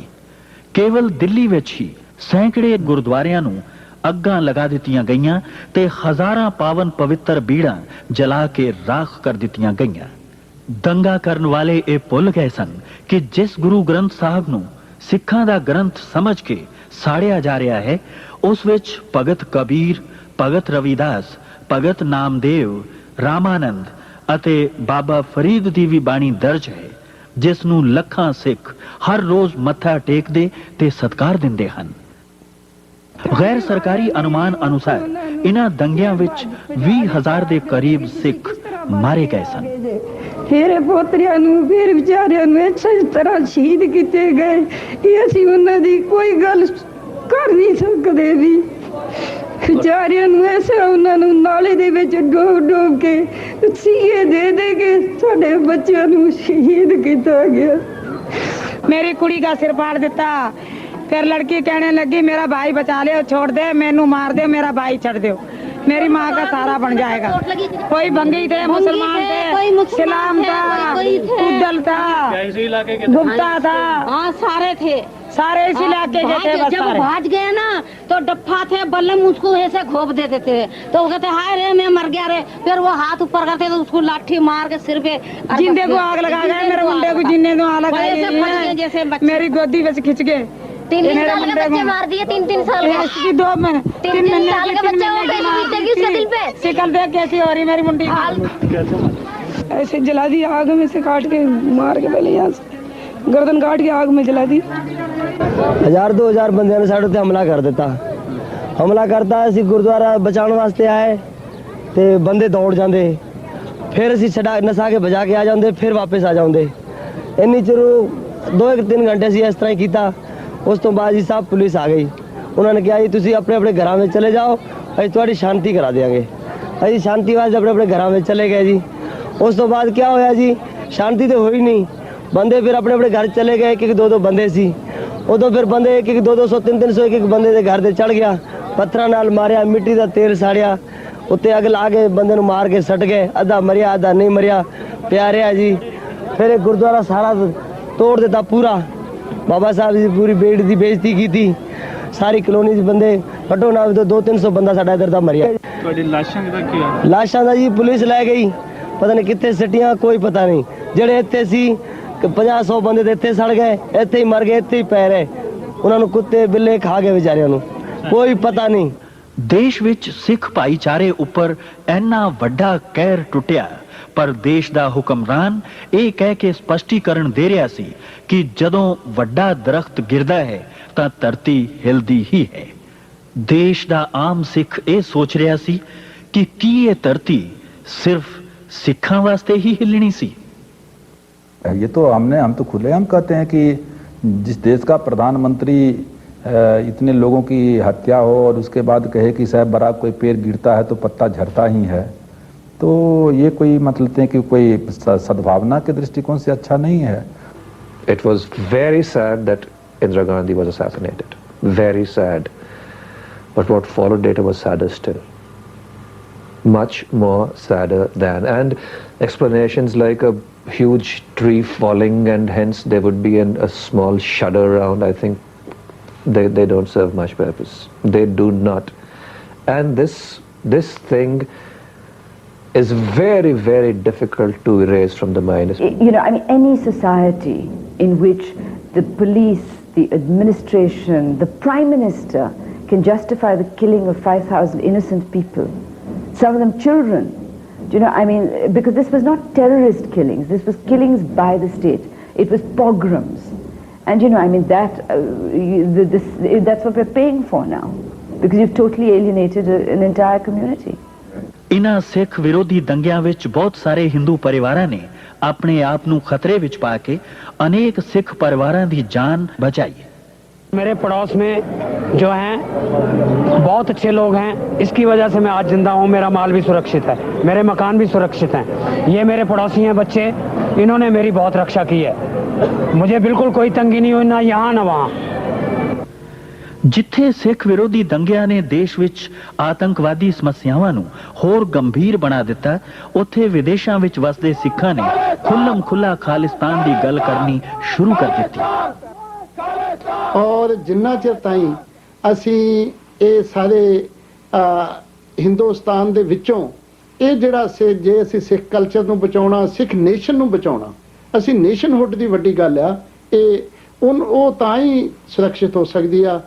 ਕੇਵਲ ਦਿੱਲੀ ਵਿੱਚ ਹੀ ਸੈਂਕੜੇ ਗੁਰਦੁਆਰਿਆਂ ਨੂੰ ਅੱਗਾਂ ਲਗਾ ਦਿੱਤੀਆਂ ਗਈਆਂ ਤੇ ਹਜ਼ਾਰਾਂ ਪਾਵਨ ਪਵਿੱਤਰ ਬੀੜਾਂ ਜਲਾ ਕੇ ਰਾਖ ਕਰ ਦਿੱਤੀਆਂ ਗਈਆਂ। ਦੰਗਾ ਕਰਨ ਵਾਲੇ ਇਹ ਭੁੱਲ ਗਏ ਸਨ ਕਿ ਜਿਸ ਗੁਰੂ ਗ੍ਰੰਥ ਸਾਹਿਬ ਨੂੰ ਸਿੱਖਾਂ ਦਾ ਗ੍ਰੰਥ ਸਮਝ ਕੇ ਸਾੜਿਆ ਜਾ ਰਿਹਾ ਹੈ, ਉਸ ਵਿੱਚ ਭਗਤ ਕਬੀਰ, ਭਗਤ ਰਵਿਦਾਸ, ਭਗਤ ਨਾਮਦੇਵ, ਰਾਮਾਨੰਦ ਅਤੇ ਬਾਬਾ ਫਰੀਦ ਦੀ ਵੀ ਬਾਣੀ ਦਰਜ ਹੈ, ਜਿਸ ਨੂੰ ਲੱਖਾਂ ਸਿੱਖ ਹਰ ਰੋਜ਼ ਮੱਥਾ ਟੇਕਦੇ ਤੇ ਸਤਿਕਾਰ ਦਿੰਦੇ ਹਨ। ਗੈਰ ਸਰਕਾਰੀ ਅਨੁਮਾਨ ਅਨੁਸਾਰ ਇਨ੍ਹਾਂ ਦੰਗਿਆਂ ਵਿੱਚ 20,000 ਦੇ ਕਰੀਬ ਸਿੱਖ ਮਾਰੇ ਗਏ ਸਨ। ਮੇਰੇ ਪੋਤਰਿਆਂ ਨੂੰ ਫਿਰ ਵਿਚਾਰਿਆਂ ਨੂੰ ਇਸ ਤਰ੍ਹਾਂ ਸ਼ਹੀਦ ਕੀਤੇ ਗਏ ਕਿ ਅਸੀਂ ਉਹਨਾਂ ਦੀ ਕੋਈ ਗੱਲ ਕਰ ਨਹੀਂ ਸਕਦੇ ਵੀ। ਵਿਚਾਰਿਆਂ ਨੂੰ ਐਸੇ ਉਹਨਾਂ ਨੂੰ ਨਾਲੇ ਦੇ ਵਿੱਚ ਡੋਬ ਡੋਬ ਕੇ ਸੀਏ ਦੇ ਦੇ ਕੇ ਸਾਡੇ ਬੱਚਿਆਂ ਨੂੰ ਸ਼ਹੀਦ ਕੀਤਾ ਗਿਆ। मेरी कुड़ी का सिर फाड़ देता, फिर लड़की कहने लगी मेरा भाई बचा ले, छोड़ दे, मैनू मार दे, मेरा भाई छड़ दो, मेरी माँ का सहारा बन जाएगा। कोई बंगी थे, मुसलमान थे, इस्लाम था, उद्दल था, गुप्ता था, हाँ सारे थे, सारे इसी इलाके के थे। जब भाग गए ना तो डप्पा थे, बल्लम उसको ऐसे घोप देते थे तो वो कहते हाय रे मैं मर गया रे, फिर वो हाथ ऊपर करते तो उसको लाठी मार के सिर पे जिंदे को आग लगा गए, मेरे मुंडे को जिंदे को आग लगा गए, जैसे मेरी गोदी में से खिंच गए। 3 साल के बच्चे मार दिए, 3 साल के 2 महीने 3 साल के बच्चे वो कैसे बीतेगी उसके दिल पे? शिकल देख कैसी हो रही मेरी मुंडी, ऐसे जला दी आग में से काट के मार के पहले यहाँ से गर्दन काट के आग में जला दी। 1000-2000 ਬੰਦਿਆਂ ਨੇ ਸਾਡੇ ਤੇ ਹਮਲਾ ਕਰ ਦਿੱਤਾ। ਹਮਲਾ ਕਰਤਾ, ਅਸੀਂ ਗੁਰਦੁਆਰਾ ਬਚਾਉਣ ਵਾਸਤੇ ਆਏ ਤੇ ਬੰਦੇ ਦੌੜ ਜਾਂਦੇ, ਫਿਰ ਅਸੀਂ ਛਡਾ ਨਸਾ ਕੇ ਭਜਾ ਕੇ ਆ ਜਾਂਦੇ, ਫਿਰ ਵਾਪਸ ਆ ਜਾਂਦੇ। ਇੰਨੀ ਚਿਰ 2-3 ਘੰਟੇ ਅਸੀਂ ਇਸ ਤਰ੍ਹਾਂ ਹੀ ਕੀਤਾ। ਉਸ ਤੋਂ ਬਾਅਦ ਜੀ ਸਭ ਪੁਲਿਸ ਆ ਗਈ। ਉਹਨਾਂ ਨੇ ਕਿਹਾ ਜੀ ਤੁਸੀਂ ਆਪਣੇ ਆਪਣੇ ਘਰਾਂ ਵਿੱਚ ਚਲੇ ਜਾਓ, ਅਸੀਂ ਤੁਹਾਡੀ ਸ਼ਾਂਤੀ ਕਰਾ ਦਿਆਂਗੇ। ਅਸੀਂ ਸ਼ਾਂਤੀ ਵਾਸਤੇ ਆਪਣੇ ਆਪਣੇ ਘਰਾਂ ਵਿੱਚ ਚਲੇ ਗਏ ਜੀ। ਉਸ ਤੋਂ ਬਾਅਦ ਕੀ ਹੋਇਆ ਜੀ, ਸ਼ਾਂਤੀ ਤੇ ਹੋਈ ਨਹੀਂ, ਬੰਦੇ ਫਿਰ ਆਪਣੇ ਆਪਣੇ ਘਰ ਚਲੇ ਗਏ। ਇੱਕ 2-2 ਬੰਦੇ ਸੀ ਉਦੋਂ, ਫਿਰ ਬੰਦੇ 1-1, 200, 300, 1-1 ਬੰਦੇ ਦੇ ਘਰ ਤੇ ਚੜ ਗਿਆ, ਪੱਥਰਾਂ ਨਾਲ ਮਾਰਿਆ, ਮਿੱਟੀ ਦਾ ਤੇਲ ਸਾੜਿਆ, ਉੱਤੇ ਅੱਗ ਲਾ ਕੇ ਬੰਦੇ ਨੂੰ ਮਾਰ ਕੇ ਸੱਟ ਗਏ। ਅੱਧਾ ਮਰਿਆ ਅੱਧਾ ਨਹੀਂ ਮਰਿਆ, ਪਿਆ ਰਿਹਾ ਜੀ। ਫਿਰ ਇਹ ਗੁਰਦੁਆਰਾ ਸਾਰਾ ਤੋੜ ਦਿੱਤਾ ਪੂਰਾ। ਬਾਬਾ ਸਾਹਿਬ ਜੀ ਪੂਰੀ ਬੇੜ ਦੀ ਬੇਇੱਜ਼ਤੀ ਕੀਤੀ। ਸਾਰੀ ਕਲੋਨੀ ਦੇ ਬੰਦੇ ਘੱਟੋ ਨਾ 200-300 ਬੰਦਾ ਸਾਡਾ ਇੱਧਰ ਦਾ ਮਰਿਆ। ਤੁਹਾਡੀ ਲਾਸ਼ਾਂ ਦਾ ਕੀ ਹੋਇਆ? ਲਾਸ਼ਾਂ ਦਾ ਜੀ ਪੁਲਿਸ ਲੈ ਗਈ, ਪਤਾ ਨਹੀਂ ਕਿੱਥੇ ਸਿੱਟੀਆਂ, ਕੋਈ ਪਤਾ ਨਹੀਂ। ਜਿਹੜੇ ਇੱਥੇ ਸੀ 50-100 ਬੰਦੇ ਤੇ ਇੱਥੇ ਸੜ ਗਏ, ਇੱਥੇ ਹੀ ਮਰ ਗਏ, ਇੱਥੇ ਹੀ ਪੈ ਰਹੇ। ਉਹਨਾਂ ਨੂੰ ਕੁੱਤੇ ਬਿੱਲੇ ਖਾ ਗਏ ਵਿਚਾਰਿਆਂ ਨੂੰ, ਕੋਈ ਪਤਾ ਨਹੀਂ। ਦੇਸ਼ ਵਿੱਚ ਸਿੱਖ ਭਾਈਚਾਰੇ ਉੱਪਰ ਇੰਨਾ ਵੱਡਾ ਕਹਿਰ ਟੁੱਟਿਆ, ਪਰ ਦੇਸ਼ ਦਾ ਹੁਕਮਰਾਨ ਇਹ ਕਹਿ ਕੇ ਸਪਸ਼ਟੀਕਰਨ ਦੇ ਰਿਹਾ ਸੀ ਕਿ ਜਦੋਂ ਵੱਡਾ ਦਰਖਤ ਗਿਰਦਾ ਹੈ ਤਾਂ ਧਰਤੀ ਹਿਲਦੀ ਹੀ ਹੈ। ਦੇਸ਼ ਦਾ ਆਮ ਸਿੱਖ ਇਹ ਸੋਚ ਰਿਹਾ ਸੀ ਕਿ ਕੀ ਇਹ ਧਰਤੀ ਸਿਰਫ ਸਿੱਖਾਂ ਵਾਸਤੇ ਹੀ ਹਿੱਲਣੀ ਸੀ। ये तो हम तो खुलेआम कहते हैं कि जिस देश का प्रधानमंत्री इतने लोगों की हत्या हो और उसके बाद कहे कि साहब बराबर कोई पेड़ गिरता है तो पत्ता झड़ता ही है, तो ये कोई मतलब है कि कोई सद्भावना के दृष्टिकोण से अच्छा नहीं है। It was very sad that Indira Gandhi was assassinated. Very sad. But what followed later was sadder still. Much more sadder than. And explanations like a huge tree falling and hence there would be a small shudder around, I think they don't serve much purpose. They do not. And this thing is very, very difficult to erase from the mind. You know, I mean, any society in which the police, the administration, the Prime Minister can justify the killing of 5,000 innocent people, some of them children. Do you know, I mean, because this was not terrorist killings, this was killings by the state. It was pogroms. And you know, I mean, that's what we're paying for now, because you've totally alienated an entire community. ਇਨ੍ਹਾਂ ਸਿੱਖ ਵਿਰੋਧੀ ਦੰਗਿਆਂ ਵਿੱਚ ਬਹੁਤ ਸਾਰੇ ਹਿੰਦੂ ਪਰਿਵਾਰਾਂ ਨੇ ਆਪਣੇ ਆਪ ਨੂੰ ਖਤਰੇ ਵਿੱਚ ਪਾ ਕੇ ਅਨੇਕ ਸਿੱਖ ਪਰਿਵਾਰਾਂ ਦੀ ਜਾਨ ਬਚਾਈ। मेरे पड़ोस में जो हैं बहुत अच्छे लोग हैं, इसकी वजह से मैं आज जिंदा हूँ। मेरा माल भी सुरक्षित है, मेरे मकान भी सुरक्षित हैं। ये मेरे पड़ोसी हैं बच्चे, इन्होंने मेरी बहुत रक्षा की है। मुझे बिल्कुल कोई तंगी नहीं हुई, ना यहाँ ना वहाँ। ਜਿੱਥੇ ਸਿੱਖ ਵਿਰੋਧੀ ਦੰਗਿਆਂ ਨੇ ਦੇਸ਼ ਵਿੱਚ ਆਤੰਕਵਾਦੀ ਸਮੱਸਿਆਵਾਂ ਨੂੰ ਹੋਰ ਗੰਭੀਰ ਬਣਾ ਦਿੱਤਾ, ਉੱਥੇ ਵਿਦੇਸ਼ਾਂ ਵਿੱਚ ਵਸਦੇ ਸਿੱਖਾਂ ਨੇ ਖੁੱਲ੍ਹਮ ਖੁੱਲ੍ਹਾ ਖਾਲਿਸਤਾਨ ਦੀ ਗੱਲ ਕਰਨੀ ਸ਼ੁਰੂ ਕਰ ਦਿੱਤੀ। ਔਰ ਜਿੰਨਾ ਚਿਰ ਤਾਈਂ ਅਸੀਂ ਇਹ ਸਾਰੇ ਹਿੰਦੁਸਤਾਨ ਦੇ ਵਿੱਚੋਂ ਇਹ ਜਿਹੜਾ ਜੇ ਅਸੀਂ ਸਿੱਖ ਕਲਚਰ ਨੂੰ ਬਚਾਉਣਾ, ਸਿੱਖ ਨੇਸ਼ਨ ਨੂੰ ਬਚਾਉਣਾ, ਅਸੀਂ ਨੇਸ਼ਨਹੁੱਡ ਦੀ ਵੱਡੀ ਗੱਲ ਆ, ਉਹ ਤਾਂ ਹੀ ਸੁਰੱਖਿਅਤ ਹੋ ਸਕਦੀ ਆ।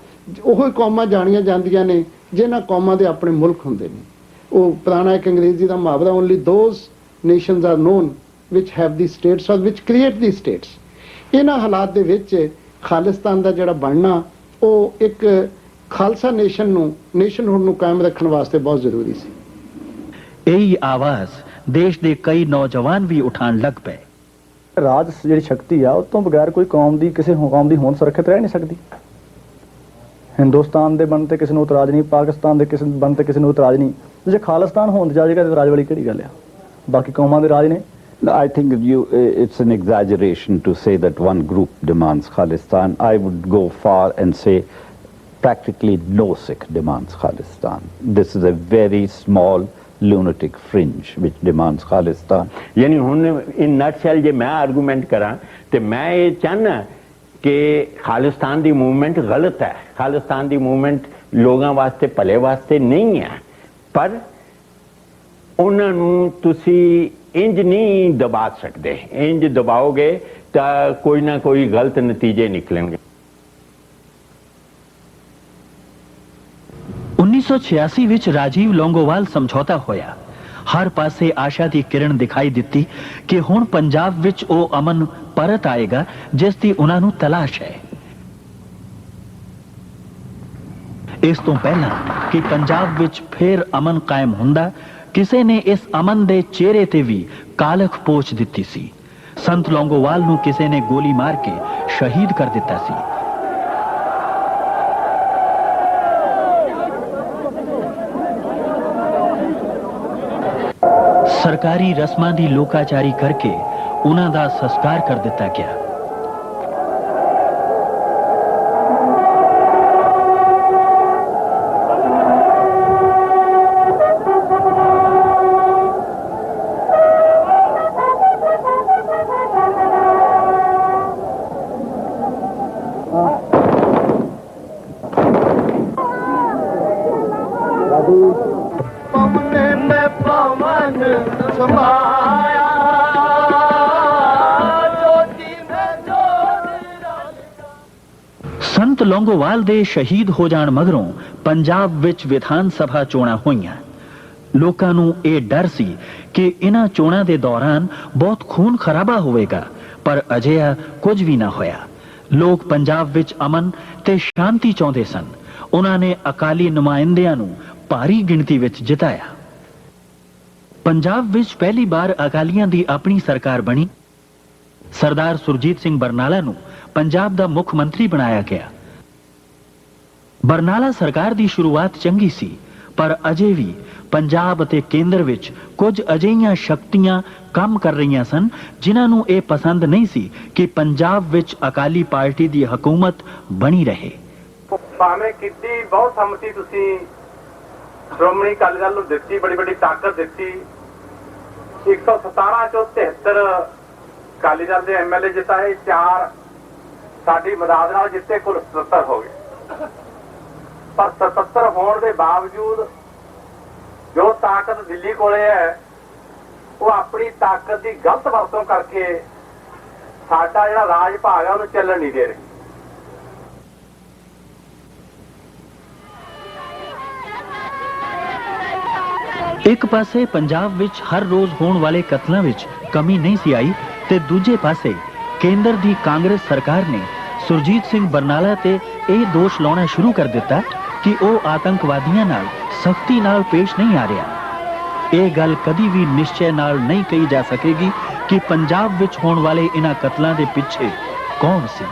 ਉਹ ਕੌਮਾਂ ਜਾਣੀਆਂ ਜਾਂਦੀਆਂ ਨੇ ਜਿਨ੍ਹਾਂ ਕੌਮਾਂ ਦੇ ਆਪਣੇ ਮੁਲਕ ਹੁੰਦੇ ਨੇ। ਉਹ ਪੁਰਾਣਾ ਇੱਕ ਅੰਗਰੇਜ਼ੀ ਦਾ ਮੁਹਾਵਰਾ, only those nations are known which have the status or which create the status. ਇਹਨਾਂ ਹਾਲਾਤ ਦੇ ਵਿੱਚ ਖਾਲਿਸਤਾਨ ਦਾ ਜਿਹੜਾ ਬਣਨਾ, ਉਹ ਇੱਕ ਖਾਲਸਾ ਨੇਸ਼ਨਹੁੱਡ ਨੂੰ ਕਾਇਮ ਰੱਖਣ ਵਾਸਤੇ ਬਹੁਤ ਜ਼ਰੂਰੀ ਸੀ। ਇਹੀ ਆਵਾਜ਼ ਦੇਸ਼ ਦੇ ਕਈ ਨੌਜਵਾਨ ਵੀ ਉਠਾਉਣ ਲੱਗ ਪਏ। ਰਾਜ ਜਿਹੜੀ ਸ਼ਕਤੀ ਆ, ਉਹ ਤੋਂ ਬਗੈਰ ਕੋਈ ਕੌਮ ਦੀ ਕਿਸੇ ਕੌਮ ਦੀ ਹੋਂਦ ਸੁਰੱਖਿਅਤ ਰਹਿ ਨਹੀਂ ਸਕਦੀ। ਹਿੰਦੁਸਤਾਨ ਦੇ ਬਣਨ ਤੇ ਕਿਸੇ ਨੂੰ ਇਤਰਾਜ਼ ਨਹੀਂ, ਪਾਕਿਸਤਾਨ ਦੇ ਕਿਸੇ ਬਣਨ ਤੇ ਕਿਸੇ ਨੂੰ ਇਤਰਾਜ਼ ਨਹੀਂ, ਤੇ ਜੇ ਖਾਲਿਸਤਾਨ ਹੋਣ ਦੀ ਜਾਏਗਾ ਤੇ ਰਾਜ ਵਾਲੀ ਕਿਹੜੀ ਗੱਲ ਆ? ਬਾਕੀ ਕੌਮਾਂ ਦੇ ਰਾਜ ਨੇ। I think it's an exaggeration to say that one group demands Khalistan. I would go far and say practically no Sikh demands Khalistan. This is a very small lunatic fringe which demands Khalistan. यानी हुन in nutshell जे मैं argument करा ते मैं ये चाहना कि खालिस्तान दी movement गलत है, खालिस्तान दी मूवमेंट लोगों वास्ते भले वास्ते नहीं है, पर उन्होंने तुसी इंज नहीं दबा सकते, इंज दबाओगे तो कोई ना कोई गलत नतीजे निकलेंगे। 1986 ਵਿੱਚ ਰਾਜੀਵ ਲੌਂਗੋਵਾਲ ਸਮਝੌਤਾ ਹੋਇਆ। ਹਰ ਪਾਸੇ ਆਸ਼ਾ ਦੀ ਕਿਰਨ ਦਿਖਾਈ ਦਿੱਤੀ ਕਿ ਹੁਣ ਪੰਜਾਬ ਵਿੱਚ ਉਹ ਅਮਨ ਪਰਤ ਆਏਗਾ ਜਿਸ ਦੀ ਉਹਨਾਂ ਨੂੰ ਤਲਾਸ਼ ਹੈ। ਇਸ ਤੋਂ ਪਹਿਲਾਂ ਕਿ ਪੰਜਾਬ ਵਿੱਚ ਫਿਰ ਅਮਨ ਕਾਇਮ ਹੁੰਦਾ, ਕਿਸੇ ਨੇ ਇਸ ਅਮਨ ਦੇ ਚਿਹਰੇ ਤੇ ਵੀ ਕਾਲਖ ਪੋਚ ਦਿੱਤੀ ਸੀ। ਸੰਤ ਲੌਂਗੋਵਾਲ ਨੂੰ ਕਿਸੇ ਨੇ ਗੋਲੀ ਮਾਰ ਕੇ ਸ਼ਹੀਦ ਕਰ ਦਿੱਤਾ ਸੀ। ਸਰਕਾਰੀ ਰਸਮਾਂ ਦੀ ਲੋਕਾਚਾਰੀ ਕਰਕੇ ਉਹਨਾਂ ਦਾ ਸੰਸਕਾਰ ਕਰ ਦਿੱਤਾ ਗਿਆ। ਸੰਤ ਲੌਂਗੋਵਾਲ ਦੇ ਸ਼ਹੀਦ ਹੋ ਜਾਣ ਮਗਰੋਂ ਪੰਜਾਬ ਵਿੱਚ ਵਿਧਾਨ ਸਭਾ ਚੋਣਾਂ ਹੋਈਆਂ। ਲੋਕਾਂ ਨੂੰ ਇਹ ਡਰ ਸੀ ਕਿ ਇਹਨਾਂ ਚੋਣਾਂ ਦੇ ਦੌਰਾਨ ਬਹੁਤ ਖੂਨ ਖਰਾਬਾ ਹੋਵੇਗਾ, ਪਰ ਅਜਿਹਾ ਕੁਝ ਵੀ ਨਾ ਹੋਇਆ। ਲੋਕ ਪੰਜਾਬ ਵਿੱਚ ਅਮਨ ਤੇ ਸ਼ਾਂਤੀ ਚਾਹੁੰਦੇ ਸਨ। ਉਹਨਾਂ ਨੇ ਅਕਾਲੀ ਨੁਮਾਇੰਦਿਆਂ ਨੂੰ ਭਾਰੀ ਗਿਣਤੀ ਵਿੱਚ ਜਿਤਾਇਆ। ਪੰਜਾਬ ਵਿੱਚ ਪਹਿਲੀ ਵਾਰ ਅਕਾਲੀਆਂ ਦੀ ਆਪਣੀ ਸਰਕਾਰ ਬਣੀ। ਸਰਦਾਰ ਸੁਰਜੀਤ ਸਿੰਘ ਬਰਨਾਲਾ ਨੂੰ ਪੰਜਾਬ ਦਾ ਮੁੱਖ ਮੰਤਰੀ ਬਣਾਇਆ ਗਿਆ। ਬਰਨਾਲਾ ਸਰਕਾਰ ਦੀ ਸ਼ੁਰੂਆਤ ਚੰਗੀ ਸੀ, ਪਰ ਅਜੇ ਵੀ ਪੰਜਾਬ ਅਤੇ ਕੇਂਦਰ ਵਿੱਚ ਕੁਝ ਅਜਿਹੀਆਂ ਸ਼ਕਤੀਆਂ ਕੰਮ ਕਰ ਰਹੀਆਂ ਸਨ ਜਿਨ੍ਹਾਂ ਨੂੰ ਇਹ ਪਸੰਦ ਨਹੀਂ ਸੀ ਕਿ ਪੰਜਾਬ ਵਿੱਚ ਅਕਾਲੀ ਪਾਰਟੀ ਦੀ ਹਕੂਮਤ ਬਣੀ ਰਹੇ। ਭਾਵੇਂ ਕਿੰਨੀ ਬਹੁਤ ਸੰਮਤੀ ਤੁਸੀਂ ਸ਼੍ਰੋਮਣੀ ਅਕਾਲੀ ਦਲ ਨੂੰ ਦਿੱਤੀ, ਬੜੀ ਵੱਡੀ ਤਾਕਤ ਦਿੱਤੀ, 117 ਚੋਂ 73 ਅਕਾਲੀ ਦਲ ਦੇ ਐਮਐਲਏ ਜਿਤਾਏ, 4 ਸਾਡੀ ਮਦਦ ਨਾਲ ਜਿੱਤੇ, ਕੁੱਲ 77 ਹੋ ਗਏ। ਪਰ 77 ਹੋਣ ਦੇ ਬਾਵਜੂਦ ਜੋ ਤਾਕਤ ਦਿੱਲੀ ਕੋਲੇ ਹੈ, ਉਹ ਆਪਣੀ ਤਾਕਤ ਦੀ ਗਲਤ ਵਰਤੋਂ ਕਰਕੇ ਸਾਡਾ ਜਿਹੜਾ ਰਾਜ ਭਾਗ ਹੈ ਉਹਨੂੰ ਚੱਲਣ ਨਹੀਂ ਦੇ ਰਹੀ। ਇੱਕ ਪਾਸੇ ਪੰਜਾਬ ਵਿੱਚ ਹਰ ਰੋਜ਼ ਹੋਣ ਵਾਲੇ ਕਤਲਾਂ ਵਿੱਚ ਕਮੀ ਨਹੀਂ ਸੀ ਆਈ, ਤੇ ਦੂਜੇ ਪਾਸੇ ਕੇਂਦਰ ਦੀ ਕਾਂਗਰਸ ਸਰਕਾਰ ਨੇ ਸੁਰਜੀਤ ਸਿੰਘ ਬਰਨਾਲਾ ਤੇ ਇਹ ਦੋਸ਼ ਲਾਉਣਾ ਸ਼ੁਰੂ ਕਰ ਦਿੱਤਾ ਕਿ ਉਹ ਆਤੰਕਵਾਦੀਆਂ ਨਾਲ ਸਖਤੀ ਨਾਲ ਪੇਸ਼ ਨਹੀਂ ਆ ਰਿਹਾ। ਇਹ ਗੱਲ ਕਦੀ ਵੀ ਨਿਸ਼ਚੈ ਨਾਲ ਨਹੀਂ ਕਹੀ ਜਾ ਸਕੇਗੀ ਕਿ ਪੰਜਾਬ ਵਿੱਚ ਹੋਣ ਵਾਲੇ ਇਹਨਾਂ ਕਤਲਾਂ ਦੇ ਪਿੱਛੇ ਕੌਣ ਸੀ।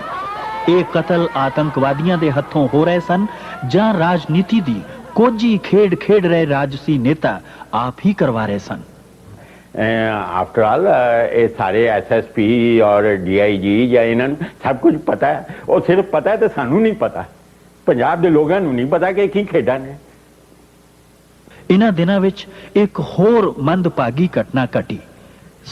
ਇਹ ਕਤਲ ਆਤੰਕਵਾਦੀਆਂ ਦੇ ਹੱਥੋਂ ਹੋ ਰਹੇ ਸਨ ਜਾਂ ਰਾਜਨੀਤੀ ਦੀ ਕੋਝੀ ਖੇਡ ਖੇਡ ਰਹੇ ਰਾਜਸੀ ਨੇਤਾ ਆਪ ਹੀ ਕਰਵਾ ਰਹੇ ਸਨ। आफ्टर ऑल ये सारे SSP और DIG या इन्होंने सब कुछ पता है, और सिर्फ पता है तो सानू नहीं पता, पंजाब के लोगों को नहीं पता कि की खेडा ने। इन्हां दिनां विच एक होर मंदभागी घटना घटी।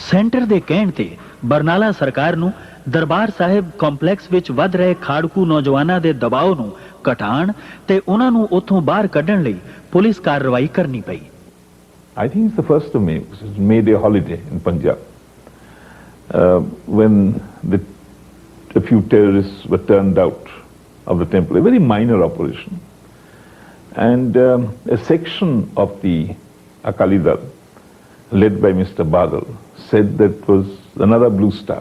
सेंटर दे कहण ते बरनाला सरकार नूं दरबार साहिब ਕੰਪਲੈਕਸ ਵਿੱਚ ਵੱਧ ਰਹੇ ਖਾੜਕੂ ਨੌਜਵਾਨਾਂ ਦੇ ਦਬਾਅ ਨੂੰ ਘਟਾਉਣ ਤੇ ਉਹਨਾਂ ਨੂੰ ਉੱਥੋਂ ਬਾਹਰ ਕੱਢਣ ਲਈ ਪੁਲਿਸ ਕਾਰਵਾਈ ਕਰਨੀ ਪਈ। I think it's the 1st of May, which is May Day holiday in Punjab, when a few terrorists were turned out of the temple, a very minor operation. And a section of the Akali Dal, led by Mr. Badal, said that it was another Blue Star,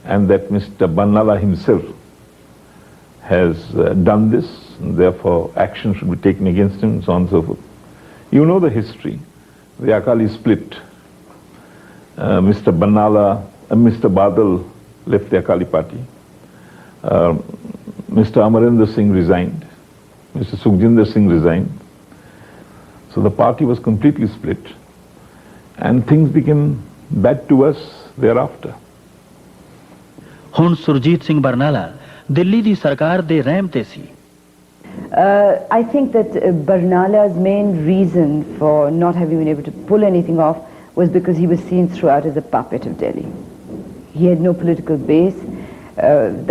and that Mr. Bannala himself has done this, and therefore action should be taken against him, and so on and so forth. You know the history. The Akali split. Mr. Badal left the Akali party. Mr. Amarendra Singh resigned. Mr. Sukhjinder Singh resigned. So the party was completely split and things became bad to us thereafter. ਹੁਣ ਸੁਰਜੀਤ ਸਿੰਘ ਬਰਨਾਲਾ ਦਿੱਲੀ ਦੀ ਸਰਕਾਰ ਦੇ ਰਹਿਮ ਤੇ ਸੀ। I think that Barnala's main reason for not having been able to pull anything off was because he was seen throughout as a puppet of Delhi. He had no political base.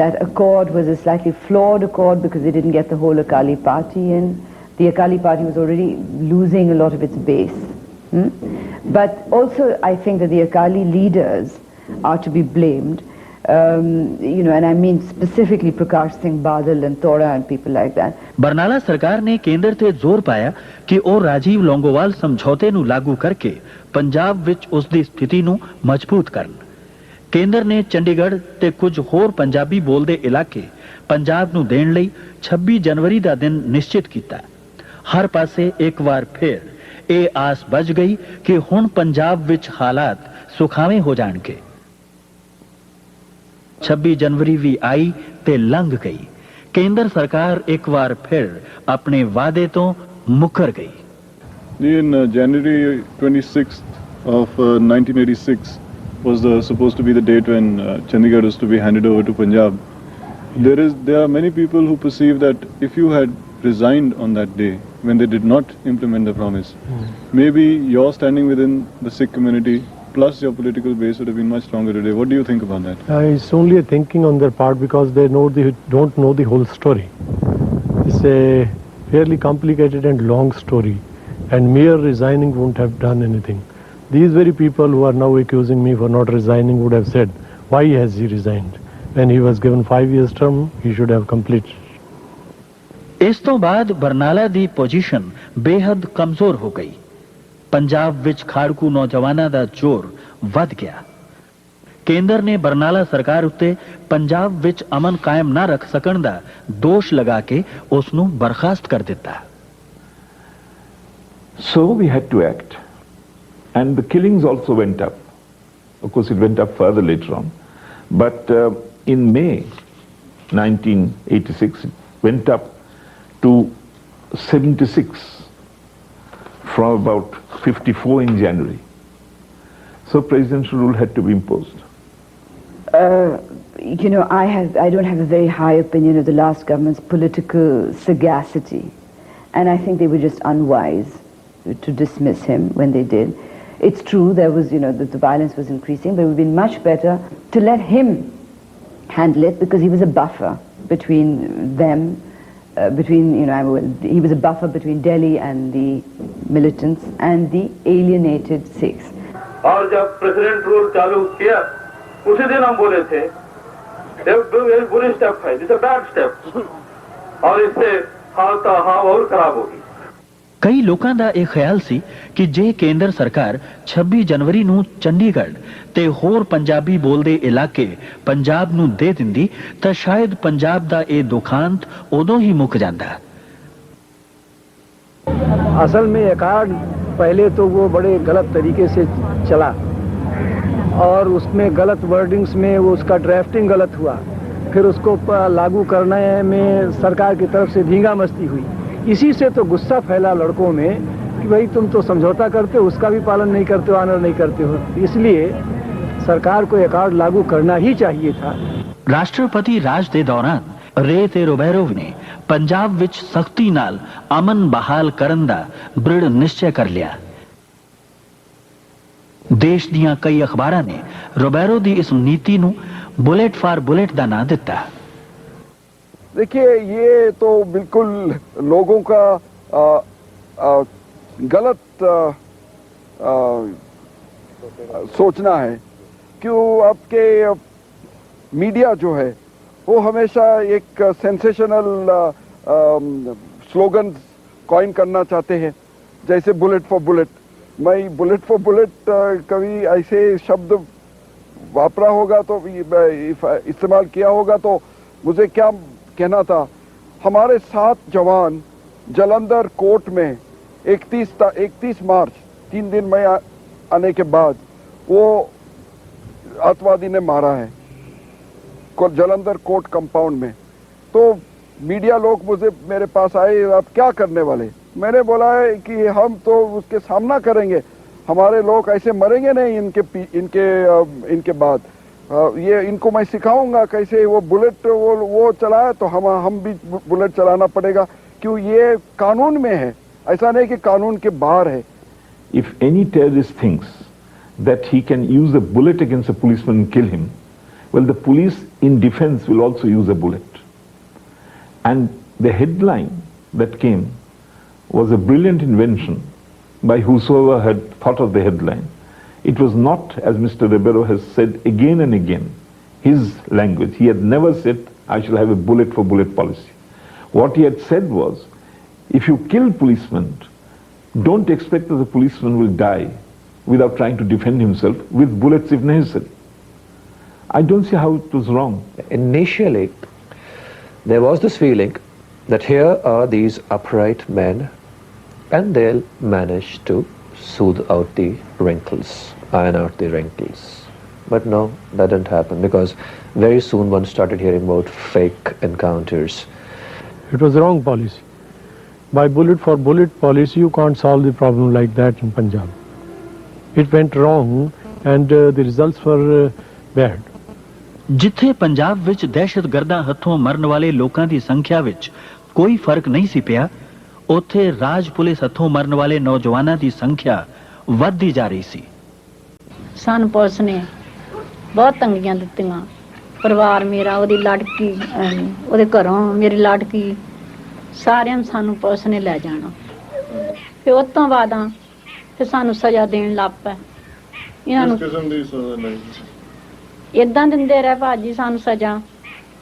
That accord was a slightly flawed accord because they didn't get the whole Akali party in. The Akali party was already losing a lot of its base. But also I think that the Akali leaders are to be blamed. And I mean specifically Prakash Singh Badal and Tora and people like that. Barnala ਸਰਕਾਰ ਨੇ ਕੇਂਦਰ ਤੇ ਜ਼ੋਰ ਪਾਇਆ ਕਿ ਉਹ ਰਾਜੀਵ ਲੌਂਗੋਵਾਲ ਸਮਝੌਤੇ ਨੂੰ ਲਾਗੂ ਕਰਕੇ ਪੰਜਾਬ ਵਿੱਚ ਉਸ ਦੀ ਸਥਿਤੀ ਨੂੰ ਮਜ਼ਬੂਤ ਕਰਨ। ਕੇਂਦਰ ਨੇ ਚੰਡੀਗੜ੍ਹ ਤੇ ਕੁਝ ਹੋਰ ਪੰਜਾਬੀ ਬੋਲਦੇ ਇਲਾਕੇ ਪੰਜਾਬ ਨੂੰ ਦੇਣ ਲਈ 26 ਜਨਵਰੀ ਦਾ ਦਿਨ ਨਿਸ਼ਚਿਤ ਕੀਤਾ। ਹਰ ਪਾਸੇ ਇੱਕ ਵਾਰ ਫਿਰ ਇਹ ਆਸ ਬਚ ਗਈ ਕਿ ਹੁਣ ਪੰਜਾਬ ਵਿੱਚ ਹਾਲਾਤ ਸੁਖਾਵੇਂ ਹੋ ਜਾਣਗੇ। 26 जनवरी भी आई ते लंघ गई। केंद्र सरकार एक बार फिर अपने वादे तो मुकर गई। In January 26th of 1986 was supposed to be the date when Chandigarh was to be handed over to Punjab. There are many people who perceive that if you had resigned on that day when they did not implement the promise, maybe your standing within the Sikh community plus your political base would have been much stronger today. What do you think about that? It's only a thinking on their part because they don't know the whole story. It's a fairly complicated and long story, and mere resigning won't have done anything. These very people who are now accusing me for not resigning would have said, why has he resigned? When he was given 5 years term, he should have completed. ਇਸ ਤੋਂ ਬਾਅਦ ਬਰਨਾਲਾ ਦੀ position ਬੇਹੱਦ ਕਮਜ਼ੋਰ ਹੋ ਗਈ। ਪੰਜਾਬ ਵਿੱਚ ਖਾੜਕੂ ਨੌਜਵਾਨਾਂ ਦਾ ਜ਼ੋਰ ਵੱਧ ਗਿਆ। ਕੇਂਦਰ ਨੇ ਬਰਨਾਲਾ ਸਰਕਾਰ ਉੱਤੇ ਪੰਜਾਬ ਵਿੱਚ ਅਮਨ ਕਾਇਮ ਨਾ ਰੱਖ ਸਕਣ ਦਾ ਦੋਸ਼ ਲਗਾ ਕੇ ਉਸ ਨੂੰ ਬਰਖਾਸਤ ਕਰ ਦਿੱਤਾ। So we had to act, and the killings also went up. Of course, it went up further later on, but in May 1986 it went up to 76 from about 54 in January. So presidential rule had to be imposed. I don't have a very high opinion of the last government's political sagacity, and I think they were just unwise to dismiss him when they did. It's true there was, the violence was increasing, but it would have been much better to let him handle it because he was a buffer between them. He was a buffer between Delhi and the militants and the alienated Sikhs. और जब president rule चालू किया उसी दिन हम बोले थे ये बुरी स्टेप है, दिस बैड स्टेप और इससे हालत और खराब होगी। ਕਈ ਲੋਕਾਂ ਦਾ ਇਹ ਖਿਆਲ ਸੀ ਕਿ ਜੇ ਕੇਂਦਰ ਸਰਕਾਰ 26 ਜਨਵਰੀ ਨੂੰ ਚੰਡੀਗੜ੍ਹ ਤੇ ਹੋਰ ਪੰਜਾਬੀ ਬੋਲਦੇ ਇਲਾਕੇ ਪੰਜਾਬ ਨੂੰ ਦੇ ਦਿੰਦੀ ਤਾਂ ਸ਼ਾਇਦ ਪੰਜਾਬ ਦਾ ਇਹ ਦੁਖਾਂਤ ਉਦੋਂ ਹੀ ਮੁੱਕ ਜਾਂਦਾ। असल में अकार्ड पहले तो वो बड़े गलत तरीके से चला और उसमें गलत वर्डिंग्स में वो उसका ड्राफ्टिंग गलत हुआ, फिर उसको लागू करने में सरकार की तरफ से धींगा मस्ती हुई। इसी से तो गुस्सा फैला लड़कों में कि भाई तुम तो समझौता करते हो, उसका भी पालन नहीं करते हो, ऑनर नहीं करते हो। इसलिए सरकार को अकार्ड लागू करना ही चाहिए था। ਰਾਸ਼ਟਰਪਤੀ ਰਾਜ ਦੇ ਦੌਰਾਨ ਰੇ ਤੇ ਰੋਬੈਰੋਵ ਨੇ ਪੰਜਾਬ ਵਿੱਚ ਸਖਤੀ ਨਾਲ ਅਮਨ ਬਹਾਲ ਕਰਨ ਦਾ ਦ੍ਰਿੜ ਨਿਸ਼ਚੈ ਕਰ ਲਿਆ। ਦੇਸ਼ ਦੀਆਂ ਕਈ ਅਖਬਾਰਾਂ ਨੇ ਰੋਬੈਰੋ ਦੀ ਇਸ ਨੀਤੀ ਨੂੰ ਬੁਲੇਟ ਫਾਰ ਬੁਲੇਟ ਦਾ ਨਾਂ ਦਿੱਤਾ। देखिए, ये तो बिल्कुल लोगों का गलत सोचना है। क्यों आपके मीडिया जो है वो हमेशा एक सेंसेशनल स्लोगन कॉइन करना चाहते हैं, जैसे बुलेट फॉर बुलेट। मैं बुलेट फॉर बुलेट कभी ऐसे शब्द वापरा होगा तो इस्तेमाल किया होगा तो मुझे क्या कहना था। हमारे 7 जवान जलंधर कोर्ट में 31 मार्च 3 दिन में आने के बाद वो आतंकवादी ने मारा है जलंधर कोर्ट कंपाउंड में। तो मीडिया लोग मेरे पास आए, आप क्या करने वाले? मैंने बोला है कि हम तो उसके सामना करेंगे, हमारे लोग ऐसे मरेंगे नहीं इनके बाद। ये इनको मैं सिखाऊंगा कैसे वो बुलेट वो चलाए, तो हम भी बुलेट चलाना पड़ेगा, क्यों ये कानून में है, ऐसा नहीं कि कानून के बाहर है। If any terrorist thinks that he can use a bullet against a policeman and kill him, well, the police in defense will also use a bullet. And the headline that came was a brilliant invention by whosoever had thought of the headline. It was not, as Mr. Ribeiro has said again and again, his language. He had never said, I shall have a bullet for bullet policy. What he had said was, if you kill policemen, don't expect that the policeman will die without trying to defend himself with bullets if necessary. I don't see how it was wrong. Initially, there was this feeling that here are these upright men and they'll manage to soothe out the wrinkles, iron out the wrinkles. But no, that didn't happen, because very soon one started hearing about fake encounters. It was wrong policy. By bullet for bullet policy, you can't solve the problem like that in Punjab. It went wrong and the results were bad. ਜਿੱਥੇ ਪੰਜਾਬ ਵਿੱਚ ਦਹਿਸ਼ਤਗਰਦਾਂ ਹੱਥੋਂ ਮਰਨ ਵਾਲੇ ਲੋਕਾਂ ਦੀ ਸੰਖਿਆ ਵਿੱਚ ਕੋਈ ਫਰਕ ਨਹੀਂ ਸੀ ਪਿਆ, ਉੱਥੇ ਰਾਜ ਪੁਲਿਸ ਹੱਥੋਂ ਮਰਨ ਵਾਲੇ ਨੌਜਵਾਨਾਂ ਦੀ ਸੰਖਿਆ ਵੱਧਦੀ ਜਾ ਰਹੀ ਸੀ। ਸਾਨੂੰ ਪੁਲਿਸ ਨੇ ਬਹੁਤ ਤੰਗੀਆਂ ਦਿੱਤੀਆਂ। ਪਰਿਵਾਰ ਮੇਰਾ, ਉਹਦੀ ਲੜਕੀ, ਉਹਦੇ ਘਰੋਂ ਮੇਰੀ ਲੜਕੀ, ਸਾਰਿਆਂ ਨੂੰ ਸਾਨੂੰ ਪੁਲਿਸ ਨੇ ਲੈ ਜਾਣਾ। ਫਿਰ ਉਸ ਤੋਂ ਬਾਅਦ ਫਿਰ ਸਾਨੂੰ ਸਜ਼ਾ ਦੇਣ ਲੱਗ ਪਏ। ਇਹਨਾਂ ਨੂੰ ਇਦਾਂ ਦਿੰਦੇ ਰਹੇ ਭਾਜੀ ਸਾਨੂੰ ਸਜ਼ਾ।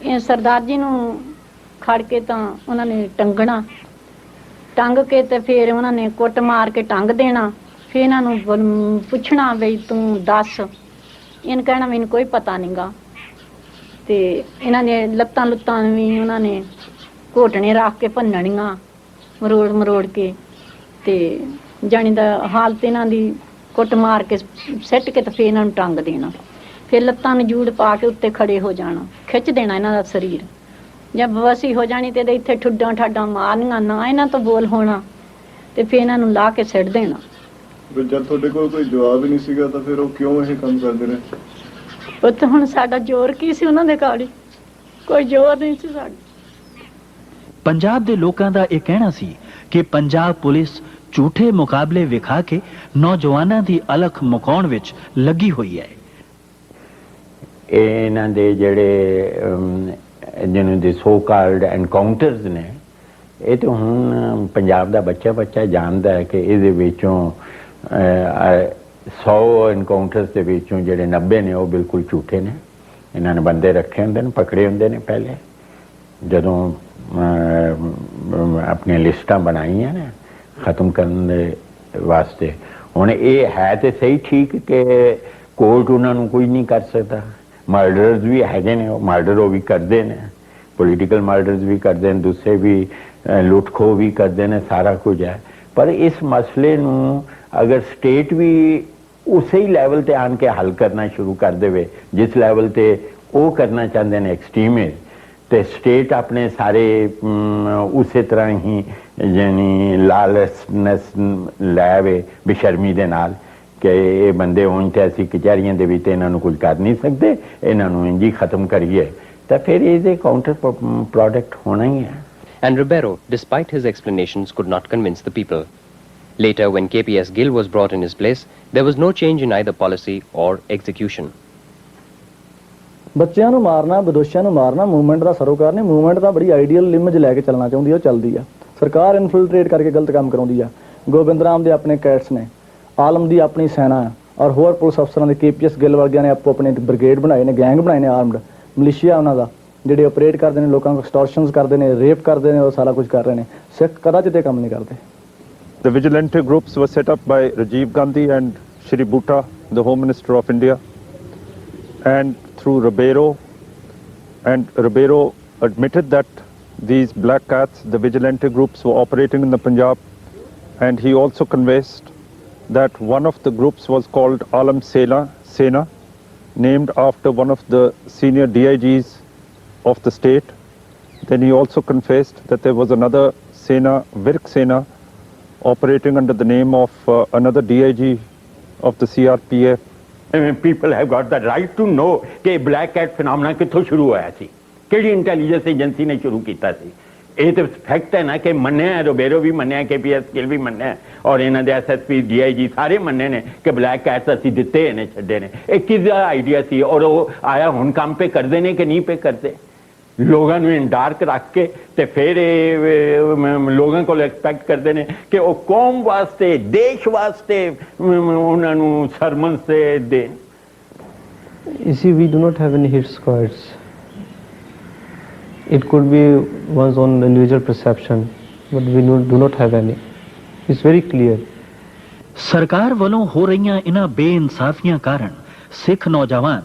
ਇਹ ਸਰਦਾਰ ਜੀ ਨੂੰ ਖੜ ਕੇ ਤਾਂ ਉਹਨਾਂ ਨੇ ਟੰਗਣਾ, ਟੰਗ ਕੇ ਤੇ ਫਿਰ ਉਹਨਾਂ ਨੇ ਕੁੱਟ ਮਾਰ ਕੇ ਟੰਗ ਦੇਣਾ। ਫਿਰ ਇਹਨਾਂ ਨੂੰ ਪੁੱਛਣਾ ਬਈ ਤੂੰ ਦੱਸ, ਇਹਨ ਕਹਿਣਾ ਮੈਨੂੰ ਕੋਈ ਪਤਾ ਨਹੀਂਗਾ। ਤੇ ਇਹਨਾਂ ਨੇ ਲੱਤਾਂ ਲੁੱਤਾਂ ਵੀ ਉਹਨਾਂ ਨੇ ਘੋਟਣੇ ਰੱਖ ਕੇ ਭੰਨਣੀਆਂ ਮਰੋੜ ਮਰੋੜ ਕੇ, ਤੇ ਜਾਣੀ ਦਾ ਹਾਲਤ ਇਹਨਾਂ ਦੀ ਕੁੱਟ ਮਾਰ ਕੇ ਸਿੱਟ ਕੇ ਤੇ ਫਿਰ ਇਹਨਾਂ ਨੂੰ ਟੰਗ ਦੇਣਾ। ਫਿਰ ਲੱਤਾਂ ਨੂੰ ਜੂੜ ਪਾ ਕੇ ਉੱਤੇ ਖੜੇ ਹੋ ਜਾਣਾ, ਖਿੱਚ ਦੇਣਾ ਇਹਨਾਂ ਦਾ ਸਰੀਰ। ਜਦ ਬਵਸੀ ਹੋ ਜਾਣੀ ਤੇ ਇਹਦੇ ਇੱਥੇ ਠੁੱਡਾਂ ਠਾਡਾਂ ਮਾਰਨੀਆਂ, ਨਾ ਇਹਨਾਂ ਤੋਂ ਬੋਲ ਹੋਣਾ, ਤੇ ਫਿਰ ਇਹਨਾਂ ਨੂੰ ਲਾ ਕੇ ਸਿੱਟ ਦੇਣਾ। ਜਦ ਤੁਹਾਡੇ ਕੋਲ ਕੋਈ ਜਵਾਬ ਹੀ ਨਹੀਂ ਸੀਗਾ ਤਾਂ ਫਿਰ ਉਹ ਕਿਉਂ ਇਹ ਕੰਮ ਕਰਦੇ ਨੇ? ਉੱਥੇ ਹੁਣ ਸਾਡਾ ਜ਼ੋਰ ਕੀ ਸੀ, ਉਹਨਾਂ ਦੇ ਗਾੜੀ ਕੋਈ ਜ਼ੋਰ ਨਹੀਂ ਸੀ ਸਾਡਾ। ਪੰਜਾਬ ਦੇ ਲੋਕਾਂ ਦਾ ਇਹ ਕਹਿਣਾ ਸੀ ਕਿ ਪੰਜਾਬ ਪੁਲਿਸ ਝੂਠੇ ਮੁਕਾਬਲੇ ਵਿਖਾ ਕੇ ਨੌਜਵਾਨਾਂ ਦੀ ਅਲਖ ਮੁਕਾਉਣ ਵਿੱਚ ਲੱਗੀ ਹੋਈ ਹੈ। ਇਹਨਾਂ ਦੇ ਜਿਹੜੇ ਜਿਹਨੂੰ ਦੇ ਸੋ ਕਾਲਡ ਐਨਕਾਊਂਟਰਸ ਨੇ, ਇਹ ਤਾਂ ਹੁਣ ਪੰਜਾਬ ਦਾ ਬੱਚਾ ਜਾਣਦਾ ਹੈ ਕਿ ਇਹਦੇ ਵਿੱਚੋਂ 100 ਐਨਕਾਊਂਟਰਸ ਦੇ ਵਿੱਚੋਂ ਜਿਹੜੇ 90 ਨੇ ਉਹ ਬਿਲਕੁਲ ਝੂਠੇ ਨੇ। ਇਹਨਾਂ ਨੇ ਬੰਦੇ ਰੱਖੇ ਹੁੰਦੇ ਨੇ, ਪਕੜੇ ਹੁੰਦੇ ਨੇ ਪਹਿਲੇ, ਜਦੋਂ ਆਪਣੀਆਂ ਲਿਸਟਾਂ ਬਣਾਈਆਂ ਨੇ ਖਤਮ ਕਰਨ ਦੇ ਵਾਸਤੇ। ਹੁਣ ਇਹ ਹੈ ਤੇ ਸਹੀ ਠੀਕ ਕਿ ਕੋਰਟ ਉਹਨਾਂ ਨੂੰ ਕੁਝ ਨਹੀਂ ਕਰ ਸਕਦਾ। ਮਰਡਰਸ ਵੀ ਹੈਗੇ ਨੇ, ਉਹ ਮਰਡਰ ਉਹ ਵੀ ਕਰਦੇ ਨੇ, ਪੋਲੀਟੀਕਲ ਮਰਡਰਸ ਵੀ ਕਰਦੇ ਨੇ, ਦੂਸਰੇ ਵੀ ਲੁੱਟ ਖੋਹ ਵੀ ਕਰਦੇ ਨੇ, ਸਾਰਾ ਕੁਝ ਹੈ। ਪਰ ਇਸ ਮਸਲੇ ਨੂੰ ਅਗਰ ਸਟੇਟ ਵੀ ਉਸੇ ਹੀ ਲੈਵਲ ਤੇ ਆਣ ਕੇ ਹੱਲ ਕਰਨਾ ਸ਼ੁਰੂ ਕਰ ਦੇਵੇ ਜਿਸ ਲੈਵਲ ਤੇ ਉਹ ਕਰਨਾ ਚਾਹੁੰਦੇ ਨੇ ਐਕਸਟ੍ਰੀਮਿਸਟ, ਤੇ ਸਟੇਟ ਆਪਣੇ ਸਾਰੇ ਉਸੇ ਤਰ੍ਹਾਂ ਹੀ ਯਾਨੀ ਲਾਲਚਨੈਸ ਲੈਵੇ ਬੇਸ਼ਰਮੀ ਦੇ ਨਾਲ ਕਿ ਇਹ ਬੰਦੇ ਹੋਣ ਤੇ ਅਸੀਂ ਕਚਹਿਰੀਆਂ ਦੇ ਵਿੱਚ ਇਹਨਾਂ ਨੂੰ ਕੁਝ ਕਰ ਨਹੀਂ ਸਕਦੇ, ਇਹਨਾਂ ਨੂੰ ਇੰਝ ਹੀ ਖਤਮ ਕਰੀਏ, ਤਾਂ ਫਿਰ ਇਹਦੇ ਕਾਊਂਟਰ ਪ੍ਰੋਡਕਟ ਹੋਣਾ ਹੀ ਹੈ। And Ribeiro, despite his explanations, could not convince the people. Later, when KPS Gill was brought in his place, there was no change in either policy or execution. ਬੱਚਿਆਂ ਨੂੰ ਮਾਰਨਾ, ਬਦੋਸ਼ੀਆਂ ਨੂੰ ਮਾਰਨਾ ਮੂਵਮੈਂਟ ਦਾ ਸਰੋਕਾਰ ਨਹੀਂ। Movement ਤਾਂ ਬੜੀ ਆਈਡੀਅਲ ਇਮੇਜ ਲੈ ਕੇ ਚੱਲਣਾ ਚਾਹੁੰਦੀ ਹੈ, ਉਹ ਚੱਲਦੀ ਆ। ਸਰਕਾਰ ਇਨਫਿਲਟਰੇਟ ਕਰਕੇ ਗਲਤ ਕੰਮ ਕਰਾਉਂਦੀ ਆ। ਗੋਬਿੰਦ ਰਾਮ ਦੇ ਆਪਣੇ ਕੈਟਸ ਨੇ, ਆਲਮ ਦੀ ਆਪਣੀ ਸੈਨਾ ਔਰ ਹੋਰ ਪੁਲਿਸ ਅਫਸਰਾਂ ਦੇ, KPS ਗਿੱਲ ਵਰਗਿਆਂ ਨੇ ਆਪੋ ਆਪਣੇ ਬ੍ਰਿਗੇਡ ਬਣਾਏ ਨੇ, ਗੈਂਗ ਬਣਾਏ ਨੇ, ਆਰਮਡ ਮਲੀਸ਼ੀਆ ਉਹਨਾਂ ਦਾ, ਜਿਹੜੇ ਆਪਰੇਟ ਕਰਦੇ ਨੇ, ਲੋਕਾਂ ਨੂੰ ਐਕਸਟੋਰਸ਼ਨਸ ਕਰਦੇ ਨੇ, ਰੇਪ ਕਰਦੇ ਨੇ, ਉਹ ਸਾਰਾ ਕੁਝ ਕਰ ਰਹੇ ਨੇ। ਸਿੱਖ ਕਦਾਚਿਤ ਇਹ ਕੰਮ ਨਹੀਂ ਕਰਦੇ। The vigilante groups were set up by Rajiv Gandhi and Shri Bhutta, the Home Minister of India, and through Ribeiro. And Ribeiro admitted that these black cats, the vigilante groups, were operating in the Punjab, and he also confessed that one of the groups was called Alam Sena, named after one of the senior DIGs of the state. Then he also confessed that there was another Sena, Virk Sena, operating under the name of another DIG of the CRPF. People have got the right to know कि black cat phenomena कित्थों शुरू होया सी, केड़ी intelligence agency ने शुरू कीता सी। ये तो fact है ना कि मन्ने हैं, रोबेरो भी मन्ने हैं, KPS गिल भी मन्ने हैं और इन्हां दे SSP DIG सारे मन्ने ने कि ब्लैक कैट्स असीं दित्ते ने छड्डे ने। एक किसदा आइडिया सी और वो आया हुण काम पे करदे ने कि नहीं पे करदे। लोगों ਨੂੰ इन डार्क रख के ते फिर लोगों को एक्सपैक्ट करते हैं कि वो कौम वास्ते देश वास्ते उन्होंने सरमन से दे। You see, we do not have any hit squads. It could be one's own individual perception, but we do not have any. It's very clear. ਸਰਕਾਰ ਵੱਲੋਂ ਹੋ ਰਹੀਆਂ ਇਨ੍ਹਾਂ ਬੇਇਨਸਾਫੀਆਂ ਕਾਰਨ ਸਿੱਖ ਨੌਜਵਾਨ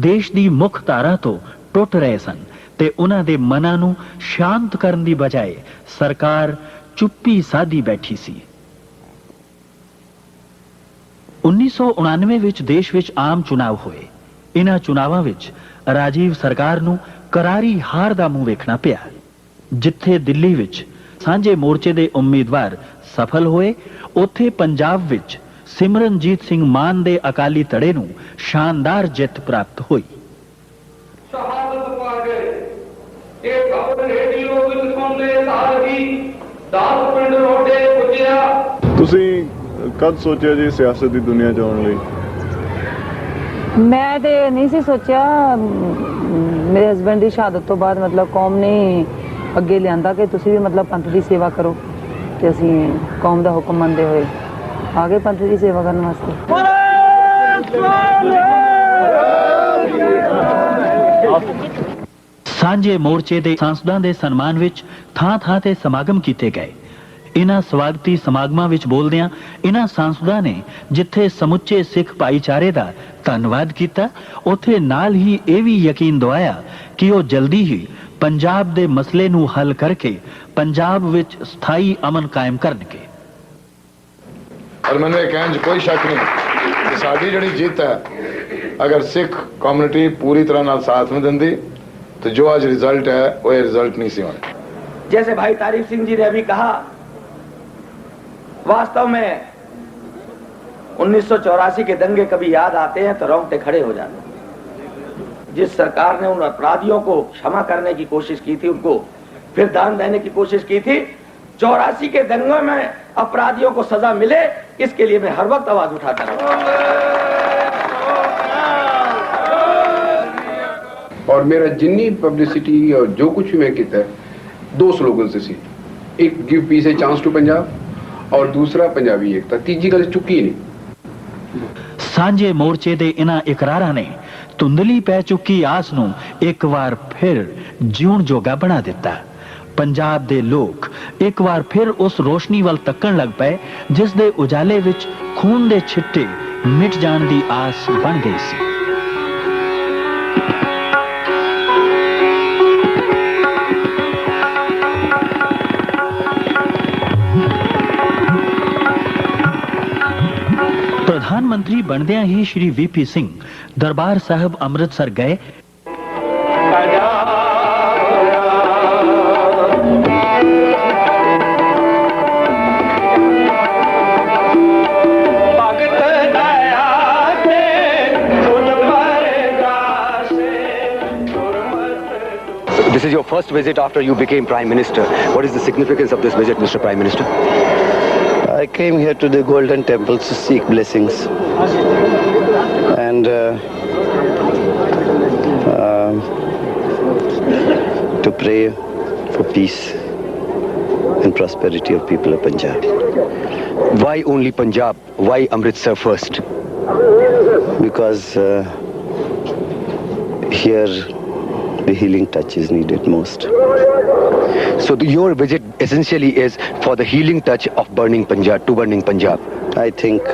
ਦੇਸ਼ ਦੀ ਮੁੱਖ ਧਾਰਾ ਤੋਂ ਟੁੱਟ ਰਹੇ ਸਨ ਤੇ ਉਹਨਾਂ ਦੇ ਮਨਾਂ ਨੂੰ ਸ਼ਾਂਤ ਕਰਨ ਦੀ ਬਜਾਏ ਸਰਕਾਰ ਚੁੱਪੀ ਸਾਧੀ ਬੈਠੀ ਸੀ। 1999 ਵਿੱਚ ਦੇਸ਼ ਵਿੱਚ ਆਮ ਚੁਣਾਵ ਹੋਏ। ਇਨ੍ਹਾਂ ਚੁਣਾਵਾਂ ਵਿੱਚ ਰਾਜੀਵ ਸਰਕਾਰ ਨੂੰ ਕਰਾਰੀ ਹਾਰ ਦਾ ਮੂੰਹ ਵੇਖਣਾ ਪਿਆ। ਜਿੱਥੇ ਦਿੱਲੀ ਵਿੱਚ ਸਾਂਝੇ ਮੋਰਚੇ ਦੇ ਉਮੀਦਵਾਰ ਸਫਲ ਹੋਏ, ਉੱਥੇ ਪੰਜਾਬ ਵਿੱਚ ਸਿਮਰਨਜੀਤ ਸਿੰਘ ਮਾਨ ਦੇ ਅਕਾਲੀ ਧੜੇ ਨੂੰ ਸ਼ਾਨਦਾਰ ਜਿੱਤ ਪ੍ਰਾਪਤ ਹੋਈ। ਤੁਸੀਂ ਕਦ ਸੋਚਿਆ ਜੀ ਸਿਆਸਤ ਦੀ ਦੁਨੀਆ 'ਚ ਆਉਣ ਲਈ? ਮੈਂ ਤੇ ਨਹੀਂ ਸੀ ਸੋਚਿਆ। ਮੇਰੇ ਹਸਬੰਡ ਦੀ ਸ਼ਹਾਦਤ ਤੋਂ ਬਾਅਦ ਮਤਲਬ ਕੌਮ ਨੇ ਅੱਗੇ ਲਿਆਂਦਾ ਕਿ ਤੁਸੀਂ ਵੀ ਮਤਲਬ ਪੰਥ ਦੀ ਸੇਵਾ ਕਰੋ ਤੇ ਅਸੀਂ ਕੌਮ ਦਾ ਹੁਕਮ ਮੰਨਦੇ ਹੋਏ ਆ ਗਏ ਪੰਥ ਦੀ ਸੇਵਾ ਕਰਨ ਵਾਸਤੇ। ਸਾਂਝੇ ਮੋਰਚੇ ਦੇ ਸਾਂਸਦਾਂ ਦੇ ਸਨਮਾਨ ਵਿੱਚ ਥਾਂ-ਥਾਂ ਤੇ ਸਮਾਗਮ ਕੀਤੇ ਗਏ। ਇਨ੍ਹਾਂ ਸਵਾਗਤੀ ਸਮਾਗਮਾਂ ਵਿੱਚ ਬੋਲਦਿਆਂ ਇਨ੍ਹਾਂ ਸਾਂਸਦਾਂ ਨੇ ਜਿੱਥੇ ਸਮੁੱਚੇ ਸਿੱਖ ਭਾਈਚਾਰੇ ਦਾ ਧੰਨਵਾਦ ਕੀਤਾ, ਉੱਥੇ ਨਾਲ ਹੀ ਇਹ ਵੀ ਯਕੀਨ ਦਿਵਾਇਆ ਕਿ ਉਹ ਜਲਦੀ ਹੀ ਪੰਜਾਬ ਦੇ ਮਸਲੇ ਨੂੰ ਹੱਲ ਕਰਕੇ ਪੰਜਾਬ ਵਿੱਚ ਸਥਾਈ ਅਮਨ ਕਾਇਮ ਕਰਨਗੇ। और मैंने कहने च कोई शक नहीं कि साडी जिहड़ी जित है, अगर सिख कम्युनिटी पूरी तरह नाल साथ में दिंदी तो जो आज रिजल्ट है वो ये रिजल्ट नहीं सी होना। जैसे भाई तारीफ सिंह जी ने अभी कहा, वास्तव में 1984 के दंगे कभी याद आते हैं तो रोंगटे खड़े हो जाते हैं। जिस सरकार ने उन अपराधियों को क्षमा करने की कोशिश की थी, उनको फिर दान देने की कोशिश की थी, 84 के दंगों में अपराधियों को सजा मिले, इसके लिए मैं हर वक्त आवाज उठाता रहा। और मेरा जिन्नी पब्लिसिटी और जो कुछ भी मैं किया दो स्लोगन से सी, एक give peace a chance to Punjab और दूसरा पंजाबी एकता। तीजी गल चुकी नहीं। ਸਾਂਝੇ ਮੋਰਚੇ ਦੇ ਇਨ੍ਹਾਂ ਇਕਰਾਰਾਂ ਨੇ ਧੁੰਦਲੀ ਪੈ ਚੁੱਕੀ ਆਸ ਨੂੰ ਇੱਕ ਵਾਰ ਫਿਰ ਜਿਉਣ ਜੋਗਾ ਬਣਾ ਦਿੱਤਾ। ਪੰਜਾਬ ਦੇ ਲੋਕ ਇੱਕ ਵਾਰ ਫਿਰ ਉਸ ਰੋਸ਼ਨੀ ਵੱਲ ਤੱਕਣ ਲੱਗ ਪਏ ਜਿਸ ਦੇ ਉਜਾਲੇ ਵਿੱਚ ਖੂਨ ਦੇ ਛਿੱਟੇ ਮਿਟ ਜਾਣ ਦੀ ਆਸ ਬਣ ਗਈ ਸੀ। ਪ੍ਰਧਾਨ ਮੰਤਰੀ ਬਣਦਿਆਂ ਹੀ ਸ਼੍ਰੀ VP ਸਿੰਘ ਦਰਬਾਰ ਸਾਹਿਬ ਅੰਮ੍ਰਿਤਸਰ ਗਏ। This is your first visit after you became Prime Minister. What is the significance of this visit, Mr. Prime Minister? I came here to the Golden Temple to seek blessings and to pray for peace and prosperity of people of Punjab. Why only Punjab? Why Amritsar first? Because here the healing touch is needed most. So your visit essentially is for the healing touch of burning Punjab, to burning Punjab. I think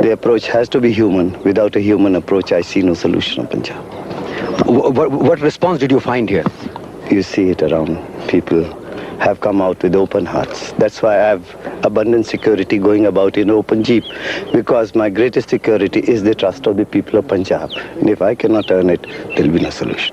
the approach has to be human. Without a human approach, I see no solution of Punjab. What response did you find here? You see it around. People have come out with open hearts. That's why I have abundant security going about in open jeep, because my greatest security is the trust of the people of Punjab. And if I cannot earn it, there will be no solution.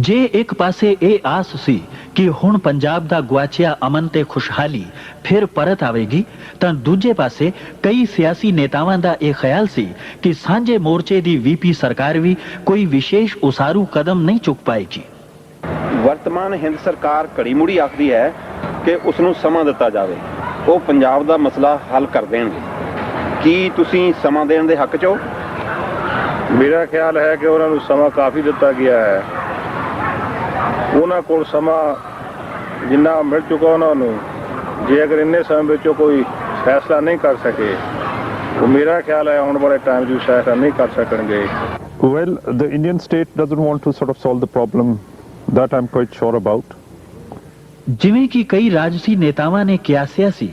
ਜੇ ਇੱਕ ਪਾਸੇ ਇਹ ਆਸ ਸੀ ਕਿ ਹੁਣ ਪੰਜਾਬ ਦਾ ਗੁਆਚਿਆ ਅਮਨ ਤੇ ਖੁਸ਼ਹਾਲੀ ਫਿਰ ਪਰਤ ਆਵੇਗੀ, ਤਾਂ ਦੂਜੇ ਪਾਸੇ ਕਈ ਸਿਆਸੀ ਨੇਤਾਵਾਂ ਦਾ ਇਹ ਖਿਆਲ ਸੀ ਕਿ ਸਾਂਝੇ ਮੋਰਚੇ ਦੀ ਵੀਪੀ ਸਰਕਾਰ ਵੀ ਕੋਈ ਵਿਸ਼ੇਸ਼ ਉਸਾਰੂ ਕਦਮ ਨਹੀਂ ਚੁੱਕ ਪਾਏਗੀ। ਵਰਤਮਾਨ ਹਿੰਦ ਸਰਕਾਰ ਘੜੀ ਮੁੜੀ ਆਖਦੀ ਹੈ ਕਿ ਉਸ ਨੂੰ ਸਮਾਂ ਦਿੱਤਾ ਜਾਵੇ, ਉਹ ਪੰਜਾਬ ਦਾ ਮਸਲਾ ਹੱਲ ਕਰ ਦੇਣਗੇ। ਕੀ ਤੁਸੀਂ ਸਮਾਂ ਦੇਣ ਦੇ ਹੱਕ 'ਚ ਹੋ? ਮੇਰਾ ਖਿਆਲ ਹੈ ਕਿ ਉਹਨਾਂ ਨੂੰ ਸਮਾਂ ਕਾਫੀ ਦਿੱਤਾ ਗਿਆ ਹੈ। ਉਹਨਾਂ ਕੋਲ ਸਮਾਂ ਜਿੰਨਾ ਮਿਲ ਚੁੱਕਾ ਉਹਨਾਂ ਨੂੰ, ਜੇ ਅਗਰ ਇੰਨੇ ਸਮੇਂ ਵਿੱਚ ਕੋਈ ਫੈਸਲਾ ਨਹੀਂ ਕਰ ਸਕੇ, ਉਹ ਮੇਰਾ ਖਿਆਲ ਹੈ ਆਉਣ ਵਾਲੇ ਟਾਈਮ 'ਚ ਫੈਸਲਾ ਨਹੀਂ ਕਰ ਸਕਣਗੇ। Well, the Indian state doesn't want to sort of solve the problem. That I'm quite sure about. ਜਿਵੇਂ ਕਿ ਕਈ ਰਾਜਸੀ ਨੇਤਾਵਾਂ ਨੇ ਕਿਆਸਿਆ ਸੀ,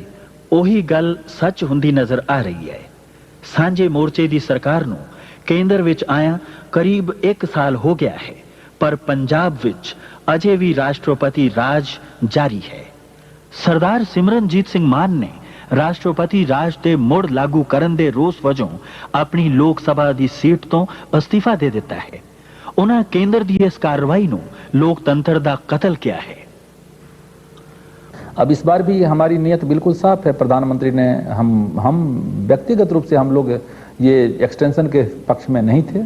ਉਹੀ ਗੱਲ ਸੱਚ ਹੁੰਦੀ ਨਜ਼ਰ ਆ ਰਹੀ ਹੈ। ਸਾਂਝੇ ਮੋਰਚੇ ਦੀ ਸਰਕਾਰ ਨੂੰ ਕੇਂਦਰ ਵਿੱਚ ਆਇਆ ਕਰੀਬ 1 ਸਾਲ ਹੋ ਗਿਆ ਹੈ, ਪਰ ਪੰਜਾਬ ਵਿੱਚ ਅਜੇ ਵੀ ਰਾਸ਼ਟਰਪਤੀ ਰਾਜ ਜਾਰੀ ਹੈ। ਸਰਦਾਰ ਸਿਮਰਨਜੀਤ ਸਿੰਘ ਮਾਨ ਨੇ ਰਾਸ਼ਟਰਪਤੀ ਰਾਜ ਦੇ ਮੁੜ ਲਾਗੂ ਕਰਨ ਦੇ ਰੋਸ ਵਜੋਂ ਆਪਣੀ ਲੋਕ ਸਭਾ ਦੀ ਸੀਟ ਤੋਂ ਅਸਤੀਫਾ ਦੇ ਦਿੱਤਾ ਹੈ। ਉਹਨਾਂ ਕੇਂਦਰ ਦੀ ਇਸ ਕਾਰਵਾਈ ਨੂੰ लोकतंत्र दा कत्ल किया है। अब इस बार भी हमारी नीयत बिल्कुल साफ है। प्रधानमंत्री ने हम व्यक्तिगत रूप से हम लोग ये एक्सटेंशन के पक्ष में नहीं थे।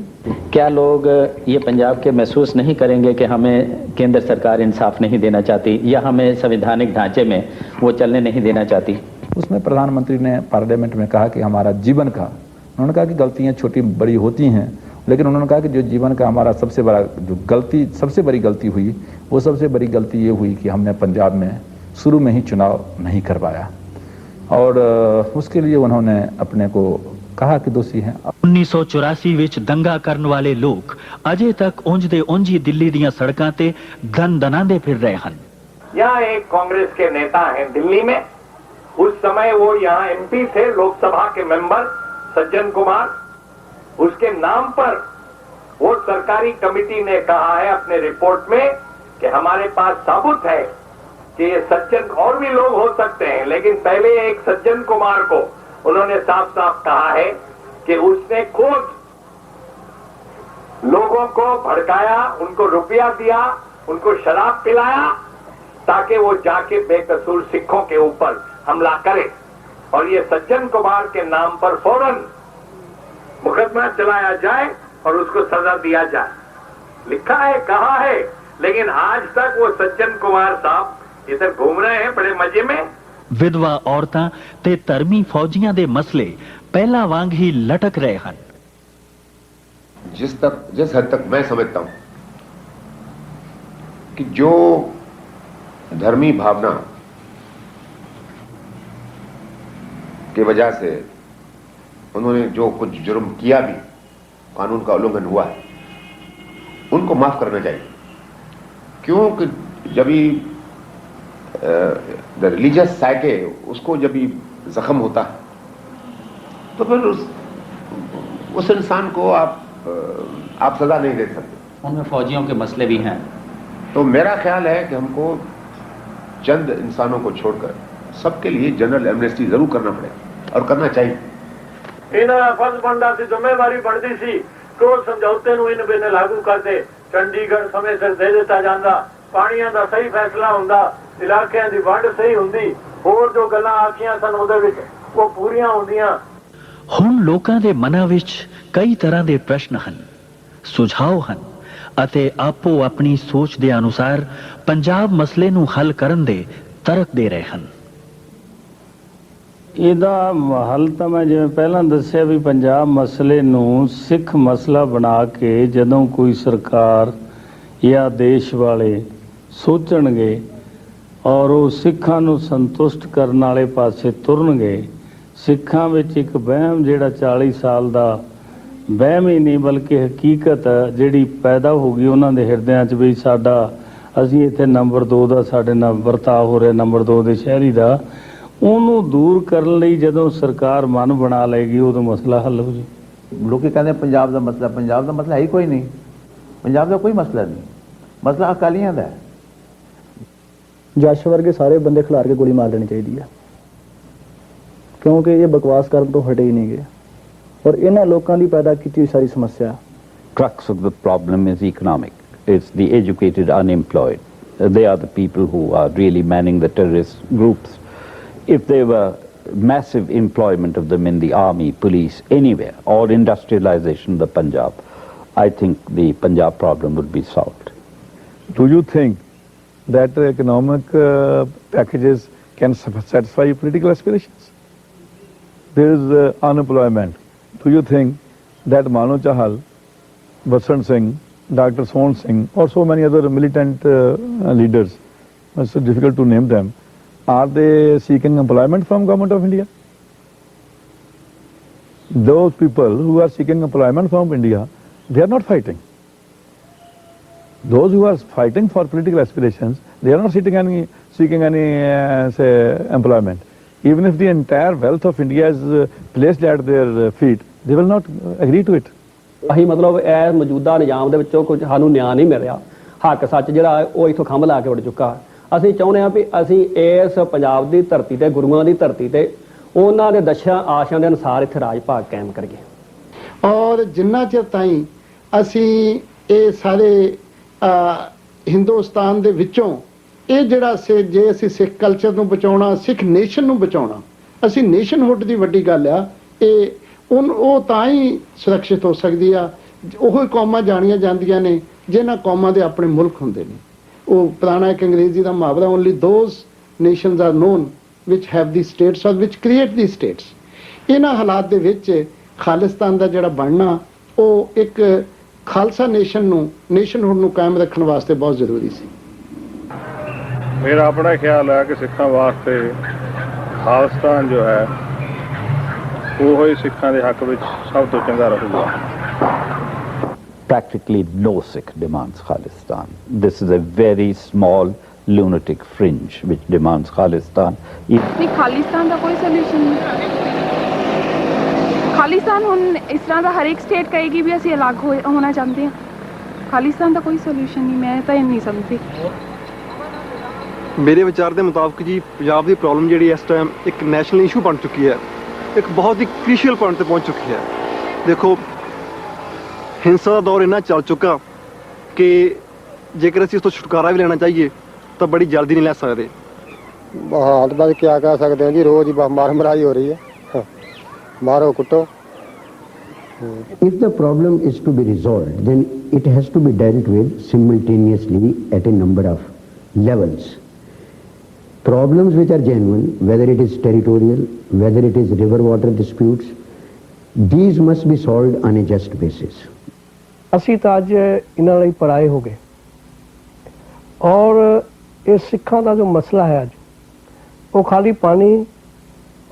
क्या लोग ये पंजाब के महसूस नहीं करेंगे कि हमें केंद्र सरकार इंसाफ नहीं देना चाहती या हमें संवैधानिक ढांचे में वो चलने नहीं देना चाहती? उसमें प्रधानमंत्री ने पार्लियामेंट में कहा कि हमारा जीवन का, उन्होंने कहा कि गलतियां छोटी बड़ी होती हैं, लेकिन उन्होंने कहा कि जो जीवन का हमारा सबसे बड़ा जो गलती, सबसे बड़ी गलती हुई, वो सबसे बड़ी गलती ये हुई कि हमने पंजाब में शुरू में ही चुनाव नहीं करवाया, और उसके लिए उन्होंने अपने को कहा कि दोषी हैं। 1984 ਵਿੱਚ दंगा ਕਰਨ ਵਾਲੇ ਲੋਕ ਅਜੇ ਤੱਕ ਉਂਝ ਦੇ ਉਂਝ ਹੀ ਦਿੱਲੀ ਦੀਆਂ ਸੜਕਾਂ ਤੇ ਦਨਾਂਦੇ ਫਿਰ ਰਹੇ ਹਨ। यहाँ एक कांग्रेस के नेता हैं दिल्ली में, उस समय वो यहाँ एमपी थे, लोकसभा के मेंबर सज्जन कुमार, उसके नाम पर वो सरकारी कमेटी ने कहा है अपने रिपोर्ट में कि हमारे पास साबुत है कि ये सज्जन, और भी लोग हो सकते हैं, लेकिन पहले एक सज्जन कुमार को उन्होंने साफ साफ कहा है कि उसने खुद लोगों को भड़काया, उनको रुपया दिया, उनको शराब पिलाया ताकि वो जाके बेकसूर सिखों के ऊपर हमला करे, और ये सज्जन कुमार के नाम पर फौरन मुकदमा चलाया जाए और उसको सजा दिया जाए। लिखा है, कहा है, लेकिन आज तक वो सज्जन कुमार साहब इधर घूम रहे हैं बड़े मजे में। विधवा औरतां ते धर्मी फौजियां दे मसले पहला वांग ही लटक रहे हैं। जिस हद तक मैं समझता हूं कि जो धर्मी भावना की वजह से उन्होंने जो कुछ जुर्म किया भी, कानून का उल्लंघन हुआ है, उनको माफ करना चाहिए। क्योंकि जब भी द रिलीजियस साइके उसको जब भी जख्म होता है तो फिर उस इंसान को आप सजा नहीं दे सकते। उनमें फौजियों के मसले भी हैं। तो मेरा ख्याल है कि हमको चंद इंसानों को छोड़कर सबके लिए जनरल एमनेस्टी जरूर करना पड़ेगा और करना चाहिए। ਇਹਨਾਂ ਦਾ ਫਰਜ਼ ਬਣਦਾ ਸੀ, ਜ਼ਿੰਮੇਵਾਰੀ ਬਣਦੀ ਸੀ ਕਿ ਉਹ ਸਮਝੌਤੇ ਨੂੰ ਇਹਨਾਂ ਬਿਨੇ ਲਾਗੂ ਕਰਦੇ, ਚੰਡੀਗੜ੍ਹ ਸਮੇਂ ਸਿਰ ਦੇ ਦਿੱਤਾ ਜਾਂਦਾ, ਪਾਣੀਆਂ ਦਾ ਸਹੀ ਫੈਸਲਾ ਹੁੰਦਾ, ਇਲਾਕਿਆਂ ਦੀ ਵੰਡ ਸਹੀ ਹੁੰਦੀ, ਹੋਰ ਜੋ ਗੱਲਾਂ ਆਖੀਆਂ ਸਨ ਉਹਦੇ ਵਿੱਚ ਉਹ ਪੂਰੀਆਂ ਹੁੰਦੀਆਂ। ਹੁਣ ਲੋਕਾਂ ਦੇ ਮਨਾਂ ਵਿੱਚ ਕਈ ਤਰ੍ਹਾਂ ਦੇ ਪ੍ਰਸ਼ਨ ਹਨ, ਸੁਝਾਅ ਹਨ ਅਤੇ ਆਪੋ ਆਪਣੀ ਸੋਚ ਦੇ ਅਨੁਸਾਰ ਪੰਜਾਬ ਮਸਲੇ ਨੂੰ ਹੱਲ ਕਰਨ ਦੇ ਤਰਕ ਦੇ ਰਹੇ ਹਨ। ਇਹਦਾ ਹੱਲ ਤਾਂ ਮੈਂ ਜਿਵੇਂ ਪਹਿਲਾਂ ਦੱਸਿਆ ਵੀ ਪੰਜਾਬ ਮਸਲੇ ਨੂੰ ਸਿੱਖ ਮਸਲਾ ਬਣਾ ਕੇ ਜਦੋਂ ਕੋਈ ਸਰਕਾਰ ਜਾਂ ਦੇਸ਼ ਵਾਲੇ ਸੋਚਣਗੇ ਔਰ ਉਹ ਸਿੱਖਾਂ ਨੂੰ ਸੰਤੁਸ਼ਟ ਕਰਨ ਵਾਲੇ ਪਾਸੇ ਤੁਰਨਗੇ, ਸਿੱਖਾਂ ਵਿੱਚ ਇੱਕ ਵਹਿਮ ਜਿਹੜਾ 40 ਸਾਲ ਦਾ ਵਹਿਮ ਹੀ ਨਹੀਂ ਬਲਕਿ ਹਕੀਕਤ ਜਿਹੜੀ ਪੈਦਾ ਹੋ ਗਈ ਉਹਨਾਂ ਦੇ ਹਿਰਦਿਆਂ 'ਚ ਵੀ ਸਾਡਾ ਅਸੀਂ ਇੱਥੇ ਨੰਬਰ 2 ਦਾ ਸਾਡੇ ਨਾਲ ਵਰਤਾਅ ਹੋ ਰਿਹਾ, ਨੰਬਰ 2 ਦੇ ਸ਼ਹਿਰੀ ਦਾ, ਉਹਨੂੰ ਦੂਰ ਕਰਨ ਲਈ ਜਦੋਂ ਸਰਕਾਰ ਮਨ ਬਣਾ ਲਏਗੀ ਉਦੋਂ ਮਸਲਾ ਹੱਲ ਹੋ ਜੀ। ਲੋਕੀ ਕਹਿੰਦੇ ਪੰਜਾਬ ਦਾ ਮਸਲਾ ਹੈ ਹੀ ਕੋਈ ਨਹੀਂ, ਪੰਜਾਬ ਦਾ ਕੋਈ ਮਸਲਾ ਨਹੀਂ, ਮਸਲਾ ਅਕਾਲੀਆਂ ਦਾ ਹੈ। ਜੱਸ਼ ਵਰਗੇ ਸਾਰੇ ਬੰਦੇ ਖਿਲਾਰ ਕੇ ਗੋਲੀ ਮਾਰ ਦੇਣੀ ਚਾਹੀਦੀ ਹੈ, ਕਿਉਂਕਿ ਇਹ ਬਕਵਾਸ ਕਰਨ ਤੋਂ ਹਟੇ ਹੀ ਨਹੀਂ ਗਏ ਔਰ ਇਹਨਾਂ ਲੋਕਾਂ ਦੀ ਪੈਦਾ ਕੀਤੀ ਹੋਈ ਸਾਰੀ ਸਮੱਸਿਆ। Crux of the problem is economic. It's the educated unemployed. They are the people who are really manning the terrorist groups. If there were massive employment of them in the army, police, anywhere, or industrialization of the Punjab, I think the Punjab problem would be solved. Do you think that economic packages can satisfy political aspirations? There is unemployment. Do you think that Mano Chahal, Vasant Singh, Dr. Son Singh, or so many other militant leaders, it's so difficult to name them, are they seeking employment from Government of India? Those people who are seeking employment from India, they are not fighting. Those who are fighting for political aspirations, they are not seeking any say, employment. Even if the entire wealth of India is placed at their feet, they will not agree to it. ਅਸੀਂ ਮਤਲਬ ਇਹ ਮੌਜੂਦਾ ਨਿਜ਼ਾਮ ਦੇ ਵਿੱਚੋਂ ਕੁਝ ਸਾਨੂੰ ਨਿਆਂ ਨਹੀਂ ਮਿਲ ਰਿਹਾ, ਹੱਕ ਸੱਚ ਜਿਹੜਾ ਉਹ ਇਥੋਂ ਖੰਭ ਲਾ ਕੇ ਉੱਡ ਚੁੱਕਾ। ਅਸੀਂ ਚਾਹੁੰਦੇ ਹਾਂ ਵੀ ਅਸੀਂ ਇਸ ਪੰਜਾਬ ਦੀ ਧਰਤੀ ਤੇ, ਗੁਰੂਆਂ ਦੀ ਧਰਤੀ ਤੇ ਉਹਨਾਂ ਦੇ ਦਸ਼ਾ ਆਸ਼ਿਆਂ ਦੇ ਅਨੁਸਾਰ ਇੱਥੇ ਰਾਜ ਭਾਗ ਕਾਇਮ ਕਰੀਏ। ਔਰ ਜਿੰਨਾ ਚਿਰ ਤਾਈਂ ਅਸੀਂ ਇਹ ਸਾਰੇ ਹਿੰਦੁਸਤਾਨ ਦੇ ਵਿੱਚੋਂ ਇਹ ਜਿਹੜਾ ਜੇ ਅਸੀਂ ਸਿੱਖ ਕਲਚਰ ਨੂੰ ਬਚਾਉਣਾ, ਸਿੱਖ ਨੇਸ਼ਨ ਨੂੰ ਬਚਾਉਣਾ, ਅਸੀਂ ਨੇਸ਼ਨਹੁੱਡ ਦੀ ਵੱਡੀ ਗੱਲ ਆ, ਇਹ ਉਹ ਤਾਂ ਹੀ ਸੁਰੱਖਿਅਤ ਹੋ ਸਕਦੀ ਆ। ਉਹ ਕੌਮਾਂ ਜਾਣੀਆਂ ਜਾਂਦੀਆਂ ਨੇ ਜਿਨ੍ਹਾਂ ਕੌਮਾਂ ਦੇ ਆਪਣੇ ਮੁਲਕ ਹੁੰਦੇ ਨੇ। ਉਹ ਪੁਰਾਣਾ ਇੱਕ ਅੰਗਰੇਜ਼ੀ ਦਾ ਮੁਹਾਵਰਾ, only those nations are known which have the status or which create the status. ਇਹਨਾਂ ਹਾਲਾਤ ਦੇ ਵਿੱਚ ਖਾਲਿਸਤਾਨ ਦਾ ਜਿਹੜਾ ਬਣਨਾ ਉਹ ਇੱਕ ਖਾਲਸਾ ਨੇਸ਼ਨਹੁੱਡ ਨੂੰ ਕਾਇਮ ਰੱਖਣ ਵਾਸਤੇ ਬਹੁਤ ਜ਼ਰੂਰੀ ਸੀ। ਮੇਰਾ ਆਪਣਾ ਖਿਆਲ ਹੈ ਕਿ ਸਿੱਖਾਂ ਵਾਸਤੇ ਖਾਲਿਸਤਾਨ ਜੋ ਹੈ ਉਹ ਹੀ ਸਿੱਖਾਂ ਦੇ ਹੱਕ ਵਿੱਚ ਸਭ ਤੋਂ ਚੰਗਾ ਰਹੂਗਾ। Practically no Sikh demands Khalistan. This is a very small lunatic fringe which demands Khalistan. नहीं, खालिस्तान का कोई सोल्यूशन नहीं। खालिस्तान ਹੁਣ ਇਸ ਤਰ੍ਹਾਂ ਦਾ ਹਰ ਇੱਕ ਸਟੇਟ ਕਹੇਗੀ ਵੀ ਅਸੀਂ ਅਲੱਗ ਹੋਣਾ ਚਾਹੁੰਦੇ ਹਾਂ। ਖਾਲਿਸਤਾਨ ਦਾ ਕੋਈ ਸੋਲੂਸ਼ਨ ਨਹੀਂ, ਮੈਂ ਤਾਂ ਇਹ ਨਹੀਂ ਸਮਝਦੀ। ਮੇਰੇ ਵਿਚਾਰ ਦੇ ਮੁਤਾਬਕ ਜੀ ਪੰਜਾਬ ਦੀ ਪ੍ਰੋਬਲਮ ਜਿਹੜੀ ਇਸ ਟਾਈਮ ਇੱਕ ਨੈਸ਼ਨਲ ਇਸ਼ੂ ਬਣ ਚੁੱਕੀ ਹੈ, ਇੱਕ ਬਹੁਤ ਹੀ ਕ੍ਰਿਸ਼ੀਅਲ ਪੁਆਇੰਟ ਤੇ ਪਹੁੰਚ ਚੁੱਕੀ ਹੈ। ਦੇਖੋ ਹਿੰਸਾ ਦਾ ਦੌਰ ਇੰਨਾ ਚੱਲ ਚੁੱਕਾ ਕਿ ਜੇਕਰ ਅਸੀਂ ਇਸ ਤੋਂ ਛੁਟਕਾਰਾ ਵੀ ਲੈਣਾ ਚਾਹੀਏ ਤਾਂ ਬੜੀ ਜਲਦੀ ਨਹੀਂ ਲੈ ਸਕਦੇ। ਹਾਲ ਬਾਅਦ ਕੀ ਕਹਿ ਸਕਦੇ ਹਾਂ ਜੀ, ਰੋਜ਼ ਹੀ ਮਾਰ ਮਰਾਈ ਹੋ ਰਹੀ ਹੈ, ਮਾਰੋ ਕੁੱਟੋ। If the problem is to be resolved, then it has to be dealt with simultaneously at a number of levels. Problems which are genuine, whether it is territorial, whether it is river water disputes, these must be solved on a just basis. ਅਸੀਂ ਤਾਂ ਅੱਜ ਇਹਨਾਂ ਲਈ ਪਰਾਏ ਹੋ ਗਏ ਔਰ ਇਹ ਸਿੱਖਾਂ ਦਾ ਜੋ ਮਸਲਾ ਹੈ ਅੱਜ ਉਹ ਖਾਲੀ ਪਾਣੀ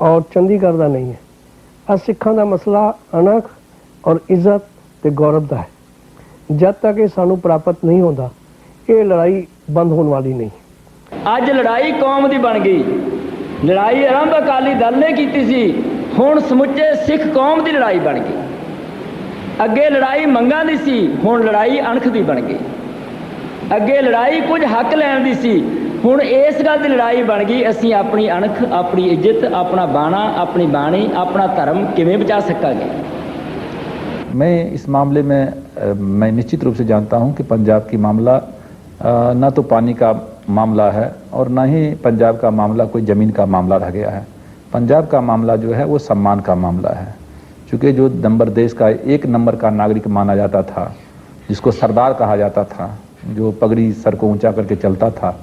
ਔਰ ਚੰਡੀਗੜ੍ਹ ਦਾ ਨਹੀਂ ਹੈ। ਅੱਜ ਸਿੱਖਾਂ ਦਾ ਮਸਲਾ ਅਣਖ ਔਰ ਇੱਜ਼ਤ ਤੇ ਗੌਰਵ ਦਾ ਹੈ। ਜਦ ਤੱਕ ਇਹ ਸਾਨੂੰ ਪ੍ਰਾਪਤ ਨਹੀਂ ਹੁੰਦਾ ਇਹ ਲੜਾਈ ਬੰਦ ਹੋਣ ਵਾਲੀ ਨਹੀਂ। ਅੱਜ ਲੜਾਈ ਕੌਮ ਦੀ ਬਣ ਗਈ। ਲੜਾਈ ਆਰੰਭ ਅਕਾਲੀ ਦਲ ਨੇ ਕੀਤੀ ਸੀ, ਹੁਣ ਸਮੁੱਚੇ ਸਿੱਖ ਕੌਮ ਦੀ ਲੜਾਈ ਬਣ ਗਈ। ਅੱਗੇ ਲੜਾਈ ਮੰਗਾਂ ਦੀ ਸੀ, ਹੁਣ ਲੜਾਈ ਅਣਖ ਦੀ ਬਣ ਗਈ। ਅੱਗੇ ਲੜਾਈ ਕੁਝ ਹੱਕ ਲੈਣ ਦੀ ਸੀ, ਹੁਣ ਇਸ ਗੱਲ ਦੀ ਲੜਾਈ ਬਣ ਗਈ ਅਸੀਂ ਆਪਣੀ ਅਣਖ, ਆਪਣੀ ਇੱਜ਼ਤ, ਆਪਣਾ ਬਾਣਾ, ਆਪਣੀ ਬਾਣੀ, ਆਪਣਾ ਧਰਮ ਕਿਵੇਂ ਬਚਾ ਸਕਾਂਗੇ। मैं इस मामले में मैं निश्चित रूप से जानता हूं कि पंजाब की मामला न तो पानी का मामला है और न ही पंजाब का मामला कोई ज़मीन का मामला रह गया है। पंजाब का मामला जो है वो सम्मान का मामला है। चूँकि जो नंबर देश का एक नंबर का नागरिक माना जाता था, जिसको सरदार कहा जाता था, जो पगड़ी सर को ऊंचा करके चलता था,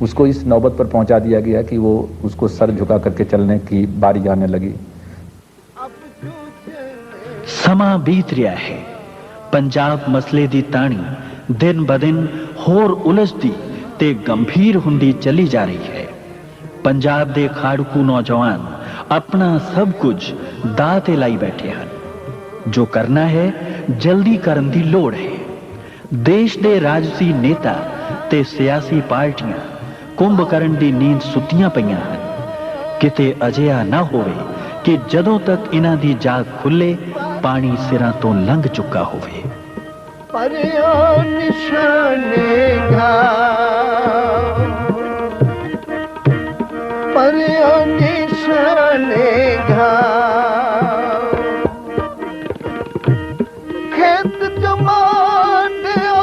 उसको इस नौबत पर पहुंचा दिया गया कि वो उसको सर झुका करके चलने की बारी आने लगी। ਸਮਾਂ ਬੀਤ ਰਿਹਾ ਹੈ। ਪੰਜਾਬ ਮਸਲੇ ਦੀ ਤਾਣੀ ਦਿਨ ਬਦਿਨ ਹੋਰ ਉਲਝਦੀ ਤੇ ਗੰਭੀਰ ਹੁੰਦੀ ਚਲੀ ਜਾ ਰਹੀ ਹੈ। ਪੰਜਾਬ ਦੇ ਖਾੜਕੂ ਨੌਜਵਾਨ ਆਪਣਾ ਸਭ ਕੁਝ ਦਾਅ ਤੇ ਲਾਈ ਬੈਠੇ ਹਨ। ਜੋ ਕਰਨਾ ਹੈ ਜਲਦੀ ਕਰਨ ਦੀ ਲੋੜ ਹੈ। ਦੇਸ਼ ਦੇ ਰਾਜਸੀ ਨੇਤਾ ਤੇ ਸਿਆਸੀ ਪਾਰਟੀਆਂ ਕੁੰਭ ਕਰਨ ਦੀ ਨੀਂਦ ਸੁੱਤੀਆਂ ਪਈਆਂ ਹਨ। ਕਿਤੇ ਅਜਿਹਾ ਨਾ ਹੋਵੇ ਕਿ ਜਦੋਂ ਤੱਕ ਇਹਨਾਂ ਦੀ ਜਾਗ ਖੁੱਲੇ ਪਾਣੀ ਸਿਰਾਂ ਤੋਂ ਲੰਘ ਚੁੱਕਾ ਹੋਵੇ। छानेगा खेत जमांडियो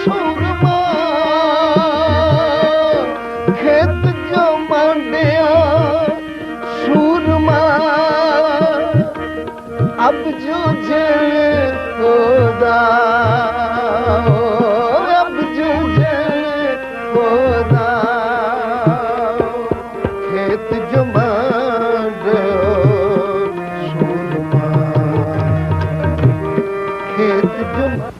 सुरमा खेत जमांडियो सुरमा अब जो जल होदा अब जो जल होदा खेत जमांडियो सुरमा खेत जमा